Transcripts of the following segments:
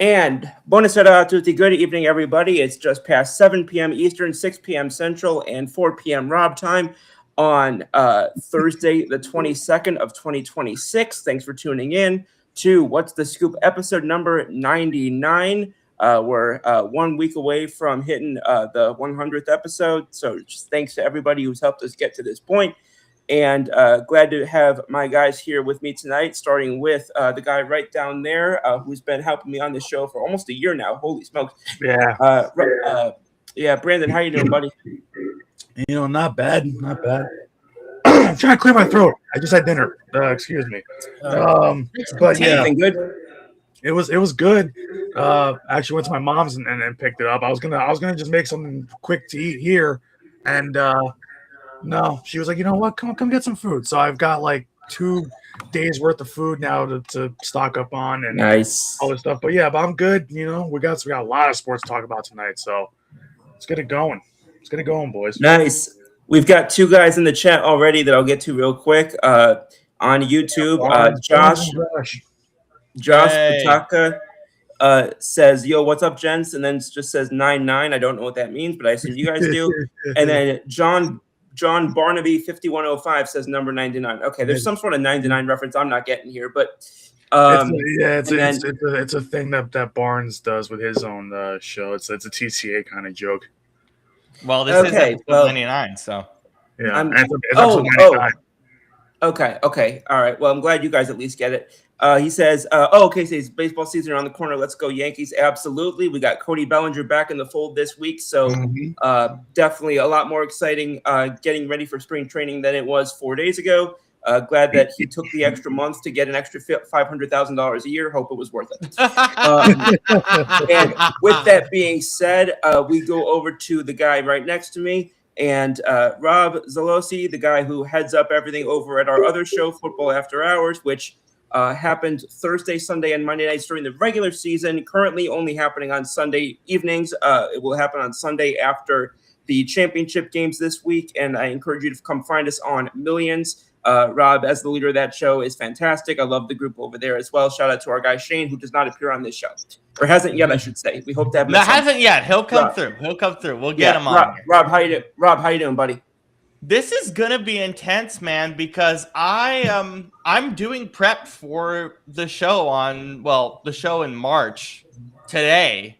And bonus shout out to the good evening, everybody. It's just past 7 p.m. Eastern, 6 p.m. Central, and 4 p.m. Rob time on Thursday, the 22nd of 2026. Thanks for tuning in to What's the Scoop, episode number 99. We're 1 week away from hitting the 100th episode. So just thanks to everybody who's helped us get to this point. And glad to have my guys here with me tonight, starting with the guy right down there who's been helping me on the show for almost a year now. Holy smokes. Yeah, Brandon, how you doing, buddy? Not bad. I'm trying to clear my throat. I just had dinner. Excuse me. But yeah, good. It was good. Actually went to my mom's and picked it up. I was gonna just make something quick to eat here, and no, she was like, you know what? Come get some food. So I've got like 2 days worth of food now to stock up on and nice all this stuff. But yeah, I'm good. We got a lot of sports to talk about tonight. So let's get it going. Boys. Nice. We've got 2 guys in the chat already that I'll get to real quick. On YouTube, Josh Pataka says, yo, what's up, gents? And then just says 99. I don't know what that means, but I assume you guys do. And then John Barnaby 5105 says number 99. Okay, there's some sort of 99 reference I'm not getting here, but it's a thing that Barnes does with his own show. It's a TCA kind of joke. Well, this is episode 99, so yeah. Okay. All right. Well, I'm glad you guys at least get it. He says, okay, so baseball season around the corner. Let's go Yankees. Absolutely. We got Cody Bellinger back in the fold this week. So definitely a lot more exciting getting ready for spring training than it was 4 days ago. Glad that he took the extra month to get an extra $500,000 a year. Hope it was worth it. And with that being said, we go over to the guy right next to me. And Rob Zalosi, the guy who heads up everything over at our other show, Football After Hours, which happened Thursday, Sunday, and Monday nights during the regular season, currently only happening on Sunday evenings. It will happen on Sunday after the championship games this week, and I encourage you to come find us on Millions. Rob, as the leader of that show, is fantastic. I love the group over there as well. Shout out to our guy Shane, who does not appear on this show, or hasn't yet, I should say. We hope to have him. No, hasn't yet. He'll come through. We'll get him on. Rob, how you doing, buddy? This is gonna be intense, man, because I'm doing prep for the show the show in March today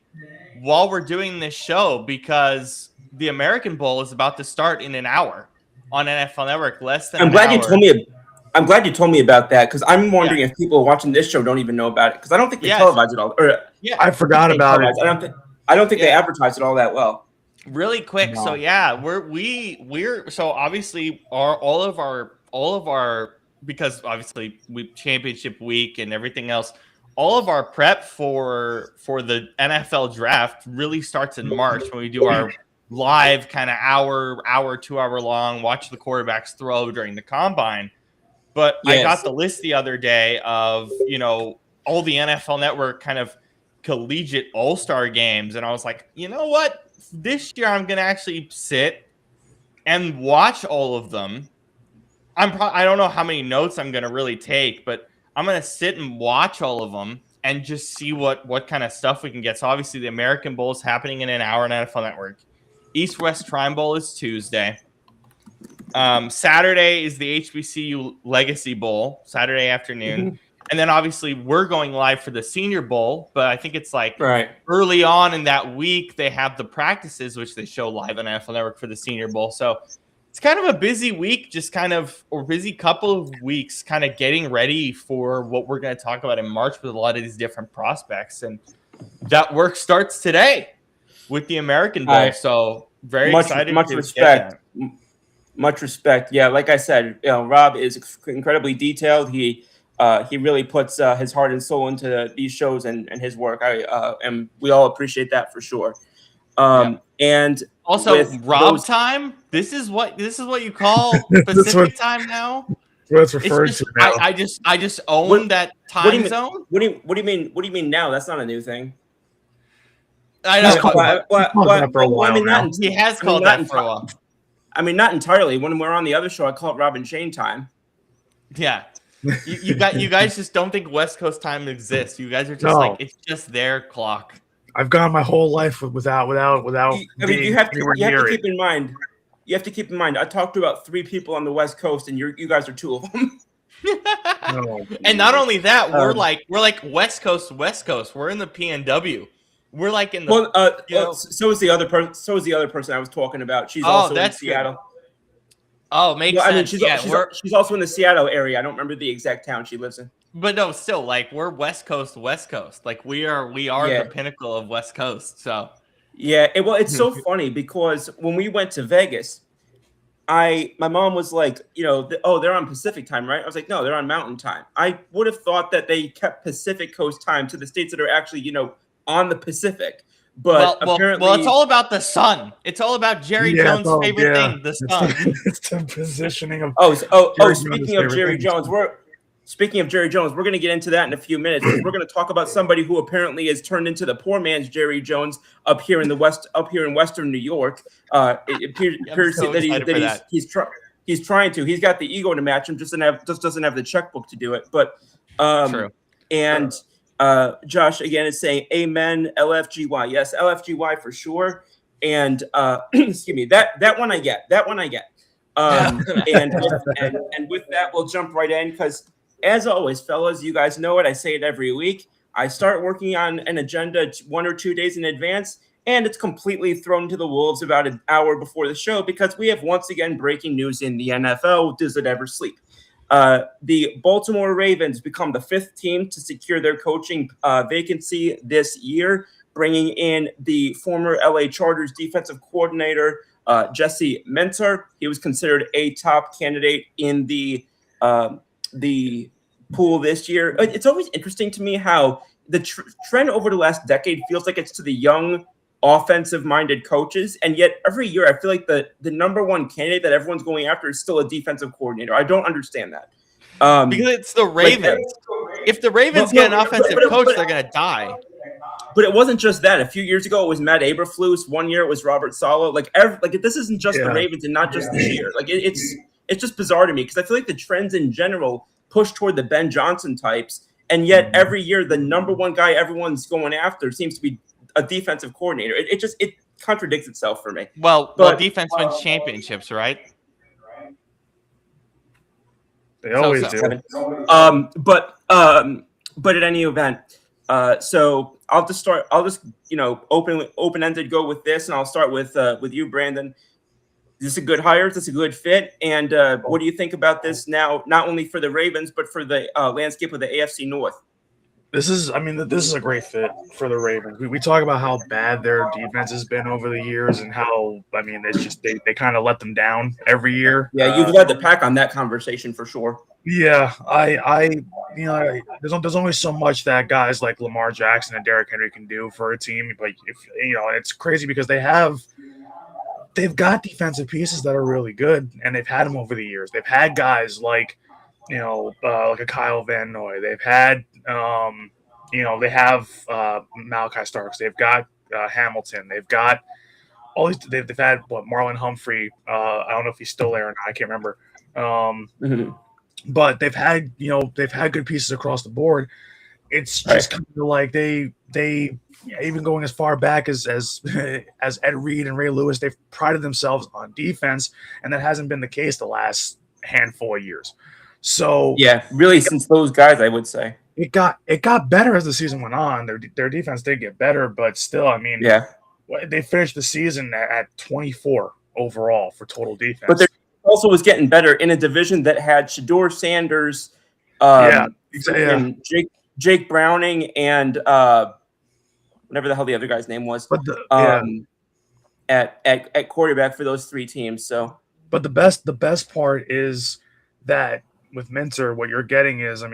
while we're doing this show, because the American Bowl is about to start in an hour on NFL Network. Less than I'm glad you told me about that, because I'm wondering if people watching this show don't even know about it, because I don't think they televise it all. I forgot about it. I don't think they advertise it all that well. Really quick, no. So yeah, we're so obviously all of our because obviously we championship week and everything else, all of our prep for the NFL draft really starts in March when we do our live kind of hour 2 hour long watch the quarterbacks throw during the combine. But yes. I got the list the other day of all the NFL Network kind of collegiate all-star games, and I was like, you know what? This year I'm going to actually sit and watch all of them. I don't know how many notes I'm going to really take, but I'm going to sit and watch all of them and just see what kind of stuff we can get. So obviously the American Bowl is happening in an hour on NFL Network. East-West Shrine Bowl is Tuesday. Saturday is the HBCU Legacy Bowl, Saturday afternoon. And then obviously we're going live for the Senior Bowl, but I think it's like early on in that week they have the practices, which they show live on NFL Network for the Senior Bowl. So it's kind of a busy week, or busy couple of weeks, kind of getting ready for what we're going to talk about in March with a lot of these different prospects. And that work starts today with the American Bowl. So very excited. Much respect. Much respect. Yeah, like I said, Rob is incredibly detailed. He really puts his heart and soul into these shows and his work. And we all appreciate that for sure. And also Rob time. This is what you call Pacific time now. That's referred to now. I just own that time zone. What do you mean? What do you mean now? That's not a new thing. I know. He has called that for a while. I mean, not entirely. When we're on the other show, I call it Rob and Shane time. Yeah. You guys just don't think West Coast time exists. You guys are just like, it's just their clock. I've gone my whole life without. I mean, you have to keep it. in mind. You have to keep in mind. I talked to about 3 people on the West Coast, and you guys are 2 of them. No. And not only that, we're like West Coast. We're in the PNW. We're like in the. So is the other person. So is the other person I was talking about. She's also in Seattle. Good. Oh, makes sense. I mean, she's also in the Seattle area. I don't remember the exact town she lives in. But no, still, like we're West Coast. Like we are the pinnacle of West Coast. So yeah, it's so funny because when we went to Vegas, my mom was like, they're on Pacific time, right? I was like, no, they're on Mountain time. I would have thought that they kept Pacific Coast time to the states that are actually, on the Pacific. But apparently, it's all about the sun. It's all about Jerry Jones' favorite thing, the sun. It's the positioning of. Speaking of Jerry Jones, we're going to get into that in a few minutes. We're going to talk about somebody who apparently has turned into the poor man's Jerry Jones up here in Western New York. It appears that he's trying to. He's got the ego to match him, just doesn't have the checkbook to do it. But true. And Josh again is saying amen. LFGY, yes, LFGY for sure. And excuse me, that one I get. And with that, we'll jump right in because, as always, fellas, you guys know it. I say it every week. I start working on an agenda 1 or 2 days in advance, and it's completely thrown to the wolves about an hour before the show because we have once again breaking news in the NFL. Does it ever sleep? The Baltimore Ravens become the 5th team to secure their coaching vacancy this year, bringing in the former LA Chargers defensive coordinator, Jesse Minter. He was considered a top candidate in the pool this year. It's always interesting to me how the trend over the last decade feels like it's to the young offensive-minded coaches, and yet every year I feel like the number one candidate that everyone's going after is still a defensive coordinator. I don't understand that. Because it's the Ravens. If the Ravens get an offensive coach, they're going to die. But it wasn't just that. A few years ago, it was Matt Eberflus. 1 year, it was Robert Saleh. This isn't just the Ravens and not just this year. It's just bizarre to me because I feel like the trends in general push toward the Ben Johnson types, and yet every year the number one guy everyone's going after seems to be a defensive coordinator. It contradicts itself for me. Well, defense wins championships, right? They always do. But at any event, so I'll just open-ended go with this, and I'll start with you, Brandon. Is this a good hire? Is this a good fit? And what do you think about this now, not only for the Ravens, but for the landscape of the AFC North? This is a great fit for the Ravens. We talk about how bad their defense has been over the years and how, it's just they kind of let them down every year. Yeah, you've led the pack on that conversation for sure. Yeah, there's only so much that guys like Lamar Jackson and Derrick Henry can do for a team. But it's crazy because they've got defensive pieces that are really good, and they've had them over the years. They've had guys like like a Kyle Van Noy. They've had they have Malachi Starks. They've got Hamilton. They've got all these. They've had Marlon Humphrey. I don't know if he's still there or not. I can't remember. But they've had good pieces across the board. It's just kind of like they even going as far back as Ed Reed and Ray Lewis, they've prided themselves on defense, and that hasn't been the case the last handful of years. So yeah, really since those guys, I would say it got better as the season went on. Their defense did get better, but still, they finished the season at 24 overall for total defense. But there also was getting better in a division that had Shedeur Sanders, Jake Browning, and whatever the hell the other guy's name was, at quarterback for those 3 teams. So, but the best part is that with Minter, what you're getting is,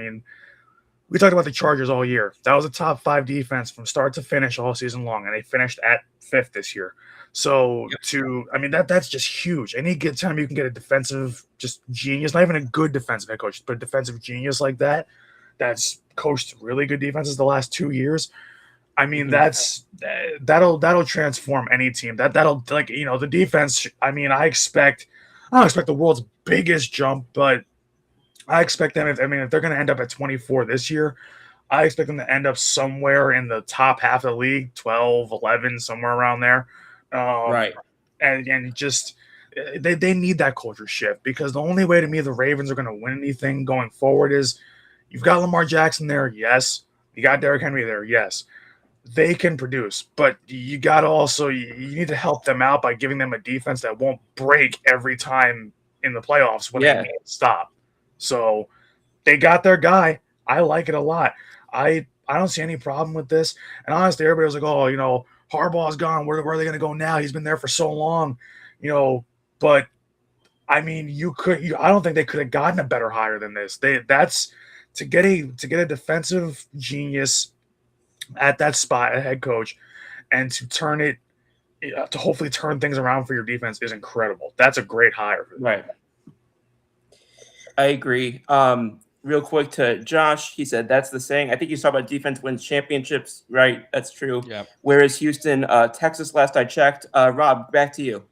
we talked about the Chargers all year. That was a top 5 defense from start to finish all season long, and they finished at 5th this year. So that's just huge. Any good time you can get a defensive just genius, not even a good defensive head coach, but a defensive genius like that, that's coached really good defenses the last 2 years. That'll transform any team. That'll the defense. I don't expect the world's biggest jump, but I expect them. If they're going to end up at 24 this year, I expect them to end up somewhere in the top half of the league, 12, 11, somewhere around there. Right. And just they need that culture shift, because the only way to me the Ravens are going to win anything going forward is you've got Lamar Jackson there, yes. You got Derrick Henry there, yes. They can produce, but you got to also you need to help them out by giving them a defense that won't break every time in the playoffs when they need to stop. So they got their guy. I like it a lot. I don't see any problem with this. And honestly, everybody was like, oh, Harbaugh's gone. Where are they going to go now? He's been there for so long, But I mean, I don't think they could have gotten a better hire than this. That's to get a defensive genius at that spot, a head coach, and to hopefully turn things around for your defense is incredible. That's a great hire. Right. I agree. Real quick to Josh, he said that's the saying. I think you saw about defense wins championships, right? That's true. Yeah. Whereas Houston, Texas, last I checked. Rob, back to you.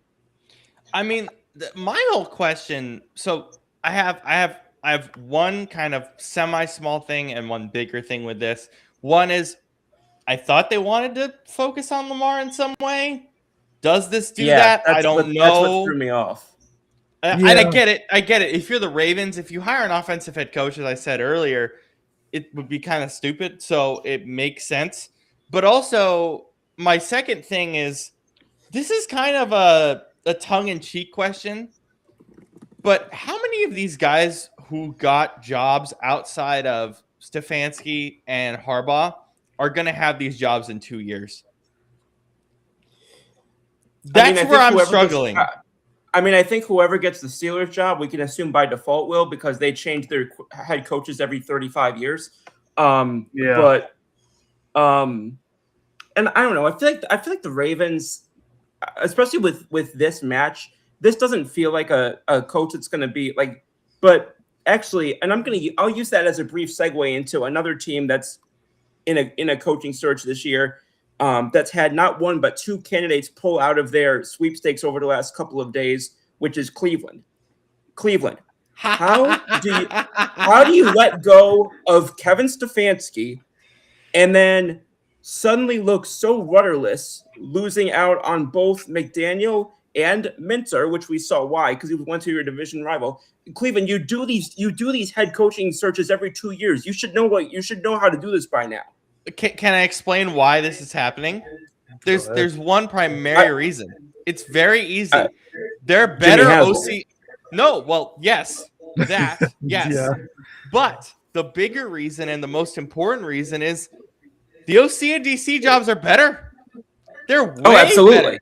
I mean, my whole question. So I have one kind of semi-small thing and one bigger thing with this. One is, I thought they wanted to focus on Lamar in some way. Does this do that? I don't know. That's what threw me off. And I get it. If you're the Ravens, if you hire an offensive head coach, as I said earlier, it would be kind of stupid. So it makes sense. But also, my second thing is, this is kind of a tongue-in-cheek question. But how many of these guys who got jobs outside of Stefanski and Harbaugh are going to have these jobs in 2 years? That's where I'm struggling. I think whoever gets the Steelers job, we can assume by default will, because they change their head coaches every 35 years. And I don't know. I feel like the Ravens, especially with this match, this doesn't feel like a coach that's going to be like. But actually, and I'll use that as a brief segue into another team that's in a coaching search this year. That's had not one but two candidates pull out of their sweepstakes over the last couple of days, which is Cleveland. How do you let go of Kevin Stefanski and then suddenly look so rudderless, losing out on both McDaniel and Minter, which we saw why, because he went to your division rival. Cleveland, you do these head coaching searches every 2 years. You should know how to do this by now. Can I explain why this is happening? There's one primary reason. It's very easy. They're better OC. No, well, yes, that yes, Yeah. But the bigger reason and the most important reason is the OC and DC jobs are better. They're way absolutely. better.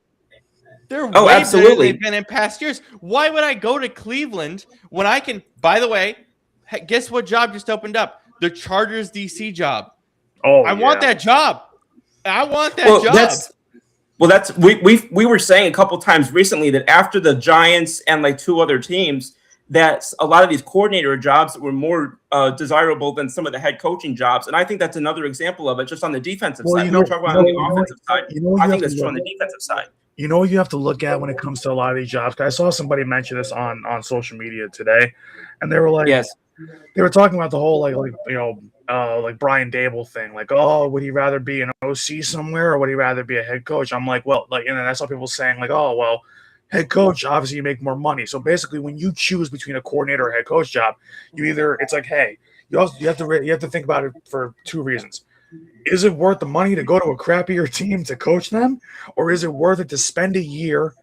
They're way absolutely. better than they've been in past years. Why would I go to Cleveland when I can? By the way, guess what job just opened up? The Chargers DC job. I want that job. I want that job. We were saying a couple times recently that after the Giants and like two other teams, that a lot of these coordinator jobs were more desirable than some of the head coaching jobs. And I think that's another example of it, just on the defensive side. We were talking about on the offensive side. I think that's true on the defensive side. You know what you have to look at when it comes to a lot of these jobs? I saw somebody mention this on social media today, and they were like, they were talking about the whole like Brian Dable thing, like, oh, would he rather be an OC somewhere or would he rather be a head coach? I'm like, well, like, and then I saw people saying like, oh, well, head coach, obviously you make more money. So basically, when you choose between a coordinator or head coach job, it's like, hey, you have to think about it for two reasons. Is it worth the money to go to a crappier team to coach them, or is it worth it to spend a year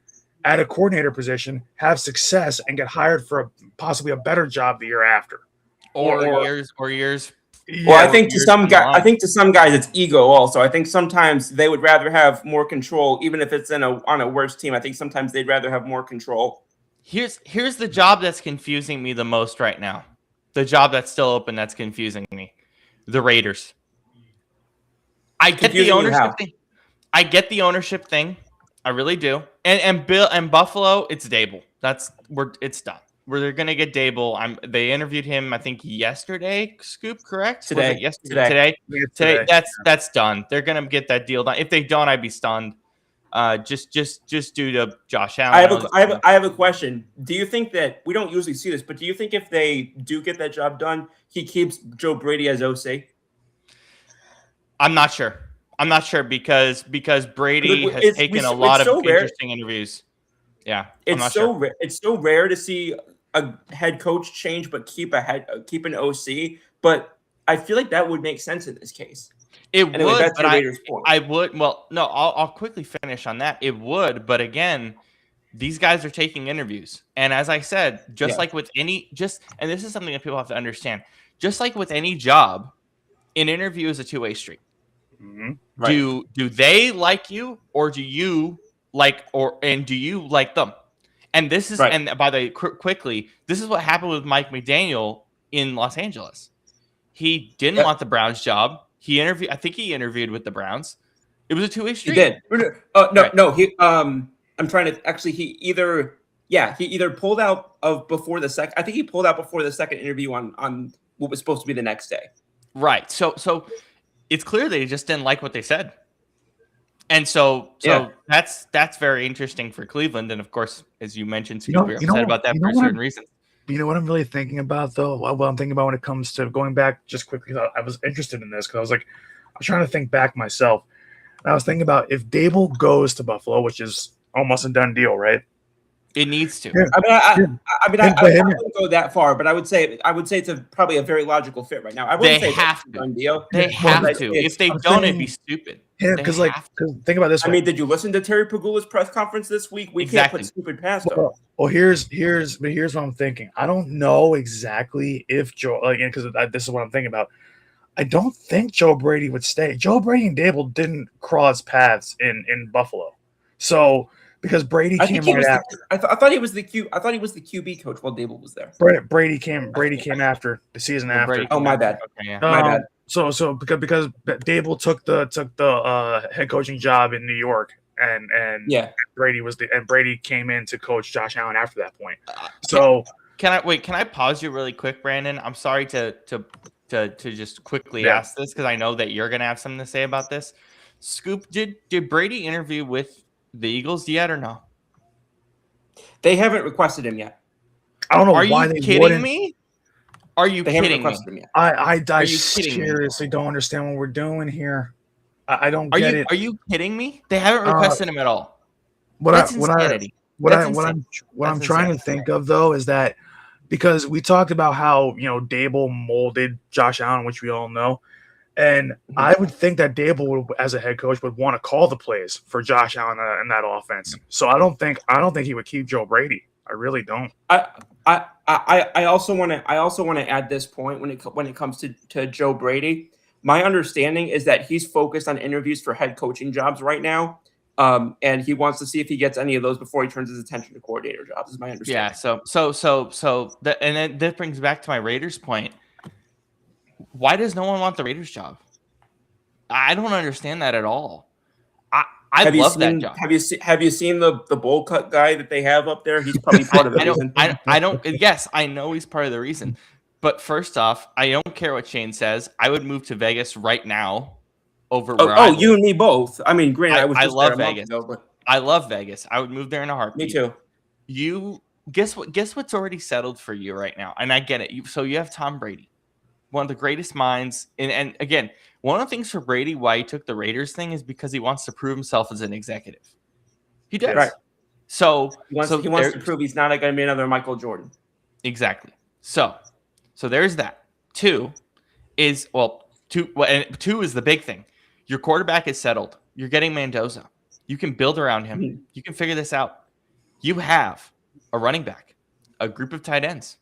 at a coordinator position, have success, and get hired for possibly a better job the year after, or years? Well, I think to some guys it's ego also. I think sometimes they would rather have more control, even if it's on a worse team. I think sometimes they'd rather have more control. Here's the job that's confusing me the most right now. The job that's still open that's confusing me. The Raiders. I get the ownership thing. I really do. And Buffalo, it's Dable. It's done. Where they're gonna get Dable. They interviewed him, I think, yesterday. Scoop, correct? Today. Today. That's done. They're gonna get that deal done. If they don't, I'd be stunned. just due to Josh Allen. I have a question. Do you think that we don't usually see this, but do you think if they do get that job done, he keeps Joe Brady as OC? I'm not sure. because Brady has taken a lot of interesting interviews. Yeah, it's so rare to see a head coach change, but keep an OC. But I feel like that would make sense in this case. It would, that's but I would. Well, no, I'll quickly finish on that. It would, but again, these guys are taking interviews, and as I said, like with any, and this is something that people have to understand. Just like with any job, an interview is a two-way street. Mm-hmm. Right. Do they like you, or do you like them? And this is, and by the way, quickly, this is what happened with Mike McDaniel in Los Angeles. He didn't want the Browns job. I think he interviewed with the Browns. It was a two-way street. He did. No. I'm trying to actually. He either pulled out of before the second. I think he pulled out before the second interview on what was supposed to be the next day. Right. So it's clear they just didn't like what they said. And so that's very interesting for Cleveland. And of course, as you mentioned, people are upset about that for certain reasons. You know what I'm really thinking about, though? What I'm thinking about when it comes to going back just quickly, I was interested in this because I was trying to think back myself. And I was thinking about if Dable goes to Buffalo, which is almost a done deal, right? It needs to. I wouldn't go that far, but I would say it's probably a very logical fit right now. I wouldn't say it's a done deal. They have to. If they don't, it'd be stupid. Yeah, because think about this. I mean, did you listen to Terry Pagula's press conference this week? We can't put stupid past him. Well, here's what I'm thinking. I don't know exactly if Joe, because this is what I'm thinking about. I don't think Joe Brady would stay. Joe Brady and Dable didn't cross paths in Buffalo, so because Brady came right after. I thought he was the QB coach while Dable was there. Brady came after the season after. Oh, my bad. Okay, my bad. So because Dable took the head coaching job in New York, and Brady came in to coach Josh Allen after that point. So can I pause you really quick, Brandon? I'm sorry to just quickly ask this because I know that you're gonna have something to say about this. Scoop, did Brady interview with the Eagles yet or no? They haven't requested him yet. I don't know why they kidding wouldn't. Me? Are you kidding me? I seriously don't understand what we're doing here. I don't get it. Are you kidding me? They haven't requested him at all. What I'm trying to think of though is that because we talked about how Dable molded Josh Allen, which we all know, and I would think that Dable, as a head coach, would want to call the plays for Josh Allen in that offense. So I don't think he would keep Joe Brady. I really don't. I also want to add this point when it comes to Joe Brady. My understanding is that he's focused on interviews for head coaching jobs right now, and he wants to see if he gets any of those before he turns his attention to coordinator jobs. Is my understanding. Yeah. And then that brings back to my Raiders point. Why does no one want the Raiders job? I don't understand that at all. I love that job. Have you seen the bowl cut guy that they have up there? He's probably part of the reason. I don't. Yes, I know he's part of the reason. But first off, I don't care what Shane says. I would move to Vegas right now over where I live. You and me both. I mean, granted, I love Vegas. I love Vegas. I would move there in a heartbeat. Me too. You guess what's already settled for you right now? And I get it. So you have Tom Brady, one of the greatest minds. And again, one of the things for Brady why he took the Raiders thing is because he wants to prove himself as an executive. He does. Right. So he wants to prove he's not going to be another Michael Jordan. Exactly. So there's that. Two is the big thing. Your quarterback is settled. You're getting Mendoza. You can build around him. Mm-hmm. You can figure this out. You have a running back, a group of tight ends.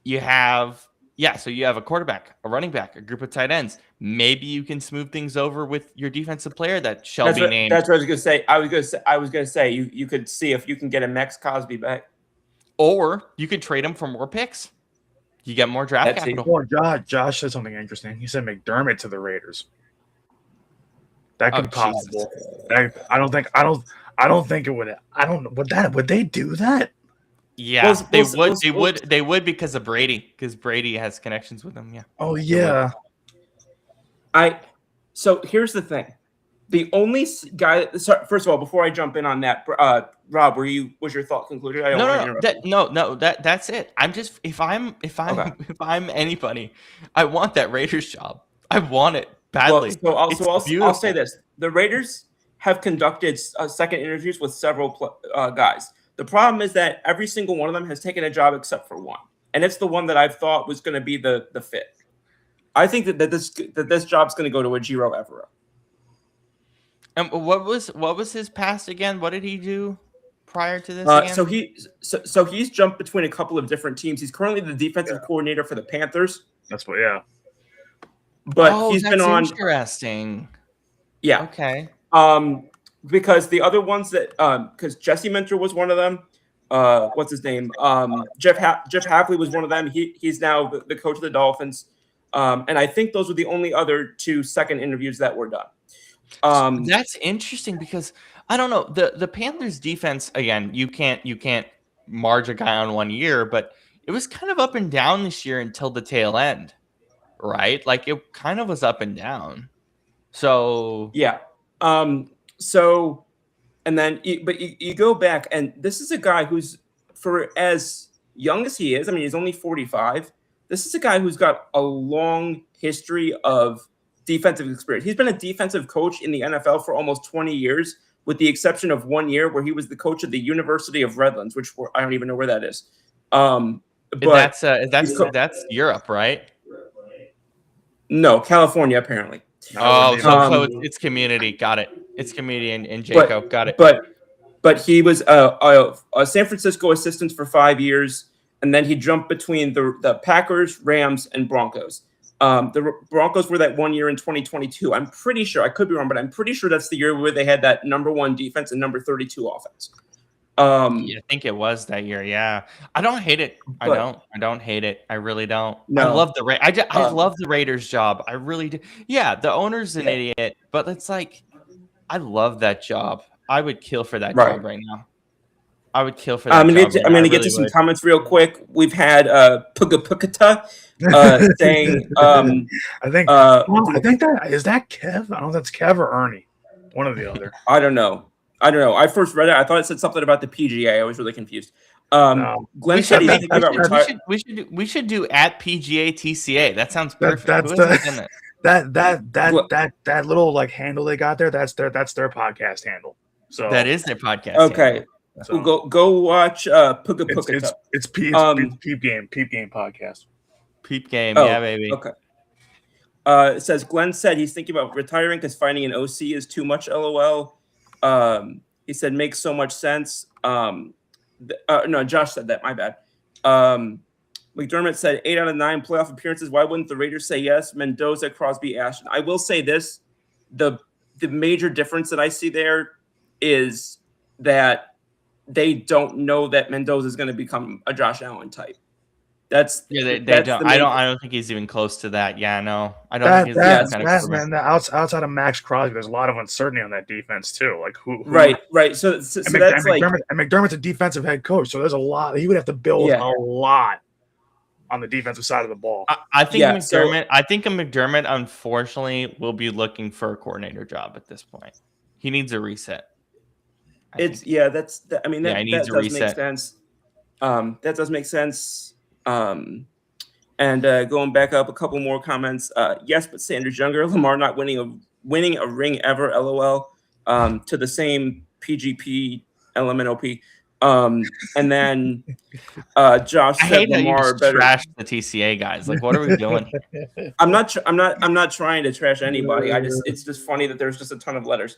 You have a quarterback, a running back, a group of tight ends. Maybe you can smooth things over with your defensive player that shall be named. That's what I was going to say. I was going to say you could see if you can get a Max Cosby back, or you could trade him for more picks. You get more draft capital. Well, Josh said something interesting. He said McDermott to the Raiders. That could be possible. I don't think it would. I don't know. Would they do that? Yeah, they would because of Brady. Because Brady has connections with them. Yeah. Oh yeah. So here's the thing. The only guy. Sorry, first of all, before I jump in on that, Rob, was your thought concluded? I don't want to interrupt. That's it. I'm just if I'm anybody, I want that Raiders job. I want it badly. Well, I'll say this: the Raiders have conducted second interviews with several guys. The problem is that every single one of them has taken a job except for one, and it's the one that I've thought was going to be the fit. I think that this job's going to go to Ejiro Evero. What was his past again? What did he do prior to this? Again? So he's jumped between a couple of different teams. He's currently the defensive coordinator for the Panthers. That's what, yeah. But he's been on. Interesting. Yeah. Okay. Because the other ones that because Jesse Minter was one of them. What's his name? Jeff Hafley was one of them. He's now the coach of the Dolphins. And I think those were the only other 2 second interviews that were done. That's interesting because I don't know the Panthers defense again. You can't marge a guy on 1 year, but it was kind of up and down this year until the tail end, right? Like it kind of was up and down. So yeah. So, and then you go back, and this is a guy who's, for as young as he is, I mean, he's only 45. This is a guy who's got a long history of defensive experience. He's been a defensive coach in the NFL for almost 20 years, with the exception of 1 year where he was the coach of the University of Redlands, which I don't even know where that is. But that's Europe, right? No, California, apparently. So it's community. Got it. It's community and Jacob. Got it. But he was a San Francisco assistant for 5 years, and then he jumped between the Packers, Rams, and Broncos. The Broncos were that 1 year in 2022. I'm pretty sure, I could be wrong, but I'm pretty sure that's the year where they had that number 1 defense and number 32 offense. I think it was that year. Yeah, I don't hate it. I don't hate it. I really don't. No. I love I love the Raiders job. I really do. Yeah, the owner's an idiot, but it's like I love that job. I would kill for that job right now. I would kill for that. I'm going to get to some comments real quick. We've had Pugapukata saying, I think that is that Kev. I don't know if that's Kev or Ernie, one or the other. I don't know. I first read it. I thought it said something about the PGA. I was really confused. Glenn said he's thinking about retiring. We should do at PGA TCA. That sounds perfect. That little like handle they got there. That's their podcast handle. So that is their podcast. Okay. Handle. So go watch Pugapukata. It's Peep Game podcast. Peep Game, yeah, baby. Okay. It says Glenn said he's thinking about retiring because finding an OC is too much. LOL. He said makes so much sense. No, Josh said that. My bad. McDermott said 8 out of 9 playoff appearances. Why wouldn't the Raiders say yes? Mendoza, Crosby, Ashton. I will say this: the major difference that I see there is that they don't know that Mendoza is going to become a Josh Allen type. They don't. I don't think he's even close to that. Yeah, no, I don't think he's man. Outside of Max Crosby, there's a lot of uncertainty on that defense too. Like who right. So that's McDermott's a defensive head coach, so there's a lot. He would have to build a lot on the defensive side of the ball. I think McDermott. I think McDermott, unfortunately, will be looking for a coordinator job at this point. He needs a reset. He needs a reset. Make sense. That does make sense. And going back up a couple more comments. Yes, but Sanders younger. Lamar not winning a ring ever. LOL. To the same PGP LMNOP. And then Josh said Lamar better trash the TCA guys. Like, what are we doing? I'm not trying to trash anybody. It's just funny that there's just a ton of letters.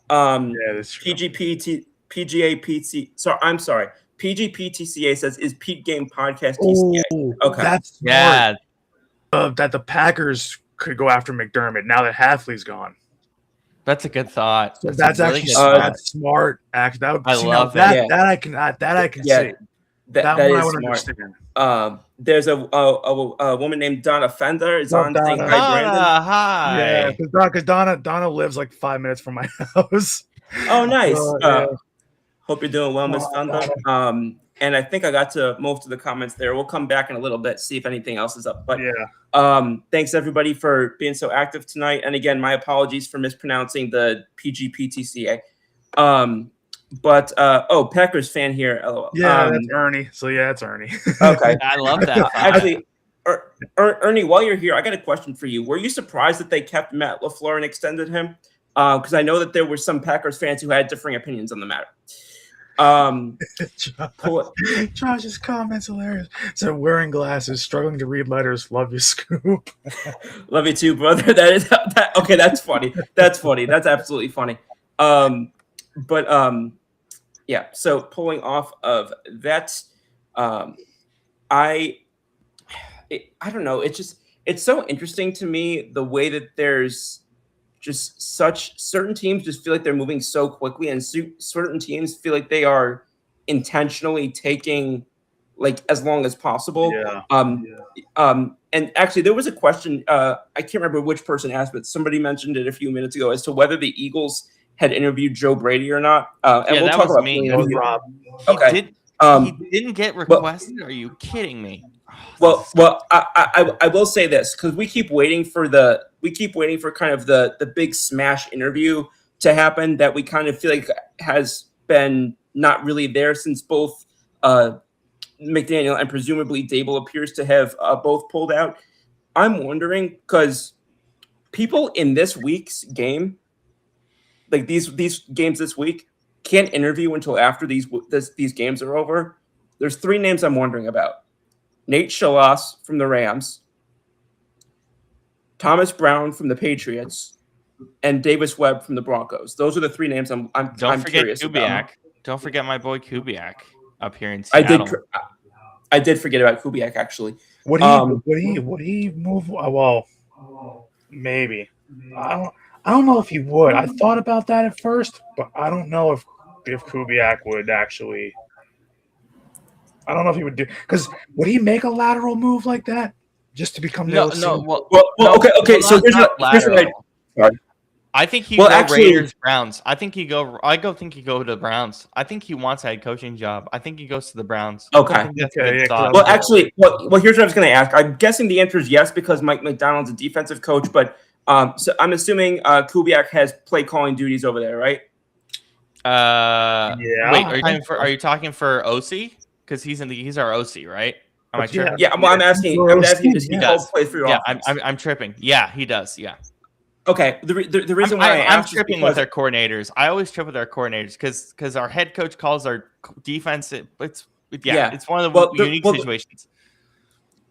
PGPTCA says is Pete Game podcast TCA. Okay, that's smart. That the Packers could go after McDermott now that Hafley's gone. That's a good thought. So that's really actually that's smart. Actually, that I can see. That is smart. There's a woman named Donna Fender is on saying hi, Brandon. Hi. Yeah, because Donna lives like 5 minutes from my house. Oh, nice. Hope you're doing well, Miss Fender. And I think I got to most of the comments there. We'll come back in a little bit, see if anything else is up. But thanks everybody for being so active tonight. And again, my apologies for mispronouncing the PGPTCA. Packers fan here. LOL. Yeah, that's Ernie. So yeah, it's Ernie. Okay. I love that. Actually, Ernie, while you're here, I got a question for you. Were you surprised that they kept Matt LaFleur and extended him? Because I know that there were some Packers fans who had differing opinions on the matter. Josh's comments hilarious. So wearing glasses, struggling to read letters. Love you, Scoop. Love you too, brother. Okay. That's funny. That's funny. That's absolutely funny. Yeah. So pulling off of that, I don't know. It's so interesting to me the way that there's just certain teams just feel like they're moving so quickly, and certain teams feel like they are intentionally taking like as long as possible. And actually there was a question, I can't remember which person asked, but somebody mentioned it a few minutes ago as to whether the Eagles had interviewed Joe Brady or not. And we'll talk about me. Rob. Okay. He didn't get requested. Are you kidding me? I will say this, because we keep waiting for kind of the big smash interview to happen that we kind of feel like has been not really there since both McDaniel and presumably Dable appears to have both pulled out. I'm wondering, because people in this week's game, like these games this week, can't interview until after these games are over. There's 3 names I'm wondering about. Nate Shalas from the Rams, Thomas Brown from the Patriots, and Davis Webb from the Broncos. Those are the 3 names I'm curious Kubiak. about. Don't forget my boy Kubiak up here in Seattle. I did forget about Kubiak actually. Would he move? Well, maybe. I don't know if he would. I thought about that at first, but I don't know if Kubiak would actually. I don't know if he would do, because would he make a lateral move like that just to become no. Okay. So here's what I think he go Raiders Browns. I think he go to the Browns. I think he wants a head coaching job. I think he goes to the Browns. Okay. Here's what I was going to ask. I'm guessing the answer is yes because Mike McDonald's a defensive coach, but so I'm assuming Kubiak has play calling duties over there, right? Yeah. Wait, are you talking for OC? Because he's our OC, right? Am I tripping? Yeah, I'm asking. Does he play for your offense? I'm tripping. Yeah, he does. Yeah. Okay. The reason why I'm tripping with our coordinators. I always trip with our coordinators because our head coach calls our defense. It's one of the unique situations.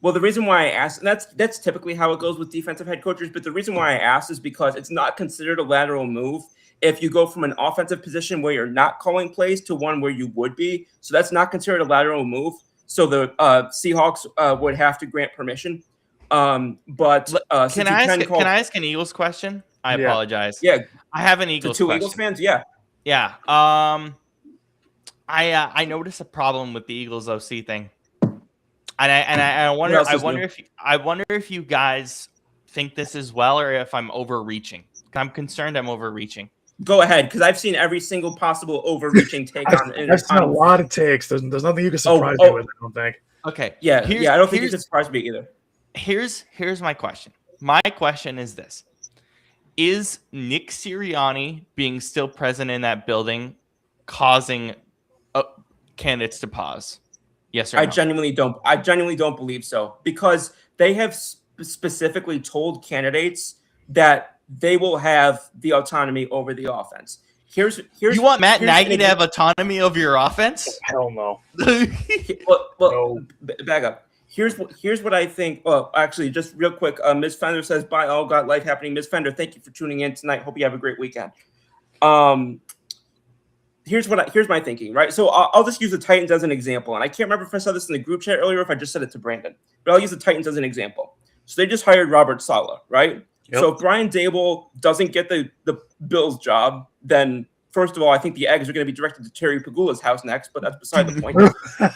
Well, the reason why I asked, and that's typically how it goes with defensive head coaches, but the reason why I asked is because it's not considered a lateral move if you go from an offensive position where you're not calling plays to one where you would be. So that's not considered a lateral move. So the Seahawks would have to grant permission. Can I ask an Eagles question? I apologize. Yeah, I have an Eagles question. Eagles fans. Yeah. I noticed a problem with the Eagles OC thing, and I wonder if you guys think this as well, or if I'm overreaching. I'm concerned I'm overreaching. Go ahead, because I've seen every single possible overreaching take on. I've seen a lot of takes. There's nothing you can surprise me with, I don't think. Okay. Yeah. I don't think you can surprise me either. Here's my question. My question is this: is Nick Sirianni being still present in that building causing candidates to pause? Yes or no? I genuinely don't believe so, because they have specifically told candidates that they will have the autonomy over the offense. Here's you want Matt Nagy to have autonomy over your offense? Hell no. No. Back up. Here's what I think. Well, actually, just real quick, Ms. Fender says, "Bye, all got life happening." Ms. Fender, thank you for tuning in tonight. Hope you have a great weekend. Here's my thinking, right? So I'll just use the Titans as an example, and I can't remember if I said this in the group chat earlier or if I just said it to Brandon, but I'll use the Titans as an example. So they just hired Robert Saleh, right? Yep. So if Brian Dable doesn't get the Bills job, then first of all, I think the eggs are going to be directed to Terry Pagula's house next, but that's beside the point.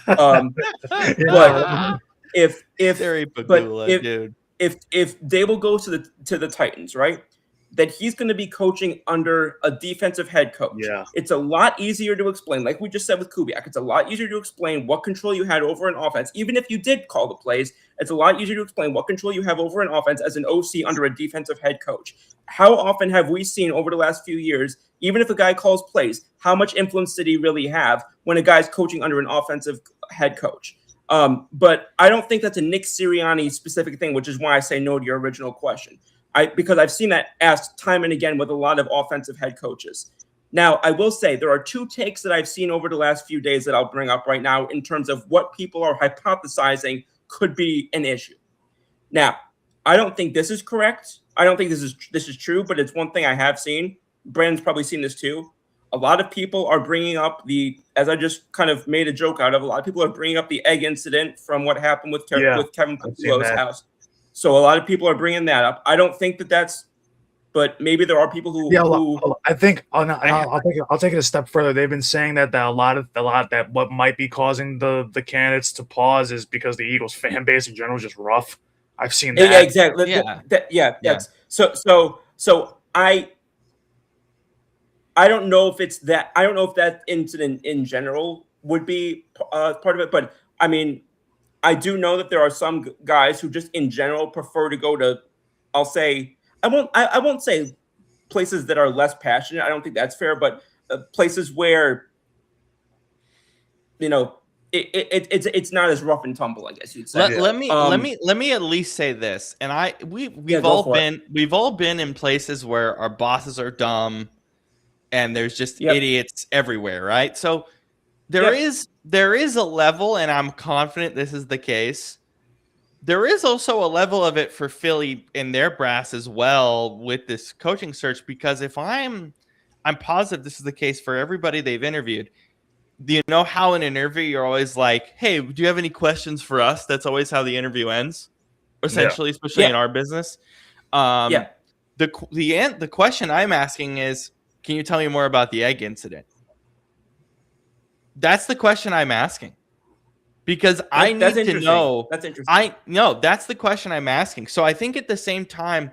But if Terry Pagula, dude, if Dable goes to the Titans, right? that he's going to be coaching under a defensive head coach. Yeah. It's a lot easier to explain, like we just said with Kubiak. It's a lot easier to explain what control you had over an offense, even if you did call the plays. It's a lot easier to explain what control you have over an offense as an OC under a defensive head coach. How often have we seen over the last few years, even if a guy calls plays, how much influence did he really have when a guy's coaching under an offensive head coach? But I don't think that's a Nick Sirianni specific thing, which is why I say no to your original question. Because I've seen that asked time and again with a lot of offensive head coaches. Now, I will say there are two takes that I've seen over the last few days that I'll bring up right now in terms of what people are hypothesizing could be an issue. Now, I don't think this is correct. I don't think this is true, but it's one thing I have seen. Brandon's probably seen this too. A lot of people are bringing up as I just kind of made a joke out of, a lot of people are bringing up the egg incident from what happened with Kevin Papulo's house. So a lot of people are bringing that up. I don't think that's, but maybe there are people who. Yeah, I think, I'll take it a step further. They've been saying that a lot that what might be causing the candidates to pause is because the Eagles fan base in general is just rough. I've seen that. Yeah, exactly. Yeah. So I don't know if it's that. I don't know if that incident in general would be part of it, but I mean, I do know that there are some guys who just in general prefer to go to, I'll say, I won't say places that are less passionate. I don't think that's fair, but places where, it's not as rough and tumble, I guess you'd say. Let me at least say this. And we've all been in places where our bosses are dumb and there's just idiots everywhere, right? So there is a level, and I'm confident this is the case. There is also a level of it for Philly and their brass as well with this coaching search, because if I'm positive this is the case for everybody they've interviewed. Do you know how in an interview you're always like, hey, do you have any questions for us? That's always how the interview ends, essentially, especially in our business. The question I'm asking is, can you tell me more about the egg incident? That's the question I'm asking. Because I need to know. That's interesting. That's the question I'm asking. So I think at the same time,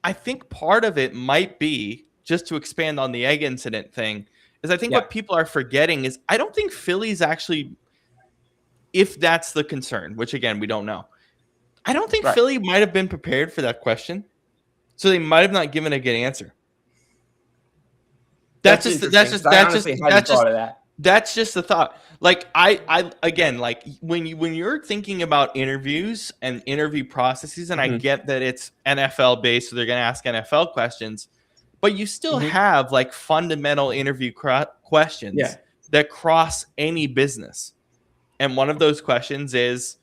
I think part of it might be, just to expand on the egg incident thing, is I think what people are forgetting is I don't think Philly's actually, if that's the concern, which again, we don't know. I don't think Philly might have been prepared for that question. So they might have not given a good answer. That's just the thought. Like I again, like when you're thinking about interviews and interview processes, and I get that it's NFL based, so they're going to ask NFL questions, but you still have like fundamental interview questions that cross any business. And one of those questions is,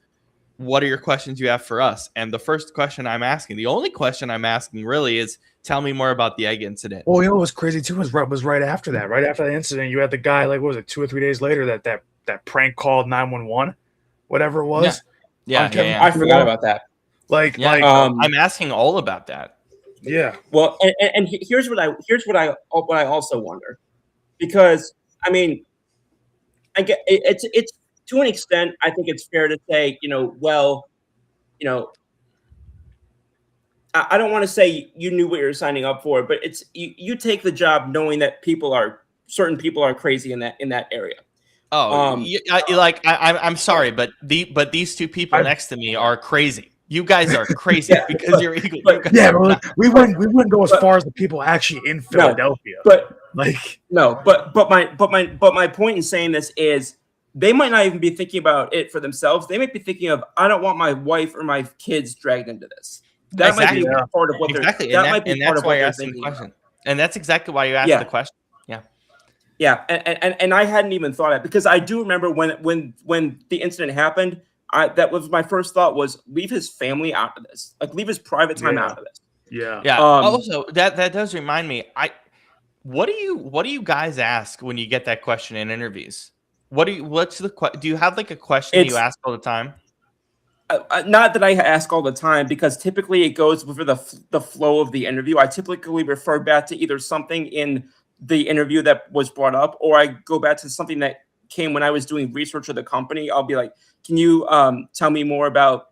what are your questions you have for us? And the first question I'm asking, the only question I'm asking really is, tell me more about the egg incident. Well, what was crazy too was right after that. Right after the incident, you had the guy, like, what was it, 2 or 3 days later, that prank called 911, whatever it was. Yeah. I forgot about that. I'm asking all about that. Yeah. Well, and here's what I also wonder, because I mean, I get it's to an extent, I think it's fair to say, I don't want to say you knew what you were signing up for, but it's you take the job knowing that certain people are crazy in that area. I'm sorry, but these two people next to me are crazy. You guys are crazy because you're Eagles. We wouldn't go as far as the people actually in Philadelphia. But my point in saying this is, they might not even be thinking about it for themselves. They might be thinking of, I don't want my wife or my kids dragged into this. That might be part of what they're that's why you're asking the question. And that's exactly why you asked the question. Yeah. And I hadn't even thought of it, because I do remember when the incident happened, that was my first thought was, leave his family out of this. Like, leave his private time out of this. Yeah. Also, that does remind me, what do you guys ask when you get that question in interviews? Do you have like a question you ask all the time? Not that I ask all the time, because typically it goes with the flow of the interview. I typically refer back to either something in the interview that was brought up, or I go back to something that came when I was doing research of the company. I'll be like, can you tell me more about,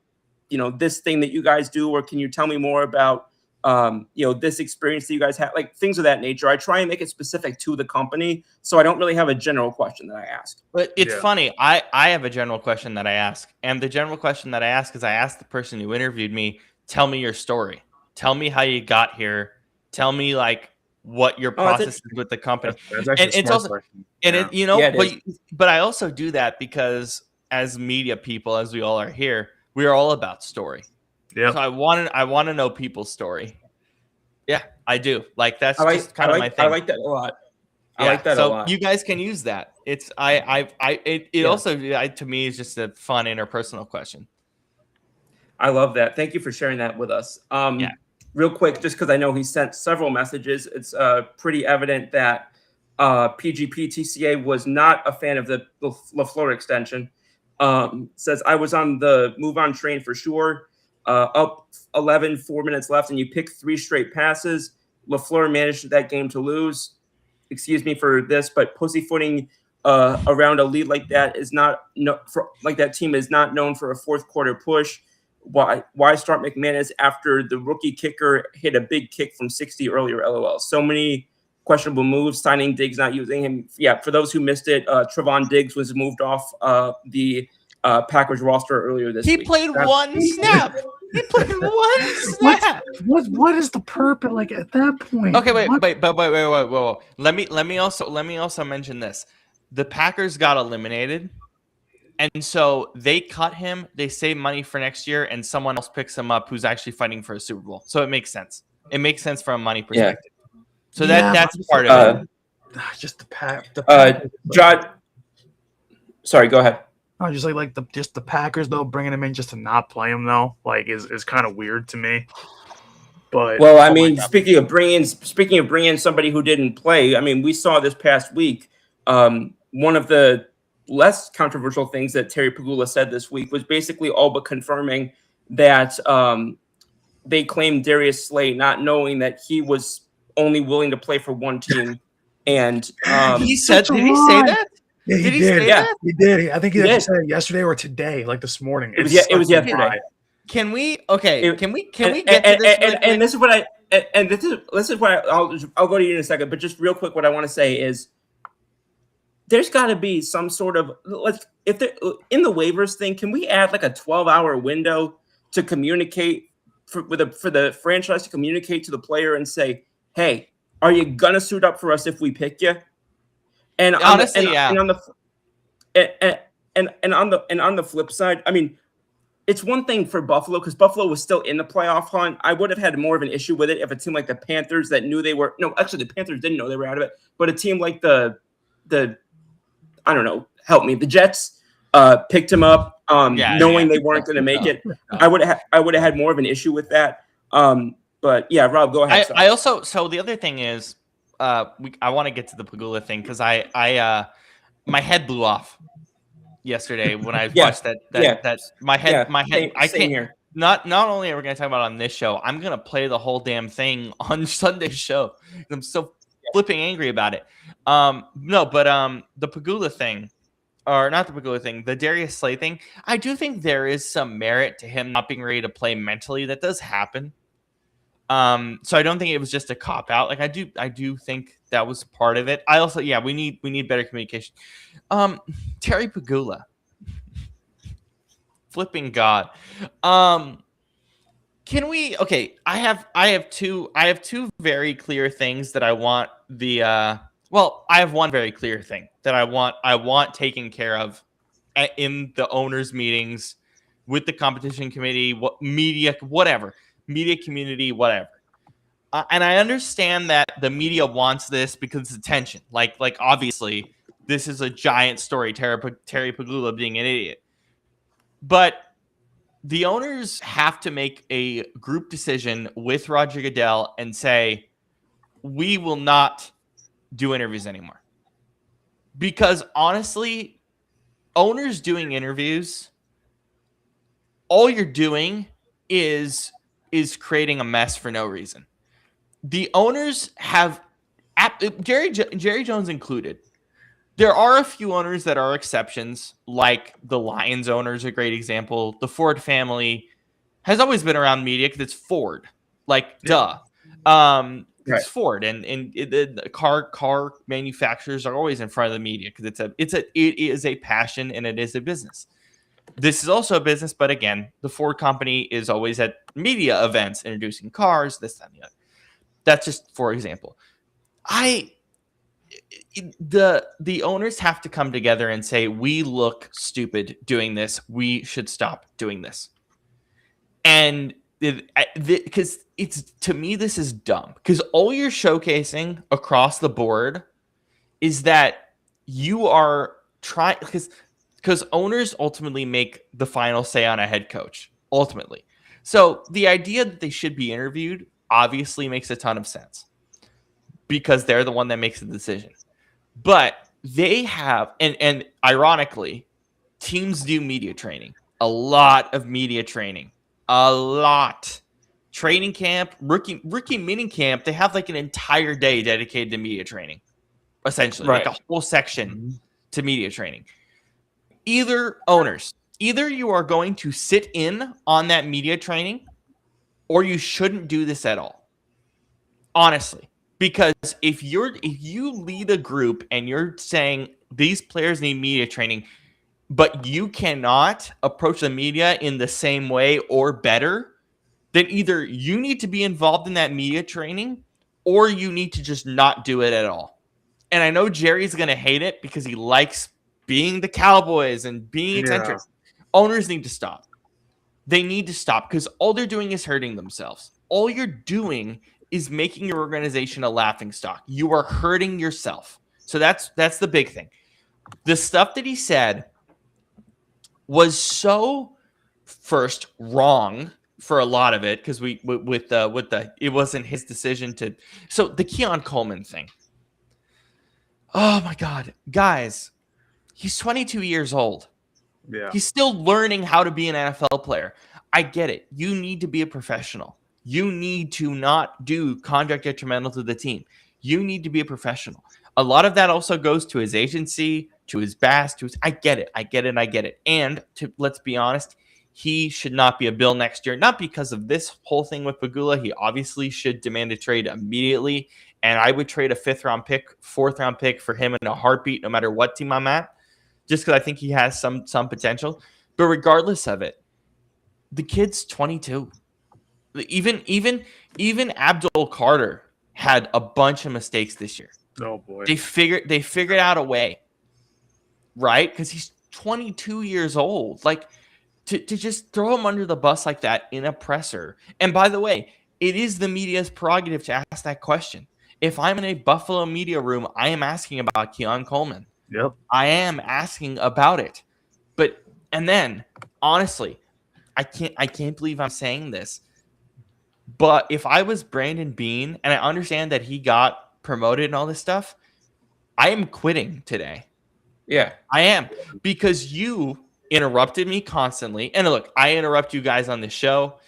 this thing that you guys do? Or can you tell me more about, this experience that you guys have, like things of that nature. I try and make it specific to the company, so I don't really have a general question that I ask. But it's funny. I have a general question that I ask, and the general question that I ask is I ask the person who interviewed me, tell me your story. Tell me how you got here. Tell me like what your process is with the company. That's actually and it's also, question. and Yeah. it, you know, but I also do that because as media people, as we all are here, we are all about story. Yeah. So I want to know people's story. Yeah, I do. Like that's just kind of my thing. I like that a lot. Yeah, I like that a lot. So you guys can use that. It's also to me is just a fun interpersonal question. I love that. Thank you for sharing that with us. Real quick, just because I know he sent several messages, it's pretty evident that PGP TCA was not a fan of the LaFleur extension. Says, I was on the move on train for sure. Up 11, 4 minutes left, and you pick 3 straight passes. LaFleur managed that game to lose. Excuse me for this, but pussyfooting around a lead like that is not like that team is not known for a fourth quarter push. Why start McManus after the rookie kicker hit a big kick from 60 earlier? LOL. So many questionable moves. Signing Diggs, not using him. Yeah, for those who missed it, Trevon Diggs was moved off the Packers roster earlier this week. He played one snap. He played one snap. What is the purpose? Like at that point? Okay, wait. Let me also mention this. The Packers got eliminated, and so they cut him. They save money for next year, and someone else picks him up who's actually fighting for a Super Bowl. So it makes sense. It makes sense from a money perspective. Yeah. So that's part of it. Just the John. Sorry, go ahead. I just like the Packers though, bringing him in just to not play him though, like is kind of weird to me. But well, I mean, speaking of bringing in somebody who didn't play, I mean, we saw this past week. One of the less controversial things that Terry Pagula said this week was basically all but confirming that they claimed Darius Slay, not knowing that he was only willing to play for one team. And he said, did he say that? Yeah, he did. He did. I think he said it yesterday or today, like this morning. It was yesterday. Can we? Okay. Can we get to this? And this is what I'll go to you in a second. But just real quick, what I want to say is there's got to be some sort of in the waivers thing. Can we add like a 12-hour window to communicate for the franchise to communicate to the player and say, hey, are you gonna suit up for us if we pick you? And honestly, and on the flip side, I mean, it's one thing for Buffalo because Buffalo was still in the playoff hunt. I would have had more of an issue with it if a team like the Panthers that knew they were the Panthers didn't know they were out of it, but a team like the I don't know, help me, the Jets picked him up knowing they weren't going to make it. I would have had more of an issue with that. But yeah, Rob, go ahead. I also the other thing is. I want to get to the Pagula thing because I my head blew off yesterday when I watched that my head I can't hear. Not only are we going to talk about it on this show, I'm going to play the whole damn thing on Sunday's show. I'm so flipping angry about it. The Pagula thing, or not the Pagula thing, the Darius Slay thing. I do think there is some merit to him not being ready to play mentally. That does happen. So I don't think it was just a cop out. Like I do think that was part of it. I also, we need better communication. Terry Pagula, flipping God. Can we? Okay, I have two very clear things that I want I have one very clear thing that I want taken care of in the owners' meetings with the competition committee, media community, whatever. And I understand that the media wants this because it's attention. Like obviously, this is a giant story, Terry Pagula being an idiot. But the owners have to make a group decision with Roger Goodell and say, we will not do interviews anymore. Because honestly, owners doing interviews, all you're doing is creating a mess for no reason. The owners have Jerry Jones included. There are a few owners that are exceptions, like the Lions owner is a great example. The Ford family has always been around media because it's Ford. Like, duh. It's Ford, and the car manufacturers are always in front of the media because it is a passion and it is a business. This is also a business, but again, the Ford company is always at media events introducing cars, this, that, and the other. That's just for example. The owners have to come together and say, we look stupid doing this. We should stop doing this. And because to me, this is dumb, because all you're showcasing across the board is that you are trying, because owners ultimately make the final say on a head coach, ultimately. So the idea that they should be interviewed obviously makes a ton of sense because they're the one that makes the decision. But they have, and ironically, teams do media training, a lot of media training. A lot. Training camp, rookie mini camp, they have like an entire day dedicated to media training, essentially, like a whole section to media training. Either you are going to sit in on that media training, or you shouldn't do this at all. Honestly, because if you lead a group and you're saying these players need media training, but you cannot approach the media in the same way or better, then either you need to be involved in that media training or you need to just not do it at all. And I know Jerry's going to hate it because he likes being the Cowboys and being eccentric. Yeah. Owners need to stop. They need to stop because all they're doing is hurting themselves. All you're doing is making your organization a laughingstock. You are hurting yourself. So that's the big thing. The stuff that he said was so first wrong for a lot of it because it wasn't his decision to. So the Keon Coleman thing. Oh my God, guys, he's 22 years old. Yeah, he's still learning how to be an NFL player. I get it. You need to be a professional. You need to not do conduct detrimental to the team. You need to be a professional. A lot of that also goes to his agency, to his BAS, I get it. And let's be honest, he should not be a Bill next year. Not because of this whole thing with Pegula. He obviously should demand a trade immediately. And I would trade a 4th-round pick for him in a heartbeat, no matter what team I'm at, just because I think he has some potential. But regardless of it, the kid's 22. Even Abdul Carter had a bunch of mistakes this year. Oh boy. They figured out a way, right? Because he's 22 years old. Like to just throw him under the bus like that in a presser. And by the way, it is the media's prerogative to ask that question. If I'm in a Buffalo media room, I am asking about Keon Coleman. Yep. I am asking about it. And then honestly, I can't believe I'm saying this. But if I was Brandon Beane, and I understand that he got promoted and all this stuff, I am quitting today. Yeah, I am, because you interrupted me constantly. And look, I interrupt you guys on the show.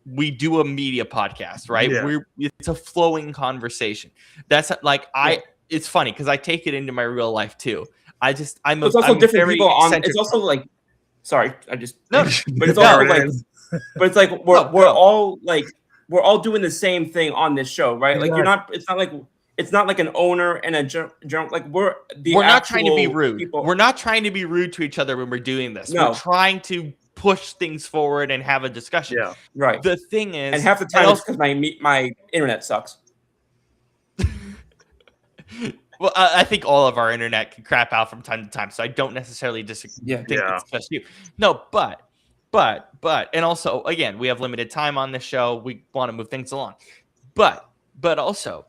We do a media podcast, right? Yeah. It's a flowing conversation. That's like it's funny because I take it into my real life too. It's also different people on. It's also like, sorry, I just no, but it's also like, but it's like we're all like. We're all doing the same thing on this show, right? Like it's not like an owner and a jump. Like we're not trying to be rude. People. We're not trying to be rude to each other when we're doing this. No. We're trying to push things forward and have a discussion. Yeah, right. The thing is, and half the time it's because my internet sucks. Well, I think all of our internet can crap out from time to time, so I don't necessarily think it's just you. No, but and also, again, we have limited time on this show. We want to move things along. But also,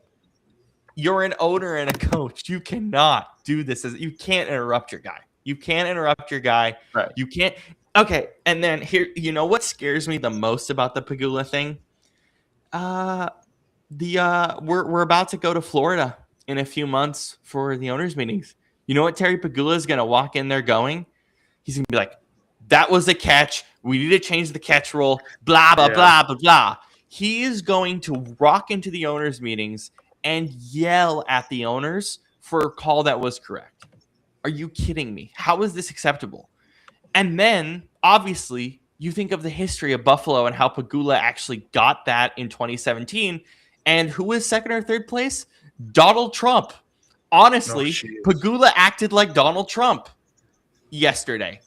you're an owner and a coach. You cannot do this. You can't interrupt your guy. Right. You can't. Okay, and then here, you know what scares me the most about the Pegula thing? We're about to go to Florida in a few months for the owners' meetings. You know what Terry Pegula is going to walk in there going? He's going to be like, that was a catch. We need to change the catch rule. Blah, blah, blah, blah, blah. He is going to rock into the owners' meetings and yell at the owners for a call that was correct. Are you kidding me? How is this acceptable? And then, obviously, you think of the history of Buffalo and how Pegula actually got that in 2017. And who was second or third place? Donald Trump. Honestly, Pegula acted like Donald Trump yesterday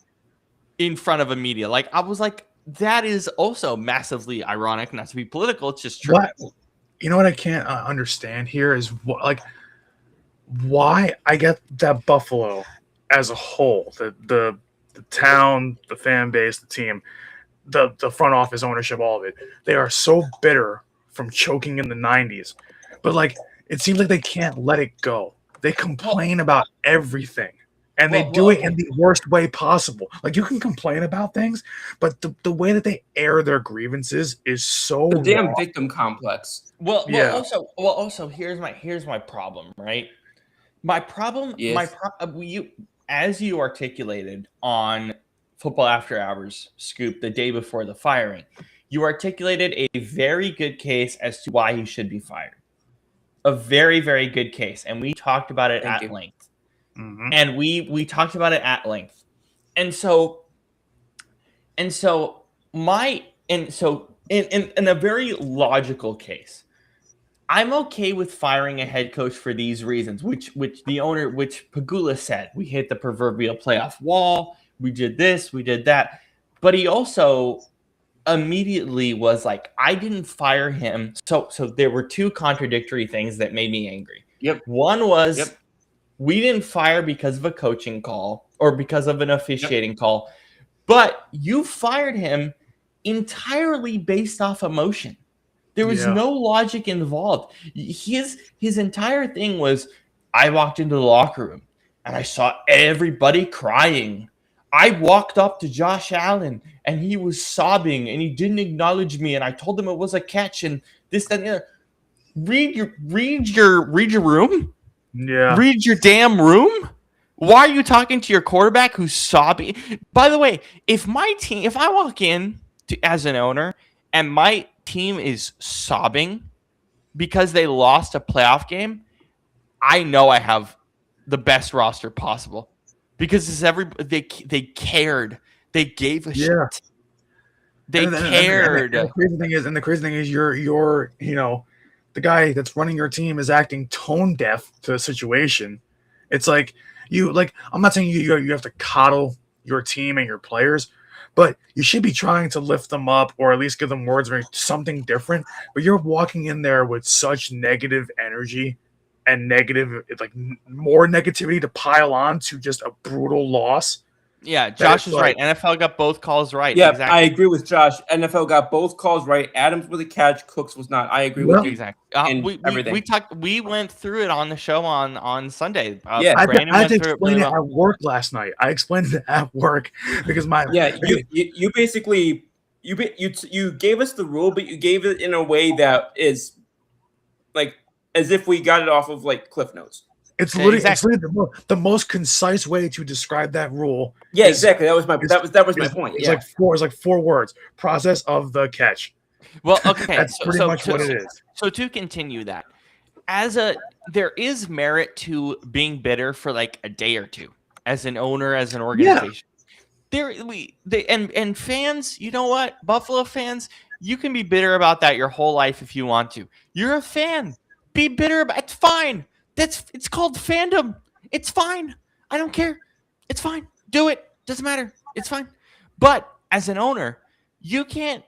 in front of a media. Like, I was like, that is also massively ironic, not to be political. It's just true. You know what I can't understand here is why I get that Buffalo as a whole, the town, the fan base, the team, the front office, ownership, all of it, they are so bitter from choking in the 90s. But like, it seems like they can't let it go. They complain about everything. And they do it in the worst way possible. Like, you can complain about things, but the way that they air their grievances is so the damn victim complex. Also, here's my problem, right? My problem, as you articulated on Football After Hours Scoop the day before the firing, you articulated a very good case as to why he should be fired. A very, very good case, and we talked about it at length. Mm-hmm. And we talked about it at length. And so in a very logical case, I'm okay with firing a head coach for these reasons, which Pegula said. We hit the proverbial playoff wall, we did this, we did that. But he also immediately was like, I didn't fire him. So there were two contradictory things that made me angry. Yep. One was we didn't fire because of a coaching call or because of an officiating call, but you fired him entirely based off emotion. There was no logic involved. His entire thing was, I walked into the locker room and I saw everybody crying. I walked up to Josh Allen and he was sobbing and he didn't acknowledge me, and I told him it was a catch and this, that, and the other. Read your room. Yeah. Read your damn room. Why are you talking to your quarterback who's sobbing? By the way, if I walk in as an owner and my team is sobbing because they lost a playoff game, I know I have the best roster possible because they cared. They gave a shit. They cared. And the crazy thing is, you're the guy that's running your team is acting tone deaf to the situation. It's like I'm not saying you have to coddle your team and your players, but you should be trying to lift them up or at least give them words or something different. But you're walking in there with such negative energy and more negativity to pile on to just a brutal loss. Yeah, Josh is right. NFL got both calls right. Yeah, exactly. I agree with Josh. NFL got both calls right. Adams with a catch, Cooks was not. I agree with you. Exactly. We went through it on the show on Sunday. I had to explain it at work last night. I explained it at work because you basically you gave us the rule, but you gave it in a way that is like as if we got it off of like Cliff Notes. It's literally the most concise way to describe that rule. Yeah, exactly. That was my point. It's like four words. Process of the catch. Well, okay. That's pretty much what it is. So to continue that, there is merit to being bitter for like a day or two as an owner, as an organization. And fans, you know what? Buffalo fans, you can be bitter about that your whole life if you want to. You're a fan. Be bitter about it's fine. It's called fandom. It's fine. I don't care. It's fine. Do it. Doesn't matter. It's fine. But as an owner, you can't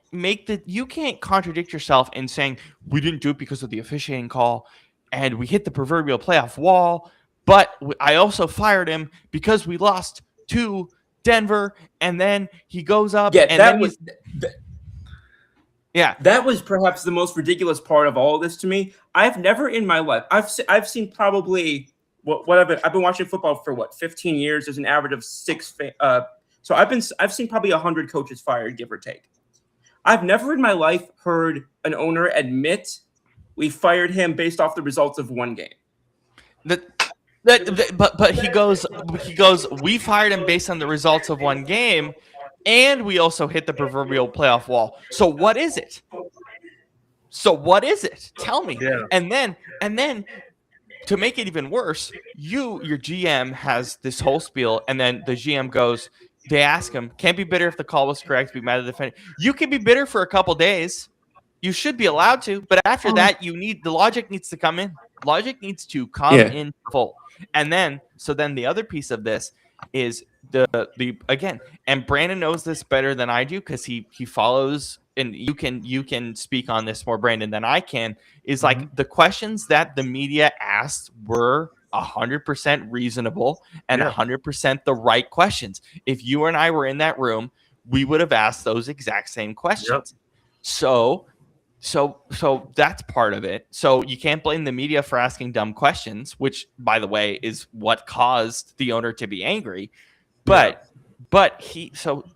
contradict yourself in saying we didn't do it because of the officiating call and we hit the proverbial playoff wall, but I also fired him because we lost to Denver, and then he goes up. That was perhaps the most ridiculous part of all of this to me. I've never in my life, I've seen probably I've been watching football for 15 years. There's an average of 6. So I've seen probably 100 coaches fired, give or take. I've never in my life heard an owner admit we fired him based off the results of one game. But he goes, we fired him based on the results of one game. And we also hit the proverbial playoff wall. So what is it? Tell me. Yeah. And then to make it even worse, your GM has this whole spiel, and then the GM goes, they ask him, can't be bitter if the call was correct, be mad at the defender. You can be bitter for a couple days. You should be allowed to, but after that, the logic needs to come in. Logic needs to come in full. And then the other piece of this is the again, and Brandon knows this better than I do because he follows, and you can speak on this more, Brandon, than I can, is like the questions that the media asked were 100% reasonable and 100% the right questions. If you and I were in that room, we would have asked those exact same questions. So that's part of it. So you can't blame the media for asking dumb questions, which, by the way, is what caused the owner to be angry. But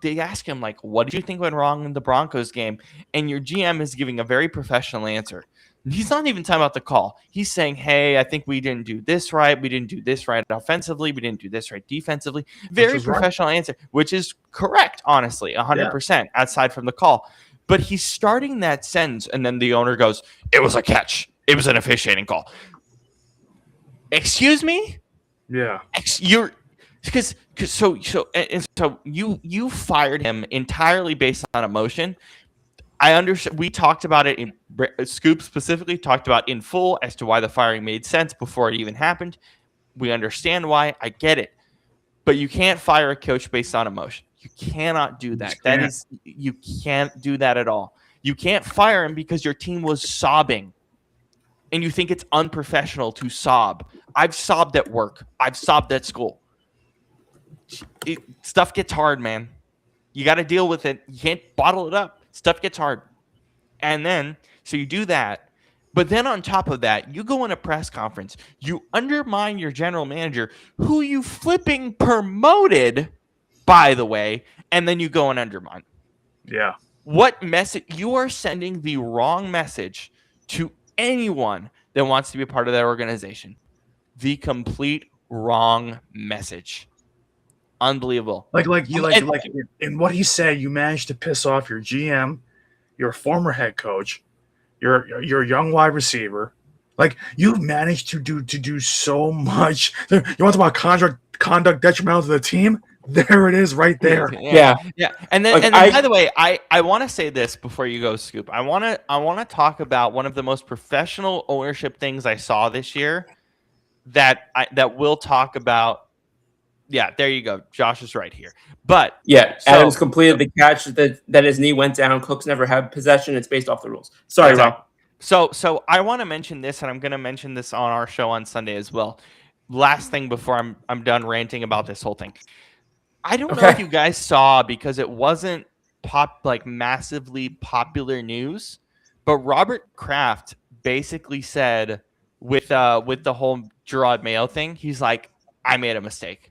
they ask him, like, what did you think went wrong in the Broncos game? And your GM is giving a very professional answer. He's not even talking about the call. He's saying, hey, I think we didn't do this right. We didn't do this right offensively. We didn't do this right defensively. Very professional answer, which is correct, honestly, 100%, aside from the call. But he's starting that sentence, and then the owner goes, it was a catch. It was an officiating call. Excuse me? Yeah. So you fired him entirely based on emotion. I understand. We talked about it in Scoop specifically talked about in full as to why the firing made sense before it even happened. We understand why. I get it, but you can't fire a coach based on emotion. You cannot do that. You can't do that at all. You can't fire him because your team was sobbing, and you think it's unprofessional to sob. I've sobbed at work. I've sobbed at school. Stuff gets hard, man. You got to deal with it. You can't bottle it up. Stuff gets hard. And then, so you do that. But then on top of that, you go in a press conference. You undermine your general manager, who you flipping promoted, by the way, and then you go and undermine. Yeah. What message? You are sending the wrong message to anyone that wants to be a part of that organization. The complete wrong message. Unbelievable. Like in what he said, you managed to piss off your GM, your former head coach, your young wide receiver. Like, you've managed to do so much. You want to talk about conduct detrimental to the team? There it is, right there. Yeah. And then by the way, I want to say this before you go, Scoop. I want to talk about one of the most professional ownership things I saw this year that we'll talk about. Yeah, there you go. Josh is right here. But Adams completed the catch that his knee went down. Cooks never had possession. It's based off the rules. Sorry, Rob. So I want to mention this, and I'm going to mention this on our show on Sunday as well. Last thing before I'm done ranting about this whole thing. I don't know if you guys saw, because it wasn't massively popular news, but Robert Kraft basically said with the whole Gerard Mayo thing, he's like, I made a mistake.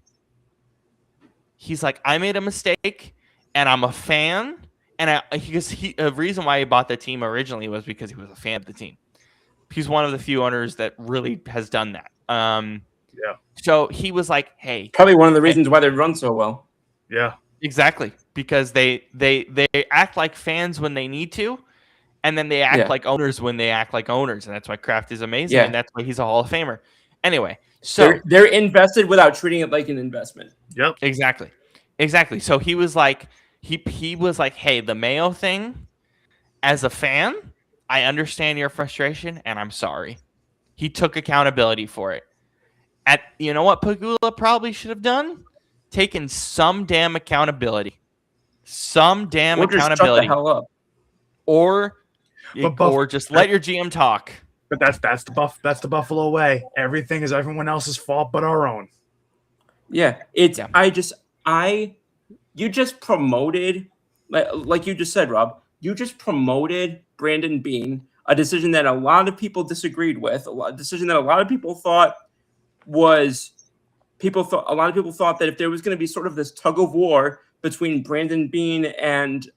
He's like, I made a mistake, and I'm a fan. And the reason why he bought the team originally was because he was a fan of the team. He's one of the few owners that really has done that. So he was like, hey. Probably one of the reasons why they run so well. Yeah. Exactly. Because they act like fans when they need to, and then they act like owners when they act like owners. And that's why Kraft is amazing, and that's why he's a Hall of Famer. Anyway, so they're invested without treating it like an investment. Yep. Exactly. So he was like, he was like, hey, the Mayo thing, as a fan, I understand your frustration, and I'm sorry. He took accountability for it. You know what Pagula probably should have done? Taken some damn accountability. Some damn or accountability. Just shut the hell up. Or just let your GM talk. But that's the Buffalo way. Everything is everyone else's fault but our own. Yeah, you just promoted, like you just said, Rob. You just promoted Brandon Beane, a decision that a lot of people disagreed with, a decision that a lot of people thought was. A lot of people thought that if there was going to be sort of this tug of war between Brandon Beane and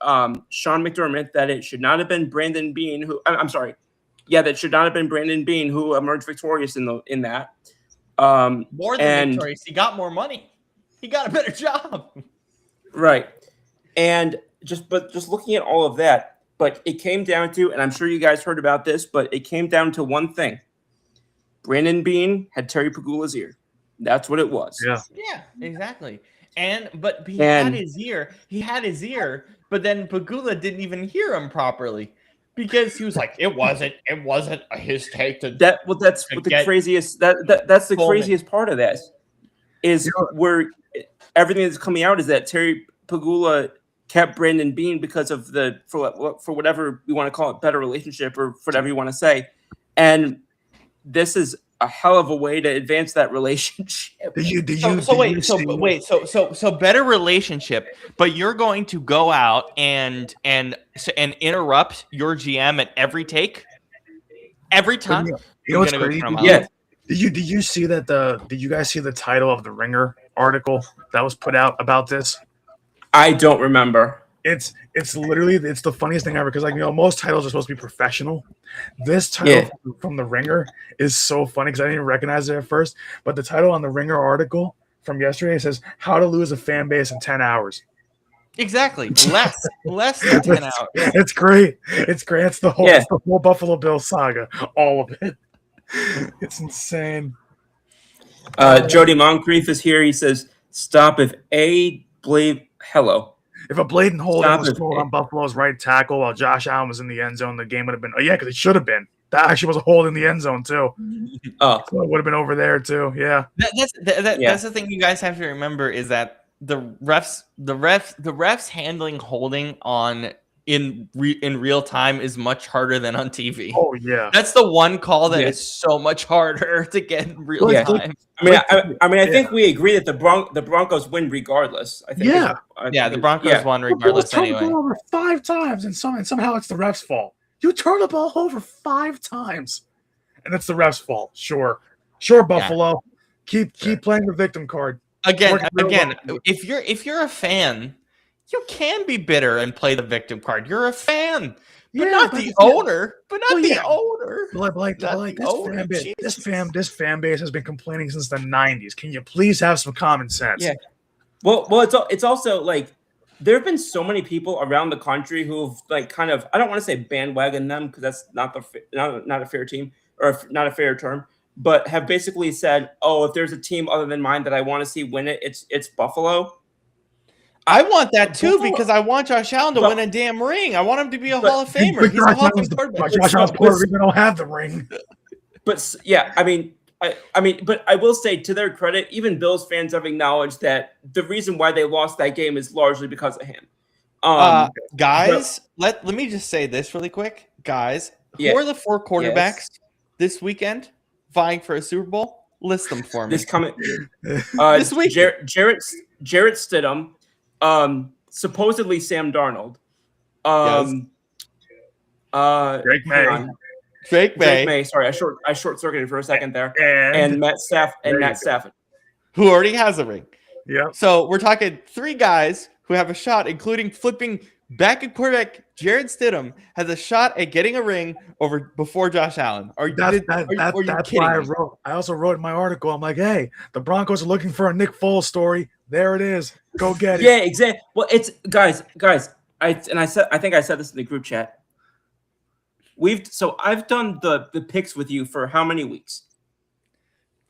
Sean McDermott, that it should not have been Brandon Beane who. I'm sorry. Yeah, that should not have been Brandon Beane who emerged victorious in that. More than victorious, he got more money. He got a better job. Right, and just looking at all of that, but it came down to, and I'm sure you guys heard about this, but it came down to one thing: Brandon Beane had Terry Pagula's ear. That's what it was. Yeah, exactly. But he had his ear. He had his ear, but then Pagula didn't even hear him properly because he was like, "It wasn't his take to." That's the craziest. That's the craziest part of this is where everything that's coming out is that Terry Pagula kept Brandon Beane because of for whatever you want to call it, better relationship or whatever you want to say, and this is a hell of a way to advance that relationship. So better relationship, but you're going to go out and interrupt your GM at every take, every time. You know what's crazy? Yeah. Did you see that? Did you guys see the title of the Ringer article that was put out about this? I don't remember. It's literally the funniest thing ever because most titles are supposed to be professional. This title from the Ringer is so funny because I didn't even recognize it at first. But the title on the Ringer article from yesterday says "How to Lose a Fan Base in 10 Hours." Exactly, less than 10 hours. It's great. It's great. It's the whole Buffalo Bills saga, all of it. It's insane. Jody Moncrief is here. He says, "Stop if hello." If a blatant holding was called on Buffalo's right tackle while Josh Allen was in the end zone, the game would have been. Oh yeah, because it should have been. That actually was a hold in the end zone too. So it would have been over there too. Yeah. That's the thing you guys have to remember is that the refs handling holding on in real time is much harder than on TV. Oh yeah. That's the one call that is so much harder to get in real time. I think we agree that the Broncos win regardless. I think the Broncos won regardless anyway. The ball over 5 times and somehow it's the ref's fault. You turn the ball over 5 times, and it's the ref's fault. Sure, Buffalo. Keep playing the victim card. Again, if you're a fan, you can be bitter and play the victim card. You're a fan, but not the owner. But not the owner. This fan base has been complaining since the 90s. Can you please have some common sense? Yeah. Well, it's also like there have been so many people around the country who've kind of, I don't want to say bandwagon them because that's not a fair team or not a fair term, but have basically said, oh, if there's a team other than mine that I want to see win it, it's Buffalo. I want that too because I want Josh Allen to win a damn ring. I want him to be a Hall of Famer. He's a Hall of Fame quarterback. Josh Allen's Puerto Rico don't have the ring. But yeah, I mean, but I will say to their credit, even Bills fans have acknowledged that the reason why they lost that game is largely because of him. Guys, let me just say this really quick, guys. Who are the 4 quarterbacks this weekend vying for a Super Bowl? List them for me. This week, Jarrett Stidham. Supposedly Sam Darnold. Drake May. Sorry, I short circuited for a second there. And Matt Stafford, who already has a ring. Yeah. So we're talking 3 guys who have a shot, including flipping back at quarterback. Jared Stidham has a shot at getting a ring before Josh Allen. That's why I also wrote in my article. I'm like, hey, the Broncos are looking for a Nick Foles story. There it is. Go get it. Yeah, exactly. Well, it's guys. I think I said this in the group chat. I've done the picks with you for how many weeks?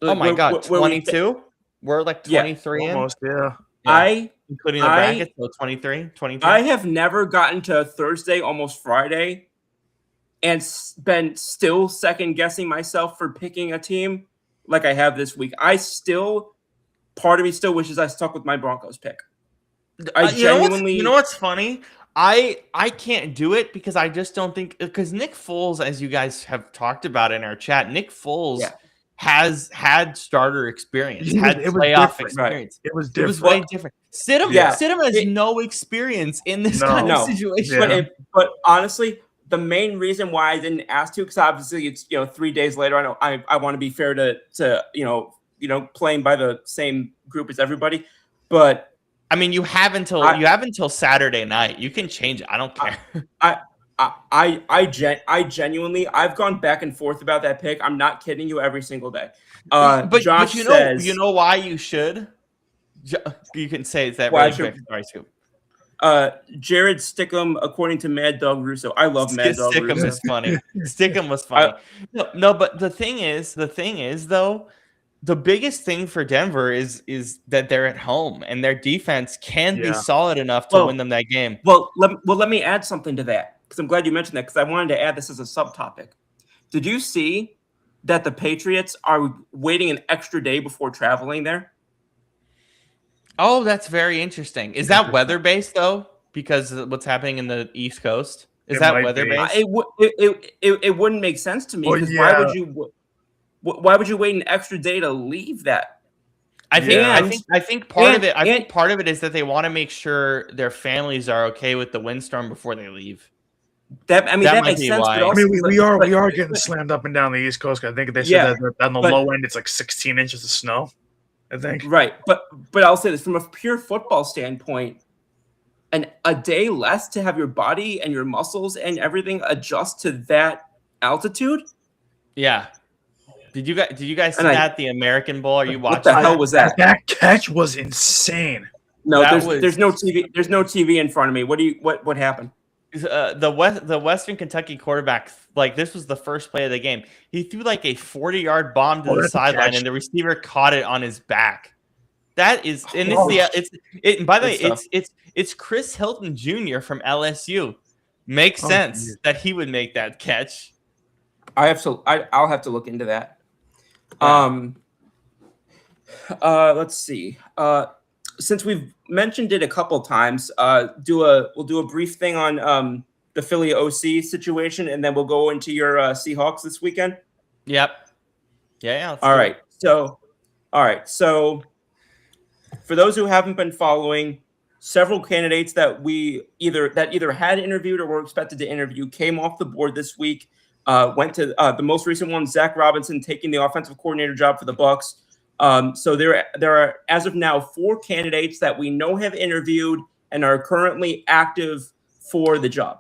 Oh my God, 22? We're like 23 in. Almost, yeah. Including the bracket, so 23. I have never gotten to Thursday, almost Friday, and been still second guessing myself for picking a team like I have this week. Part of me still wishes I stuck with my Broncos pick. You know what's funny? I can't do it because I just don't think because Nick Foles, as you guys have talked about in our chat, Nick Foles has had starter experience, playoff experience. It was different. It was way different. Stidham has no experience in this kind of situation. Yeah. But honestly, the main reason why I didn't ask to, because obviously it's 3 days later. I know I want to be fair to playing by the same group as everybody, but I mean, you have until Saturday night. You can change it. I don't care. I genuinely, I've gone back and forth about that pick. I'm not kidding you every single day. Josh says, you know why you should. You can say it's that why really quick. Sorry, Scoop. Jared Stickham, according to Mad Dog Russo. I love Mad Dog Russo. Stickham is funny. Stickham was funny. No, but the thing is though, the biggest thing for Denver is that they're at home and their defense can be solid enough to win them that game. Well, let me add something to that, because I'm glad you mentioned that, because I wanted to add this as a subtopic. Did you see that the Patriots are waiting an extra day before traveling there? Oh, that's very interesting. Is that weather-based, though? Because of what's happening in the East Coast? Is that weather-based? It wouldn't make sense to me, because why would you wait an extra day to leave that? I think part of it is that they want to make sure their families are okay with the windstorm before they leave. That makes sense. But also, we are getting slammed up and down the East Coast. I think they said that on the low end it's like 16 inches of snow, I think. Right, but I'll say this from a pure football standpoint, a day less to have your body and your muscles and everything adjust to that altitude. Yeah. Did you guys see that, the American Bowl? Are you watching? What the hell was that? That catch was insane. No, there's no TV. There's no TV in front of me. What happened? The Western Kentucky quarterback, like, this was the first play of the game. He threw like a 40-yard bomb to the sideline, and the receiver caught it on his back. That is, and by the way, it's Chris Hilton Jr. from LSU. Makes sense that he would make that catch. I'll have to look into that. Let's see. Since we've mentioned it a couple times, we'll do a brief thing on the Philly OC situation, and then we'll go into your Seahawks this weekend. Yep. Yeah. All right. So for those who haven't been following, several candidates that either had interviewed or were expected to interview came off the board this week. Went to the most recent one, Zach Robinson, taking the offensive coordinator job for the Bucs. So there are, as of now, 4 candidates that we know have interviewed and are currently active for the job.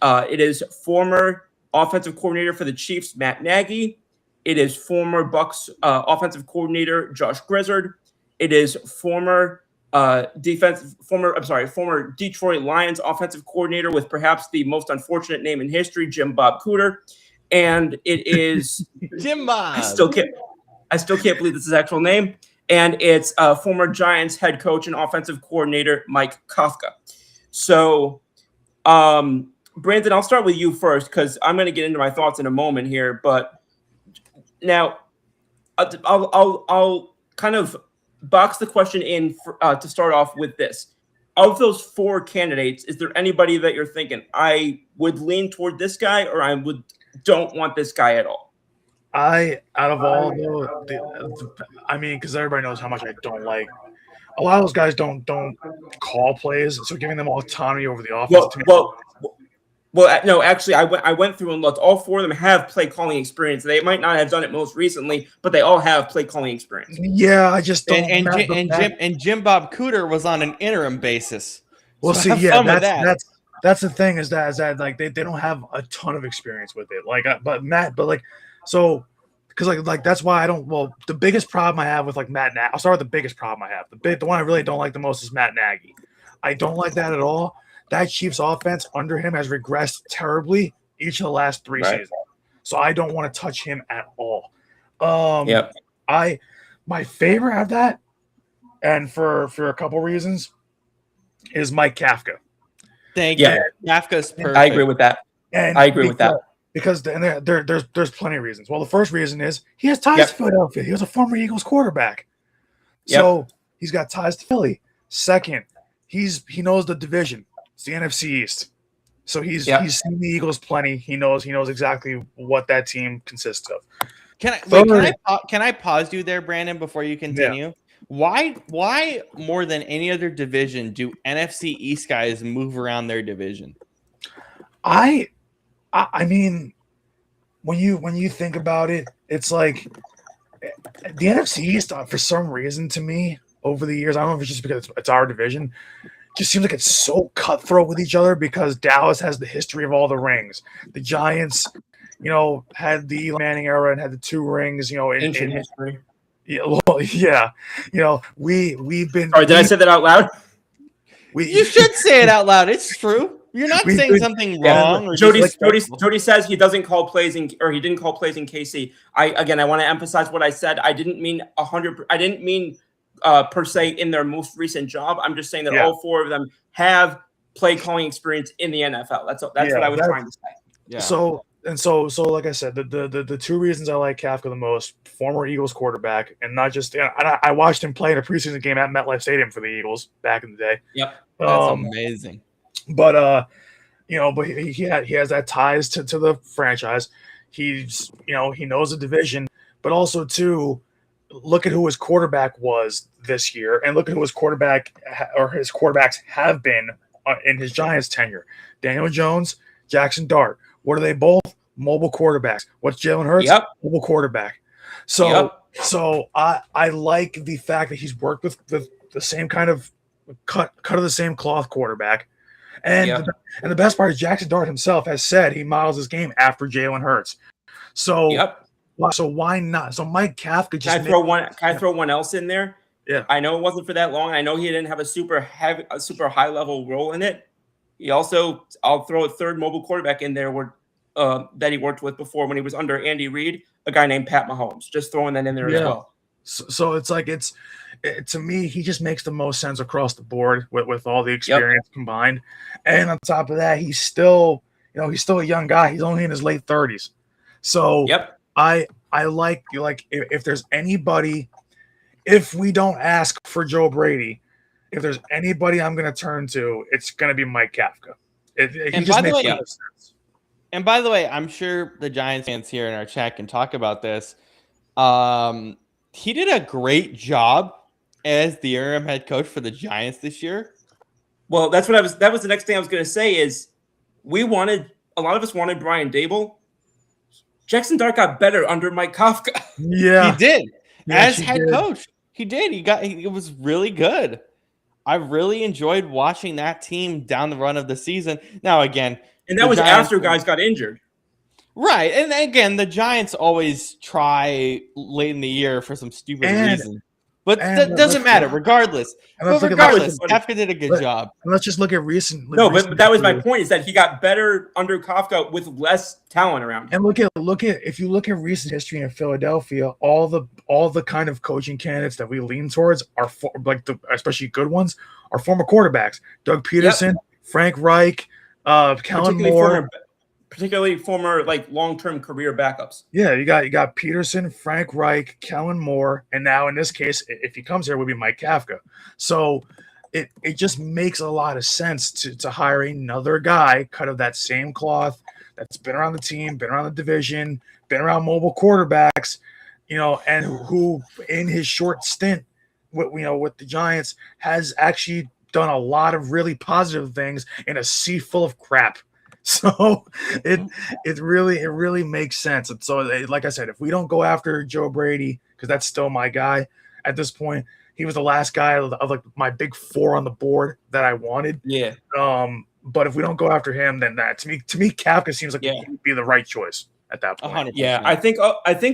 It is former offensive coordinator for the Chiefs, Matt Nagy. It is former Bucs offensive coordinator Josh Grizzard. It is former Detroit Lions offensive coordinator with perhaps the most unfortunate name in history, Jim Bob Cooter. And it is Jim Bob. I still can't believe this is his actual name. And it's former Giants head coach and offensive coordinator Mike Kafka. So, Brandon, I'll start with you first, because I'm going to get into my thoughts in a moment here. But now, I'll kind of box the question in to start off with this. Of those 4 candidates, is there anybody that you're thinking, I would lean toward this guy, or I don't want this guy at all? Out of all because everybody knows how much I don't like. A lot of those guys don't call plays, so giving them autonomy over the offense. No, actually, I went through and looked. All 4 of them have play calling experience. They might not have done it most recently, but they all have play calling experience. Yeah, I just don't. And Jim Bob Cooter was on an interim basis. Well, so see, that's the thing is that like they don't have a ton of experience with it. Because that's why I don't. Well, the biggest problem I have with like Matt Nagy. I'll start with the biggest problem I have. The one I really don't like the most is Matt Nagy. I don't like that at all. That Chiefs offense under him has regressed terribly each of the last 3 seasons. So I don't want to touch him at all. My favorite of that, and for a couple reasons, is Mike Kafka. Thank you. Kafka's perfect. I agree with that. Because there's plenty of reasons. Well, the first reason is he has ties to Philadelphia. He was a former Eagles quarterback. So he's got ties to Philly. Second, he knows the division. It's the NFC East. So he's seen the Eagles plenty. He knows exactly what that team consists of. Can I pause you there, Brandon, before you continue? Yeah. Why more than any other division do NFC East guys move around their division? I mean, when you think about it, it's like the NFC East, for some reason, to me, over the years, I don't know if it's just because it's our division, just seems like it's so cutthroat with each other because Dallas has the history of all the rings. The Giants, had the Eli Manning era and had the 2 rings, in history. Yeah, well, yeah. We've been. Sorry, did I say that out loud? You should say it out loud. It's true. You're not saying something wrong. Or Jody says he doesn't call plays or he didn't call plays in KC. I want to emphasize what I said. I didn't mean 100. I didn't mean per se in their most recent job. I'm just saying that all four of them have play calling experience in the NFL. That's what I was trying to say. Yeah. So like I said, the two reasons I like Kafka the most: former Eagles quarterback, and not just. I watched him play in a preseason game at MetLife Stadium for the Eagles back in the day. Yep, that's amazing. But he has that ties to the franchise. He's he knows the division, but also too, look at who his quarterback was this year, and look at who his quarterback or his quarterbacks have been in his Giants tenure. Daniel Jones, Jackson Dart. What are they both? Mobile quarterbacks. What's Jalen Hurts? Yep. Mobile quarterback. So I like the fact that he's worked with the same kind of cut of the same cloth quarterback. And the best part is Jackson Dart himself has said he models his game after Jalen Hurts. So so why not? So Mike Kafka just Can I throw one else in there? Yeah. I know it wasn't for that long. I know he didn't have a super high level role in it. He also, I'll throw a third mobile quarterback in there that he worked with before when he was under Andy Reid, a guy named Pat Mahomes. Just throwing that in there as well. So it's like to me, he just makes the most sense across the board with all the experience combined. And on top of that, he's still a young guy. He's only in his late 30s. So I like if there's anybody, if we don't ask for Joe Brady, if there's anybody I'm going to turn to, it's going to be Mike Kafka. He just makes the most sense. And by the way, I'm sure the Giants fans here in our chat can talk about this. He did a great job as the interim head coach for the Giants this year. Well, that was the next thing I was going to say is a lot of us wanted Brian Dable. Jackson Dart got better under Mike Kafka. Yeah. He did. As head coach. He did. It was really good. I really enjoyed watching that team down the run of the season. Now, again, and that was after guys got injured. Right. And again, the Giants always try late in the year for some stupid reason. But that doesn't matter, regardless. Kafka did a good job. Let's just look at recent. But that was my point, is that he got better under Kafka with less talent around him. And if you look at recent history in Philadelphia, all the kind of coaching candidates that we lean towards are especially good ones are former quarterbacks. Doug Peterson, Frank Reich, Kellen Moore. Particularly former long-term career backups. Yeah, you got Peterson, Frank Reich, Kellen Moore, and now in this case, if he comes here, it would be Mike Kafka. So it just makes a lot of sense to hire another guy cut of that same cloth that's been around the team, been around the division, been around mobile quarterbacks, and who in his short stint with the Giants has actually done a lot of really positive things in a sea full of crap. So it really makes sense. And so, like I said, if we don't go after Joe Brady, because that's still my guy at this point, he was the last guy of my big four on the board that I wanted. Yeah. But if we don't go after him, then that to me, Kafka seems like he would be the right choice at that point. 100%. Yeah, I think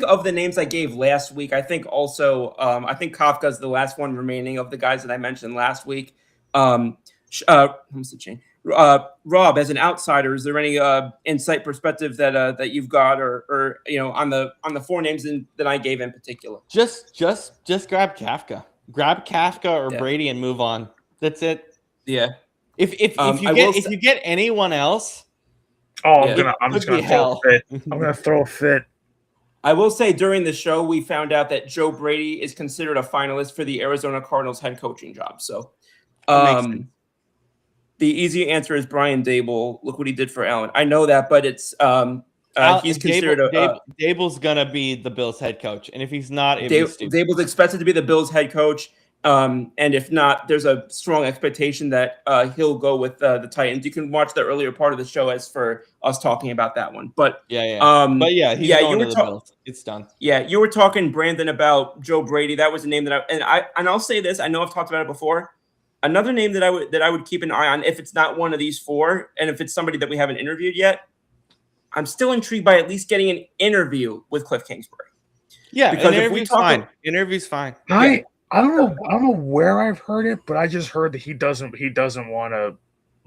of the names I gave last week, I think also I think Kafka's the last one remaining of the guys that I mentioned last week. Let me see, Shane. Rob, as an outsider, is there any insight perspective that you've got, or on the four names that I gave in particular? Just grab Kafka. Grab Kafka or Brady and move on. That's it. Yeah. If you get anyone else, I'm just gonna throw a fit. I'm gonna throw a fit. I will say during the show we found out that Joe Brady is considered a finalist for the Arizona Cardinals head coaching job. So. The easy answer is Brian Dable. Look what he did for Allen. I know that, but it's he's considered Dable's gonna be the Bills head coach, and if he's not, Dable's expected to be the Bills head coach. And if not, there's a strong expectation that he'll go with the Titans. You can watch the earlier part of the show as for us talking about that one. But he's going to the Bills. It's done. Yeah, you were talking, Brandon, about Joe Brady. That was a name that I'll say this. I know I've talked about it before. Another name that I would keep an eye on, if it's not one of these four, and if it's somebody that we haven't interviewed yet, I'm still intrigued by at least getting an interview with Cliff Kingsbury. Yeah, because interview's fine. Interview's fine. I don't know where I've heard it, but I just heard that he doesn't want to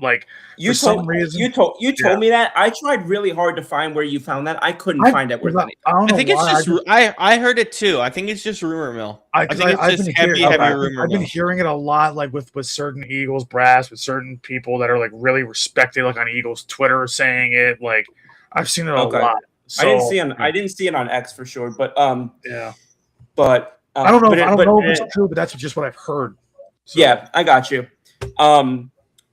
Like you for some reason, you told me that. I tried really hard to find where you found that. I couldn't find it. I don't know. I think why. it's just I heard it too. I think it's just rumor mill. I think it's just heavy rumor mill. I've been hearing it a lot, like with certain Eagles brass, with certain people that are like really respected, like on Eagles Twitter saying it. Like I've seen it a lot. So, I didn't see it on X for sure, but yeah. But I don't know. I don't know if it's true, but that's just what I've heard. So. Yeah, I got you.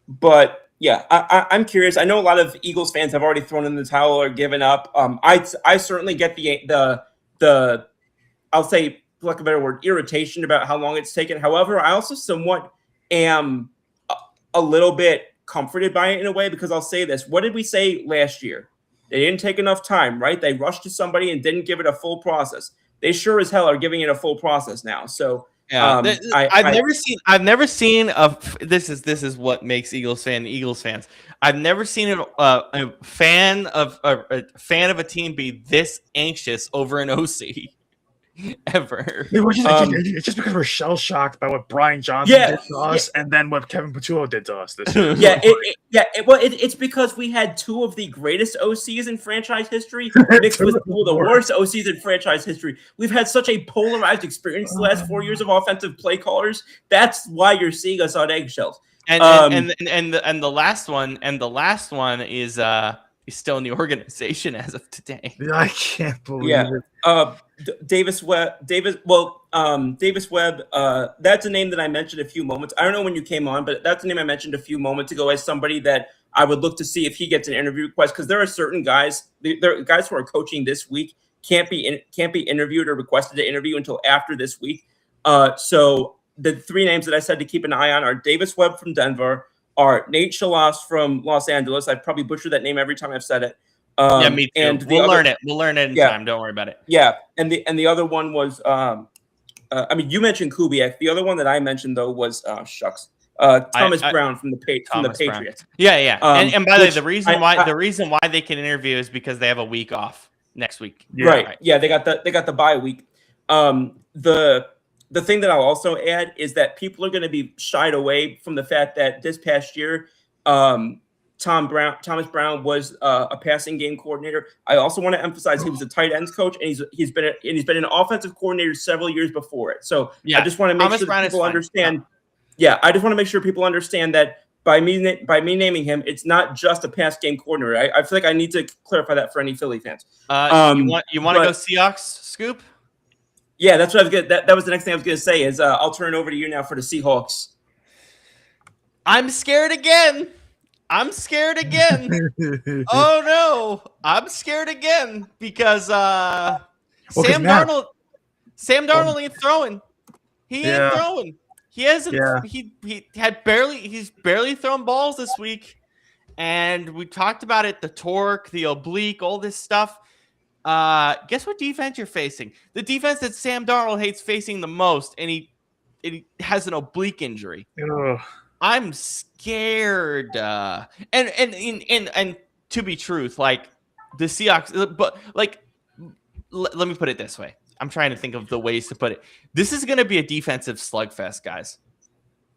But yeah, I'm curious. I know a lot of Eagles fans have already thrown in the towel or given up. I certainly get the I'll say, for lack of a better word, irritation about how long it's taken. However, I also somewhat am a little bit comforted by it in a way, because I'll say this. What did we say last year? They didn't take enough time, right? They rushed to somebody and didn't give it a full process. They sure as hell are giving it a full process now. So yeah, I've never seen this is what makes Eagles fans. I've never seen a fan of a team be this anxious over an OC. Ever. It's just because we're shell shocked by what Brian Johnson did to us, and then what Kevin Patullo did to us this year. It's because we had two of the greatest OCs in franchise history mixed with two of the worst OCs in franchise history. We've had such a polarized experience the last 4 years of offensive play callers. That's why you're seeing us on eggshells. And the last one is still in the organization as of today. I can't believe it. Davis Webb. That's a name that I mentioned a few moments. I don't know when you came on, but that's a name I mentioned a few moments ago as somebody that I would look to see if he gets an interview request, because there are certain guys, there are guys who are coaching this week can't be interviewed or requested to interview until after this week. So the three names that I said to keep an eye on are Davis Webb from Denver, are Nate Shalas from Los Angeles. I've probably butchered that name every time I've said it. Yeah, me too. And we'll learn it. We'll learn it in time. Don't worry about it. Yeah, and the other one was, you mentioned Kubiak. The other one that I mentioned though was Thomas Brown from the Patriots. Yeah. And by the way, the reason why they can interview is because they have a week off next week. Yeah. Right. Yeah, they got the bye week. The thing that I'll also add is that people are going to be shied away from the fact that this past year, Thomas Brown was a passing game coordinator. I also want to emphasize he was a tight ends coach, and he's been an offensive coordinator several years before it. So I just want to make sure people understand. Yeah, I just want to make sure people understand that by me naming him, it's not just a pass game coordinator. I feel like I need to clarify that for any Philly fans. You want to go Seahawks, Scoop? Yeah, that's what I was good. That was the next thing I was going to say. Is I'll turn it over to you now for the Seahawks. I'm scared again. Oh no, I'm scared again because Sam Darnold ain't throwing. He ain't throwing. He hasn't. Yeah. He's barely thrown balls this week, and we talked about it: the torque, the oblique, all this stuff. Guess what defense you're facing? The defense that Sam Darnold hates facing the most, and he has an oblique injury. Ugh. I'm scared. And to be truth, like the Seahawks, but like, let me put it this way. I'm trying to think of the ways to put it. This is going to be a defensive slugfest, guys.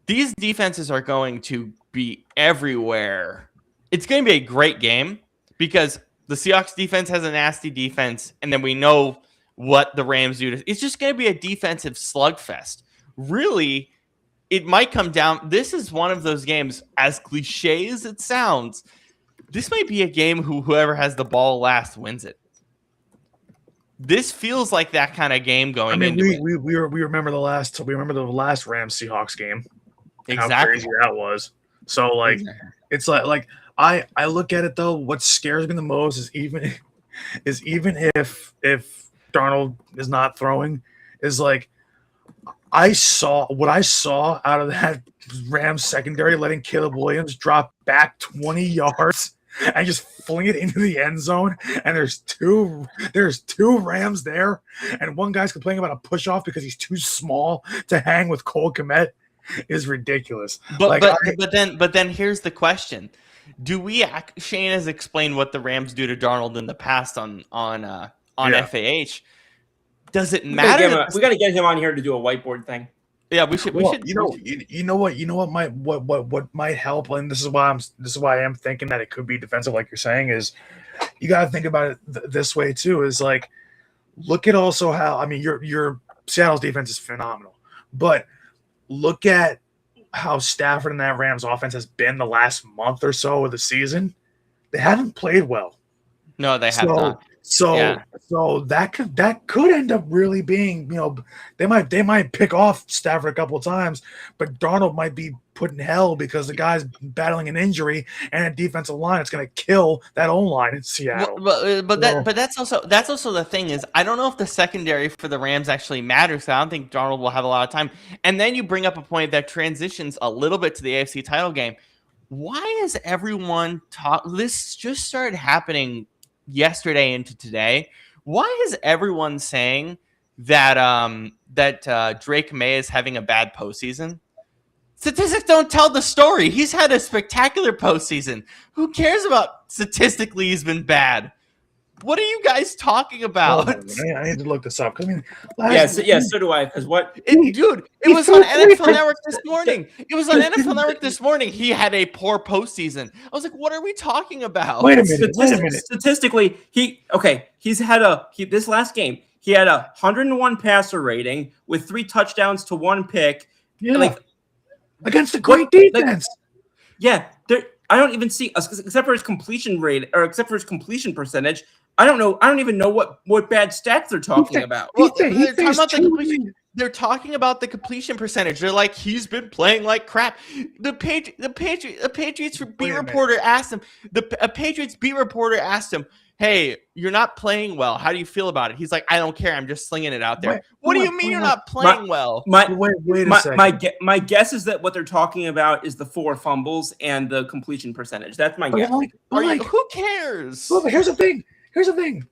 These defenses are going to be everywhere. It's going to be a great game because the Seahawks defense has a nasty defense, and then we know what the Rams do. It's just going to be a defensive slugfest. Really, it might come down. This is one of those games, as cliche as it sounds, this might be a game whoever has the ball last wins it. This feels like that kind of game going into it. We remember the last Rams Seahawks game. Exactly. How crazy that was. So like it's like I look at it though, what scares me the most is even if Darnold is not throwing, is like I saw out of that Rams secondary, letting Caleb Williams drop back 20 yards and just fling it into the end zone. And there's two Rams there, and one guy's complaining about a push off because he's too small to hang with Cole Kmet is ridiculous. But then here's the question: Shane has explained what the Rams do to Darnold in the past on FAH. Does it matter? We got to get him on here to do a whiteboard thing. Yeah, we should. You know what might help, and this is why I am thinking that it could be defensive, like you're saying, is you got to think about it this way too. Is like, look at also how your Seattle's defense is phenomenal, but look at how Stafford and that Rams offense has been the last month or so of the season. They haven't played well. No, they have not. So that could end up really being, they might pick off Stafford a couple of times, but Darnold might be put in hell because the guy's battling an injury and a defensive line. It's going to kill that O-line in Seattle. But that's also the thing is, I don't know if the secondary for the Rams actually matters. So I don't think Darnold will have a lot of time. And then you bring up a point that transitions a little bit to the AFC title game. Why is everyone this just started happening yesterday into today? Why is everyone saying that Drake May is having a bad postseason? Statistics don't tell the story. He's had a spectacular postseason. Who cares about statistically he's been bad? What are you guys talking about? I need to look this up. So do I. Because it was on NFL Network this morning. It was on NFL Network this morning. He had a poor postseason. I was like, what are we talking about? Wait a minute. Statistically, this last game, he had 101 passer rating with 3 touchdowns to 1 pick. Yeah. Against a great defense. I don't even see, except for his completion rate or except for his completion percentage. I don't even know what bad stats they're talking about. Well, they're talking about the completion percentage. They're like, he's been playing like crap. The Patriots beat reporter asked him. A Patriots beat reporter asked him, "Hey, you're not playing well. How do you feel about it?" He's like, "I don't care. I'm just slinging it out there." What do you mean you're not playing well? Wait a second. My guess is that what they're talking about is the 4 fumbles and the completion percentage. That's my guess. Who cares? Well, here's the thing.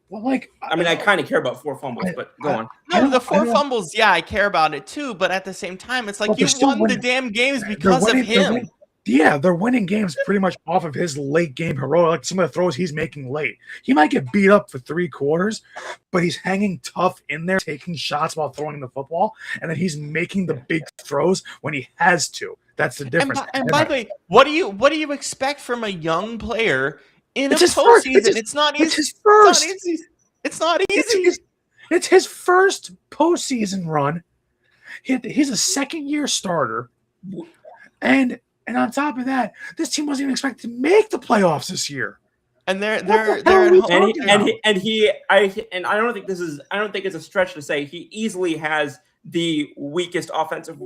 Well, I kind of care about 4 fumbles, but go on. No, the 4 fumbles, I care about it too. But at the same time, it's like you won the damn games because of him. They're winning games pretty much off of his late game heroic. Like some of the throws he's making late. He might get beat up for 3 quarters, but he's hanging tough in there, taking shots while throwing the football, and then he's making the big throws when he has to. That's the difference. And by the way, what do you expect from a young player in a postseason? It's not easy. It's not easy. It's his first postseason run. He's a second-year starter, and on top of that, this team wasn't even expected to make the playoffs this year. And they're at home. And I don't think it's a stretch to say he easily has the weakest offensive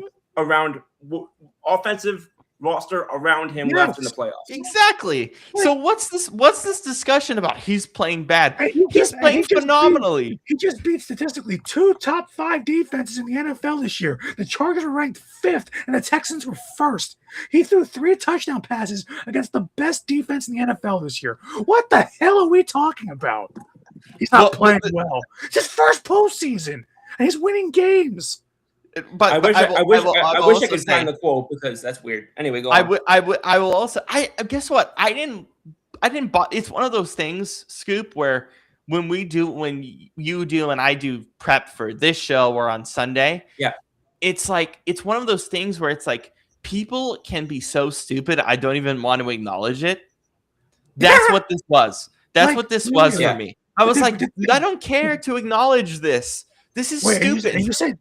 roster around him left in the playoffs. Exactly. So what's this discussion about? He's playing bad. He's playing phenomenally. He just beat statistically 2 top 5 defenses in the NFL this year. The Chargers were ranked 5th, and the Texans were 1st. He threw 3 touchdown passes against the best defense in the NFL this year. What the hell are we talking about? He's not playing well. It's his first postseason, and he's winning games. But I wish I could find the quote because that's weird. Anyway, go on. I will also. Guess what? I didn't. It's one of those things, Scoop, where when you do and I do prep for this show or on Sunday. Yeah. It's one of those things where it's like people can be so stupid. I don't even want to acknowledge it. That's what this was. That's what this was for me. I was like, I don't care to acknowledge this. This is stupid. And you said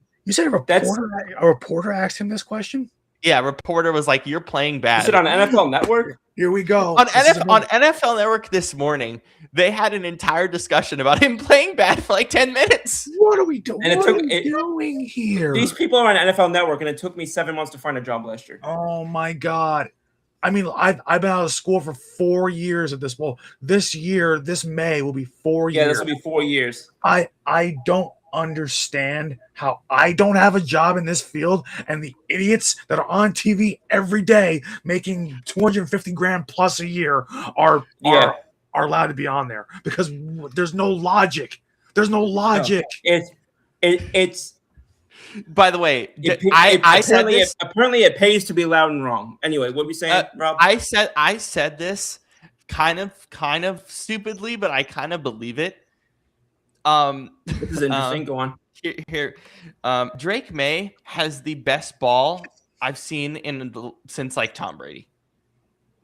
a reporter asked him this question? Yeah, reporter was like, "You're playing bad." Is it on NFL Network? Here we go. On NFL Network this morning, they had an entire discussion about him playing bad for like 10 minutes. What are we doing? Doing here? These people are on NFL Network, and it took me 7 months to find a job last year. Oh my God. I mean, I've been out of school for 4 years at this point. This May will be 4 years. Yeah, this will be 4 years. I don't understand how I don't have a job in this field, and the idiots that are on TV every day making $250,000 plus a year are allowed to be on there because there's no logic. There's no logic. No, it's. By the way, I said this. Apparently, it pays to be loud and wrong. Anyway, what were you saying, Rob? I said this kind of stupidly, but I kind of believe it. This is interesting. Go on. Here, Drake May has the best ball I've seen since like Tom Brady.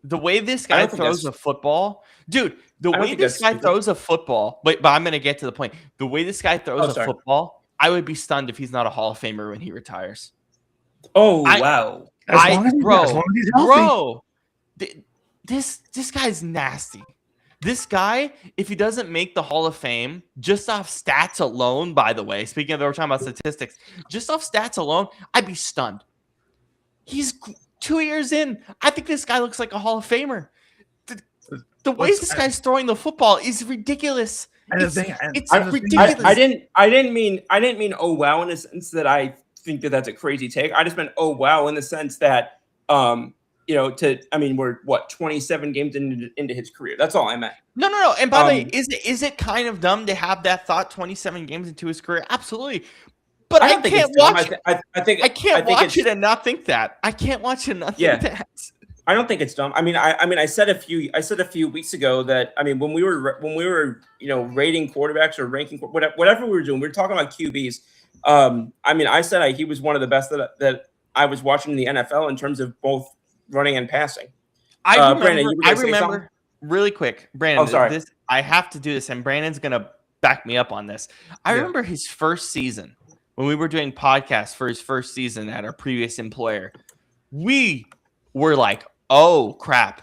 The way this guy throws a football, dude. The way this guy throws a football. But I'm gonna get to the point. The way this guy throws a football, I would be stunned if he's not a Hall of Famer when he retires. Oh wow! Bro, this guy's nasty. This guy, if he doesn't make the Hall of Fame, just off stats alone, by the way, speaking of, we're talking about statistics, just off stats alone, I'd be stunned. He's 2 years in. I think this guy looks like a Hall of Famer. The way this guy's throwing the football is ridiculous. It's ridiculous. I didn't mean oh wow in the sense that I think that's a crazy take. I just meant oh wow in the sense that we're 27 games into his career. That's all I meant. No. And by the way, is it kind of dumb to have that thought 27 games into his career? Absolutely. But I can't watch it. I can't watch it and not think that. I can't watch it and not think that. I don't think it's dumb. I said a few weeks ago that when we were rating quarterbacks or ranking whatever we were doing, we were talking about QBs. I said he was one of the best that I was watching in the NFL in terms of both running and passing. I remember really quick, Brandon. Oh, sorry. I have to do this, and Brandon's gonna back me up on this. I remember his first season when we were doing podcasts for his first season at our previous employer. We were like, "Oh crap,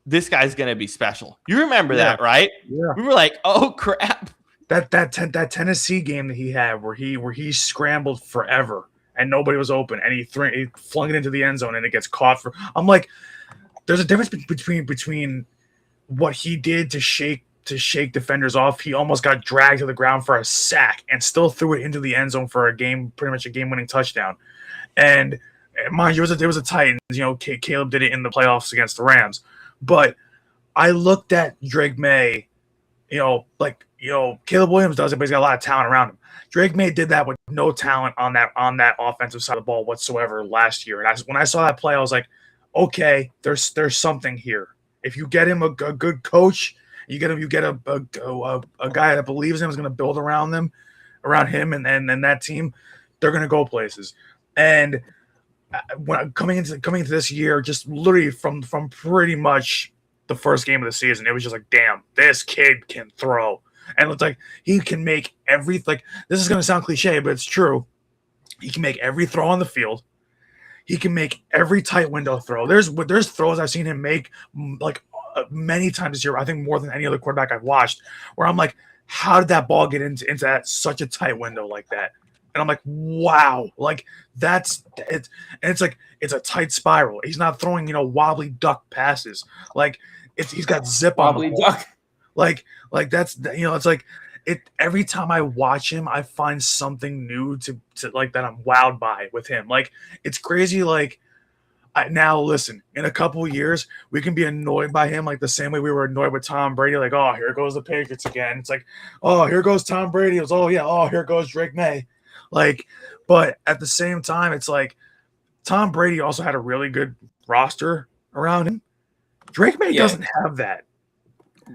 this guy's gonna be special." You remember that, right? Yeah. We were like, "Oh crap." That Tennessee game that he had where he scrambled forever and nobody was open, and he flung it into the end zone, and it gets caught for. I'm like, there's a difference between what he did to shake defenders off. He almost got dragged to the ground for a sack and still threw it into the end zone for pretty much a game-winning touchdown. And mind you, it was a Titans. Caleb did it in the playoffs against the Rams. But I looked at Drake May, Caleb Williams does it, but he's got a lot of talent around him. Drake May did that with no talent on that offensive side of the ball whatsoever last year. And when I saw that play, I was like, okay, there's something here. If you get him a good coach, you get a guy that believes in him, is going to build around him, and that team, they're going to go places. And when coming into this year, just literally from pretty much the first game of the season, it was just like, damn, this kid can throw. And it's like he can make this is going to sound cliche, but it's true. He can make every throw on the field. He can make every tight window throw. There's throws I've seen him make like many times this year. I think more than any other quarterback I've watched, where I'm like, how did that ball get into that such a tight window like that? And I'm like, wow, like that's it. And it's like it's a tight spiral. He's not throwing wobbly duck passes. Like he's got zip wobbly on the duck. Like that's it's like it. Every time I watch him, I find something new to like that I'm wowed by with him. Like it's crazy. Like now listen, in a couple of years, we can be annoyed by him like the same way we were annoyed with Tom Brady. Like, oh, here goes the Patriots again. It's like, oh, here goes Tom Brady. It was, oh yeah, oh, here goes Drake May. Like, but at the same time, it's like Tom Brady also had a really good roster around him. Drake May doesn't have that